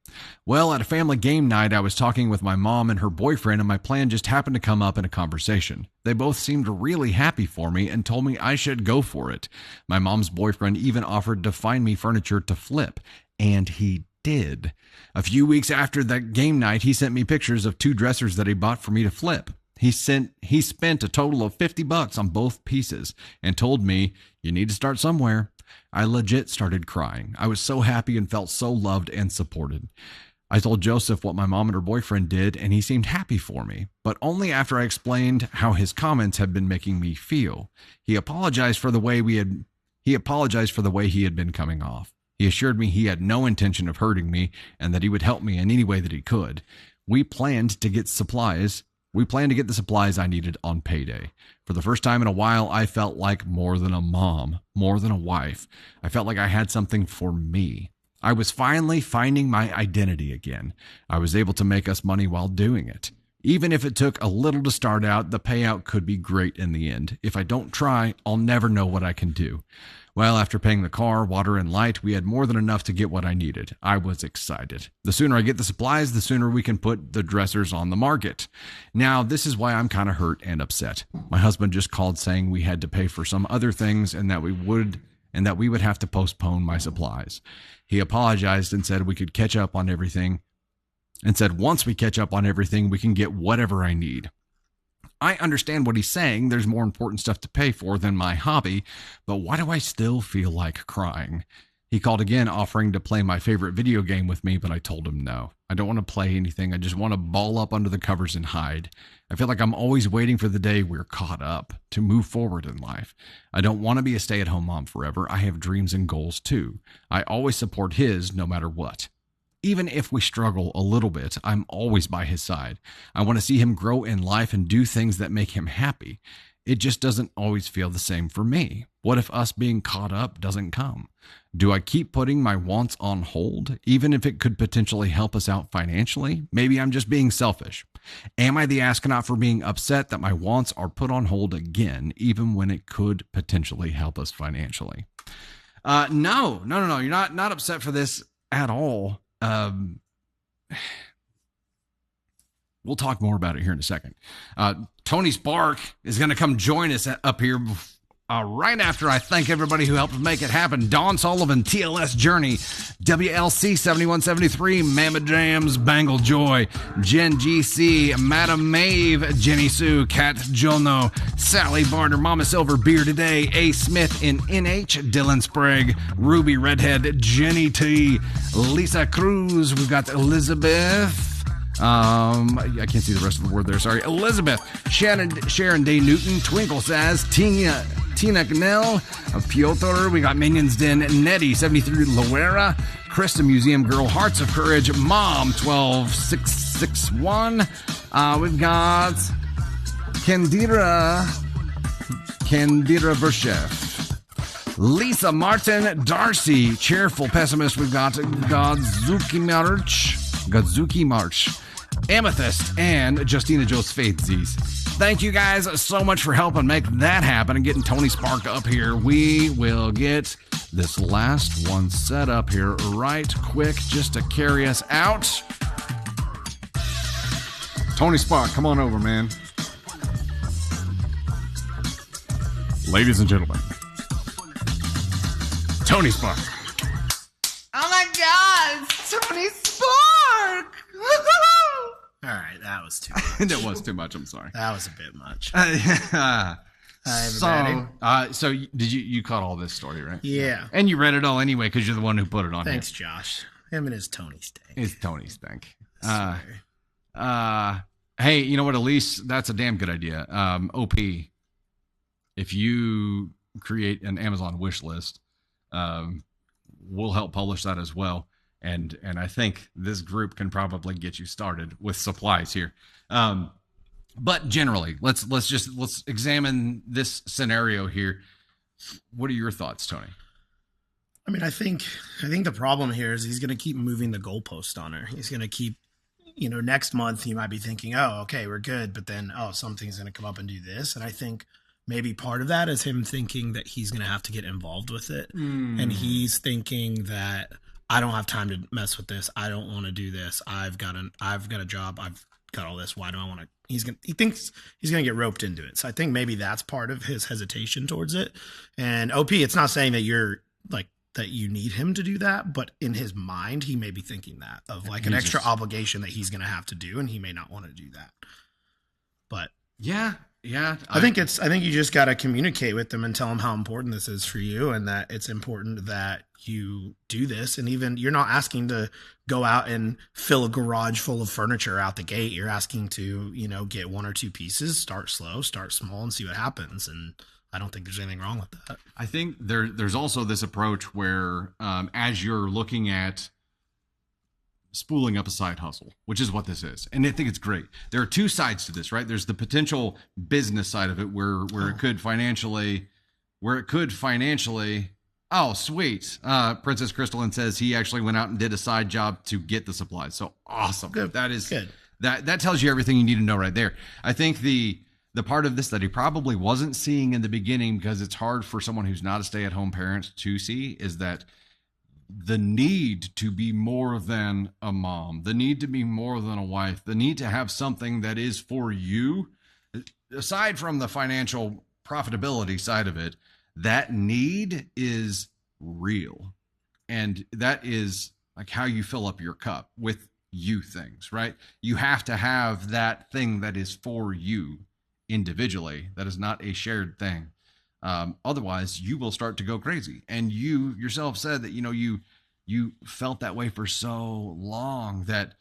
Well, at a family game night, I was talking with my mom and her boyfriend, and my plan just happened to come up in a conversation. They both seemed really happy for me and told me I should go for it. My mom's boyfriend even offered to find me furniture to flip, and he did. A few weeks after that game night, he sent me pictures of 2 dressers that he bought for me to flip. He spent a total of $50 on both pieces and told me, you need to start somewhere. I legit started crying. I was so happy and felt so loved and supported. I told Joseph what my mom and her boyfriend did, and he seemed happy for me, but only after I explained how his comments had been making me feel. He apologized for the way he had been coming off. He assured me he had no intention of hurting me and that he would help me in any way that he could. We planned to get the supplies I needed on payday. For the first time in a while, I felt like more than a mom, more than a wife. I felt like I had something for me. I was finally finding my identity again. I was able to make us money while doing it. Even if it took a little to start out, the payout could be great in the end. If I don't try, I'll never know what I can do. Well, after paying the car, water, and light, we had more than enough to get what I needed. I was excited. The sooner I get the supplies, the sooner we can put the dressers on the market. Now, this is why I'm kind of hurt and upset. My husband just called saying we had to pay for some other things and that we would have to postpone my supplies. He apologized and said we could catch up on everything, and said once we catch up on everything, we can get whatever I need. I understand what he's saying. There's more important stuff to pay for than my hobby, but why do I still feel like crying? He called again, offering to play my favorite video game with me, but I told him no. I don't want to play anything. I just want to ball up under the covers and hide. I feel like I'm always waiting for the day we're caught up to move forward in life. I don't want to be a stay-at-home mom forever. I have dreams and goals too. I always support his no matter what. Even if we struggle a little bit, I'm always by his side. I want to see him grow in life and do things that make him happy. It just doesn't always feel the same for me. What if us being caught up doesn't come? Do I keep putting my wants on hold, even if it could potentially help us out financially? Maybe I'm just being selfish. Am I the astronaut for being upset that my wants are put on hold again, even when it could potentially help us financially? No. You're not upset for this at all. We'll talk more about it here in a second. Tony Spark is going to come join us up here. Right after I thank everybody who helped make it happen. Dawn Sullivan, TLS Journey, WLC 7173, Mama Jams, Bangle Joy, Jen GC, Madam Maeve, Jenny Sue, Kat Jono, Sally Barter, Mama Silver, Beer Today, A. Smith in NH, Dylan Sprague, Ruby Redhead, Jenny T, Lisa Cruz. We've got Elizabeth. I can't see the rest of the word there. Sorry. Elizabeth, Sharon Day Newton, Twinkle Sass, Tina Knell, Piotr. We got Minions Den, Nettie 73, Loera, Krista Museum Girl, Hearts of Courage, Mom 12661. We've got Kendira Vershev, Lisa Martin, Darcy, Cheerful Pessimist. We've got Godzuki March, Amethyst, and Justina Josephides. Thank you guys so much for helping make that happen and getting Tony Spark up here. We will get this last one set up here right quick just to carry us out. Tony Spark, come on over, man. Ladies and gentlemen, Tony Spark. Oh my God, it's Tony Spark! All right, that was too much. That was too much. I'm sorry. That was a bit much. So did you caught all this story, right? Yeah. And you read it all anyway because you're the one who put it on. Thanks, Josh. Him and his Tony Stank. It's Tony Stank. Hey, you know what? Elise, that's a damn good idea. OP, if you create an Amazon wish list, we'll help publish that as well. And I think this group can probably get you started with supplies here. But generally, let's examine this scenario here. What are your thoughts, Tony? I mean, I think the problem here is he's going to keep moving the goalpost on her. He's going to keep, next month he might be thinking, oh, okay, we're good. But then, something's going to come up and do this. And I think maybe part of that is him thinking that he's going to have to get involved with it. And he's thinking that I don't have time to mess with this. I don't want to do this. I've got a job. I've got all this. Why do I want to? He thinks he's going to get roped into it. So I think maybe that's part of his hesitation towards it. And OP, it's not saying that you're like that you need him to do that, but in his mind, he may be thinking that of like an extra obligation that he's going to have to do, and he may not want to do that. But yeah. I think you just got to communicate with them and tell them how important this is for you, and that it's important that you do this. And even you're not asking to go out and fill a garage full of furniture out the gate. You're asking to, get one or two pieces, start slow, start small, and see what happens. And I don't think there's anything wrong with that. I think there's also this approach where as you're looking at spooling up a side hustle, which is what this is. And I think it's great. There are two sides to this, right? There's the potential business side of it where it could financially, oh, sweet. Princess Crystalline says he actually went out and did a side job to get the supplies. So awesome. Good. That is good. That tells you everything you need to know right there. I think the part of this that he probably wasn't seeing in the beginning, because it's hard for someone who's not a stay-at-home parent to see, is that the need to be more than a mom, the need to be more than a wife, the need to have something that is for you, aside from the financial profitability side of it, that need is real. And that is like how you fill up your cup with you things, right? You have to have that thing that is for you individually, that is not a shared thing. Otherwise you will start to go crazy. And you yourself said that, you felt that way for so long that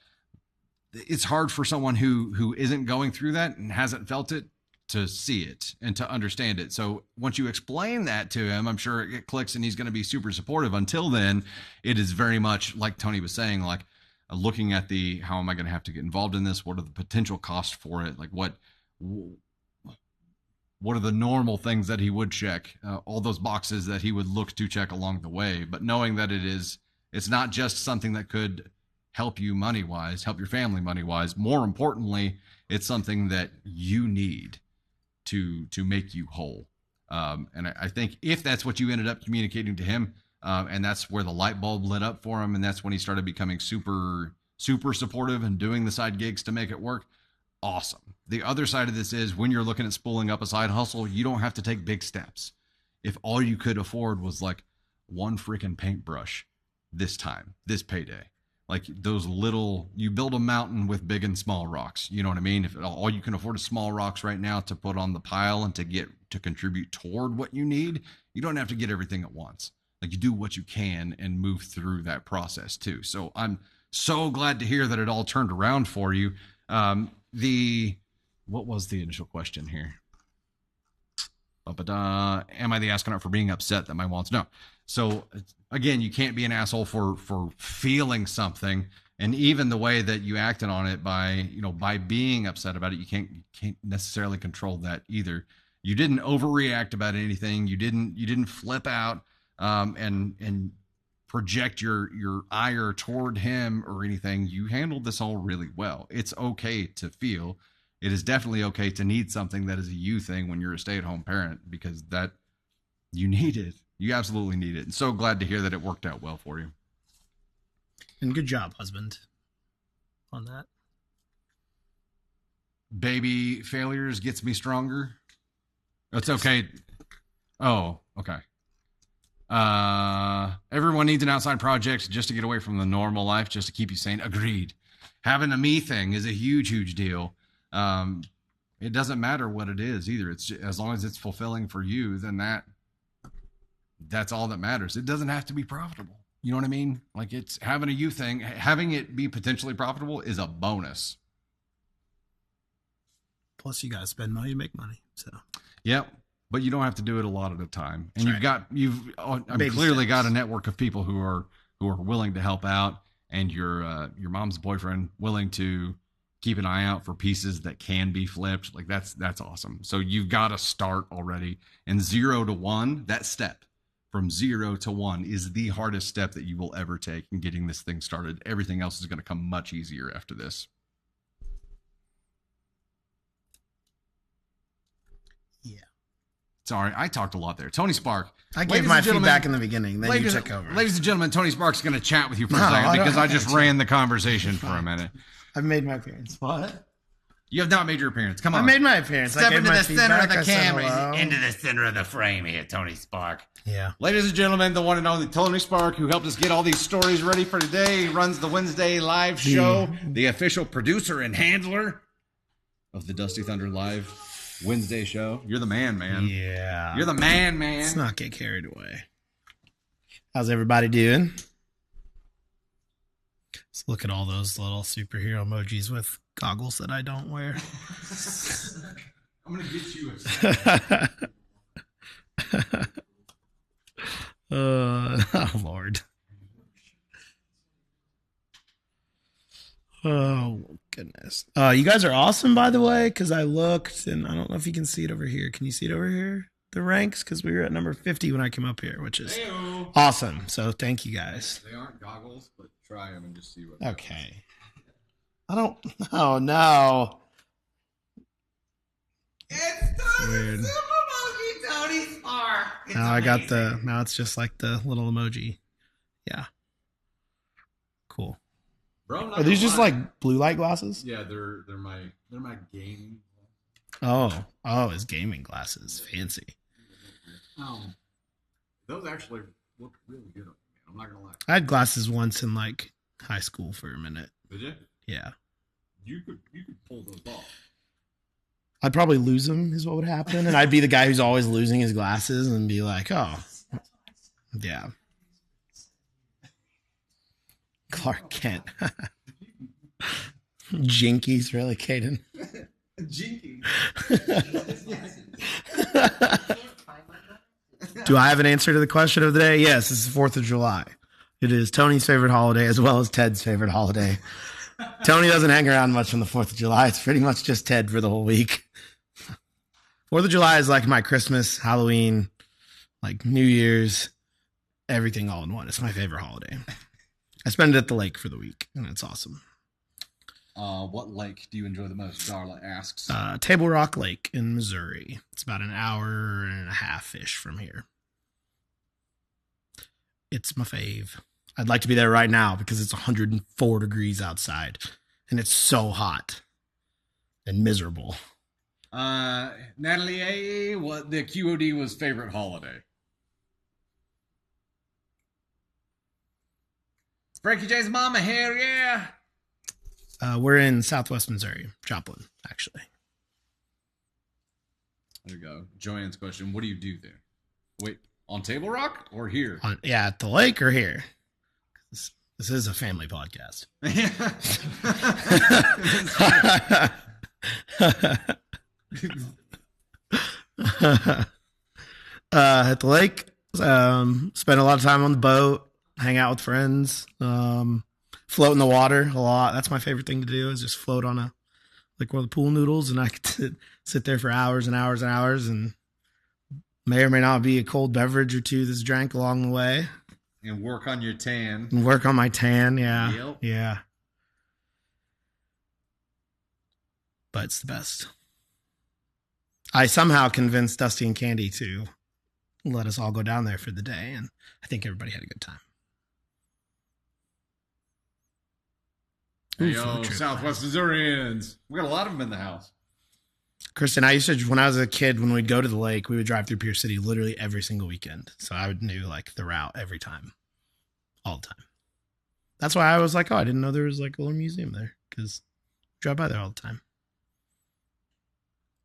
it's hard for someone who isn't going through that and hasn't felt it to see it and to understand it. So once you explain that to him, I'm sure it clicks and he's going to be super supportive. Until then, it is very much like Tony was saying, like looking at how am I going to have to get involved in this? What are the potential costs for it? Like what are the normal things that he would check, all those boxes that he would look to check along the way, but knowing that it's not just something that could help you money-wise, help your family money-wise. More importantly, it's something that you need to make you whole. And I think if that's what you ended up communicating to him, and that's where the light bulb lit up for him, and that's when he started becoming super, super supportive and doing the side gigs to make it work, awesome. The other side of this is when you're looking at spooling up a side hustle, you don't have to take big steps. if all you could afford was like one freaking paintbrush this time, this payday. Like those little, you build a mountain with big and small rocks. You know what I mean? If all you can afford is small rocks right now to put on the pile and to contribute toward what you need, you don't have to get everything at once. Like you do what you can and move through that process too. So I'm so glad to hear that it all turned around for you. What was the initial question here? Am I the astronaut for being upset that my wants? No. So again, you can't be an asshole for feeling something, and even the way that you acted on it by being upset about it, you can't necessarily control that either. You didn't overreact about anything. You didn't flip out and project your ire toward him or anything. You handled this all really well. It's okay to feel. It is definitely okay to need something that is a you thing when you're a stay-at-home parent, because that you need it. You absolutely need it. And so glad to hear that it worked out well for you. And good job, husband, on that. Baby failures gets me stronger. It's okay. Oh, okay. Everyone needs an outside project just to get away from the normal life, just to keep you sane. Agreed. Having a me thing is a huge deal. It doesn't matter what it is either. It's as long as it's fulfilling for you, then that's all that matters. It doesn't have to be profitable. You know what I mean? Like, it's having a you thing, having it be potentially profitable is a bonus. Plus, you got to spend money to make money. So, yep. But you don't have to do it a lot at a time. And That's you've clearly got a network of people who are willing to help out, and your mom's boyfriend willing to keep an eye out for pieces that can be flipped. Like that's awesome. So you've got to start already. And 0 to 1, that step from 0 to 1 is the hardest step that you will ever take in getting this thing started. Everything else is going to come much easier after this. Yeah. Sorry, I talked a lot there. Tony Spark. I gave my feedback in the beginning. Then you took over. Ladies and gentlemen, Tony Spark's going to chat with you for a second because I just ran the conversation for a minute. I've made my appearance. What? You have not made your appearance. Come on. I made my appearance. Step into the center of the camera. Into the center of the frame here, Tony Spark. Yeah. Ladies and gentlemen, the one and only Tony Spark, who helped us get all these stories ready for today. He runs the Wednesday live show, the official producer and handler of the Dusty Thunder Live Wednesday show. You're the man, man. Yeah. You're the man. Let's not get carried away. How's everybody doing? Let's look at all those little superhero emojis with goggles that I don't wear. I'm going to get you oh, Lord. Oh, goodness. You guys are awesome, by the way, because I looked, and I don't know if you can see it over here. Can you see it over here? The ranks? Because we were at number 50 when I came up here, which is awesome. So thank you, guys. They aren't goggles, but try them and just see what. Okay. I don't. Oh, no. It's weird. Tony Spark. Now I got now it's just like the little emoji. Yeah. Cool. Bro, are these just like blue light glasses? Yeah, they're my gaming. Oh, his gaming glasses. Fancy. Those actually look really good on me. I'm not gonna lie. I had glasses once in like high school for a minute. Did you? Yeah. You could pull those off. I'd probably lose them is what would happen. And I'd be the guy who's always losing his glasses and be like, oh, yeah. Clark Kent. Jinkies, really, Caden? Jinkies. Do I have an answer to the question of the day? Yes, this is 4th of July. It is Tony's favorite holiday as well as Ted's favorite holiday. Tony doesn't hang around much on the 4th of July. It's pretty much just Ted for the whole week. 4th of July is like my Christmas, Halloween, like New Year's, everything all in one. It's my favorite holiday. I spend it at the lake for the week, and it's awesome. What lake do you enjoy the most? Darla asks. Table Rock Lake in Missouri. It's about an hour and a half-ish from here. It's my fave. I'd like to be there right now because it's 104 degrees outside, and it's so hot and miserable. Natalie, what the QOD was favorite holiday? Frankie J's mama here, yeah. We're in Southwest Missouri, Joplin, actually. There you go. Joanne's question, what do you do there? Wait, on Table Rock or here? Yeah, at the lake or here? This is a family podcast. At the lake, spend a lot of time on the boat, hang out with friends, float in the water a lot. That's my favorite thing to do, is just float on one of the pool noodles, and I could sit there for hours and hours and hours, and may or may not be a cold beverage or two that's drank along the way. And work on your tan. And work on my tan, yeah. Yep. Yeah. But it's the best. I somehow convinced Dusty and Candy to let us all go down there for the day, and I think everybody had a good time. Hey, Ooh, yo, Southwest Missourians. We got a lot of them in the house. Kristen, I used to, when I was a kid, when we'd go to the lake, we would drive through Pierce City literally every single weekend. So I knew like the route every time, all the time. That's why I was like, oh, I didn't know there was like a little museum there, because I drive by there all the time.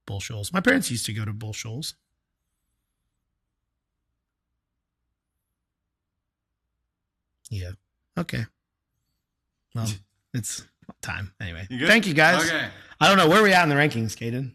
Bull Shoals. My parents used to go to Bull Shoals. Yeah. Okay. Well, it's time anyway. Thank you, guys. Okay. I don't know where we at in the rankings, Caden.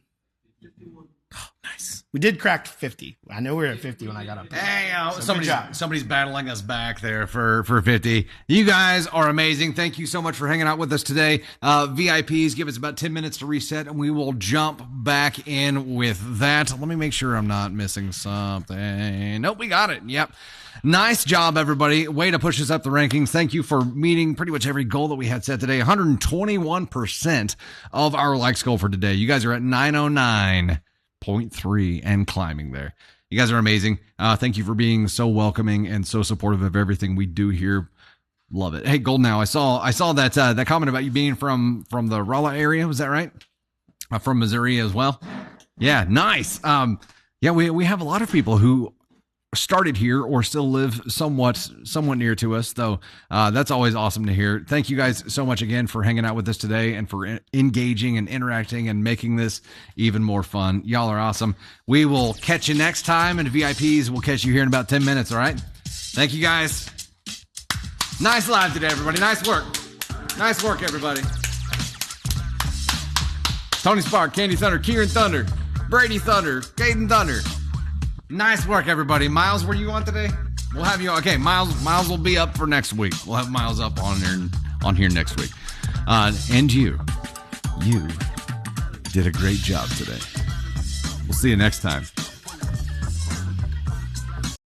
Oh, nice. We did crack 50. I know we were at 50 when I got up there. Hey, So good job. somebody's battling us back there for 50. You guys are amazing. Thank you so much for hanging out with us today. VIPs, give us about 10 minutes to reset, and we will jump back in with that. Let me make sure I'm not missing something. Nope, we got it. Yep. Nice job, everybody. Way to push us up the rankings. Thank you for meeting pretty much every goal that we had set today. 121% of our likes goal for today. You guys are at 909.3 and climbing there. You guys are amazing. Thank you for being so welcoming and so supportive of everything we do here. Love it. Hey, Gold, now I saw that that comment about you being from the Rolla area. Was that right? From Missouri as well. Yeah, nice. Yeah, we have a lot of people who started here or still live somewhat near to us, though. That's always awesome to hear. Thank you guys so much again for hanging out with us today and for engaging and interacting and making this even more fun. Y'all are awesome. We will catch you next time, and VIPs, we'll catch you here in about 10 minutes. All right. Thank you guys. Nice live today, everybody. Nice work. Nice work, everybody. Tony Spark, Candy Thunder, Kieran Thunder, Brady Thunder, Caden Thunder. Nice work, everybody. Miles, were you on today? We'll have you. Okay, Miles will be up for next week. We'll have Miles up on here next week. And you did a great job today. We'll see you next time.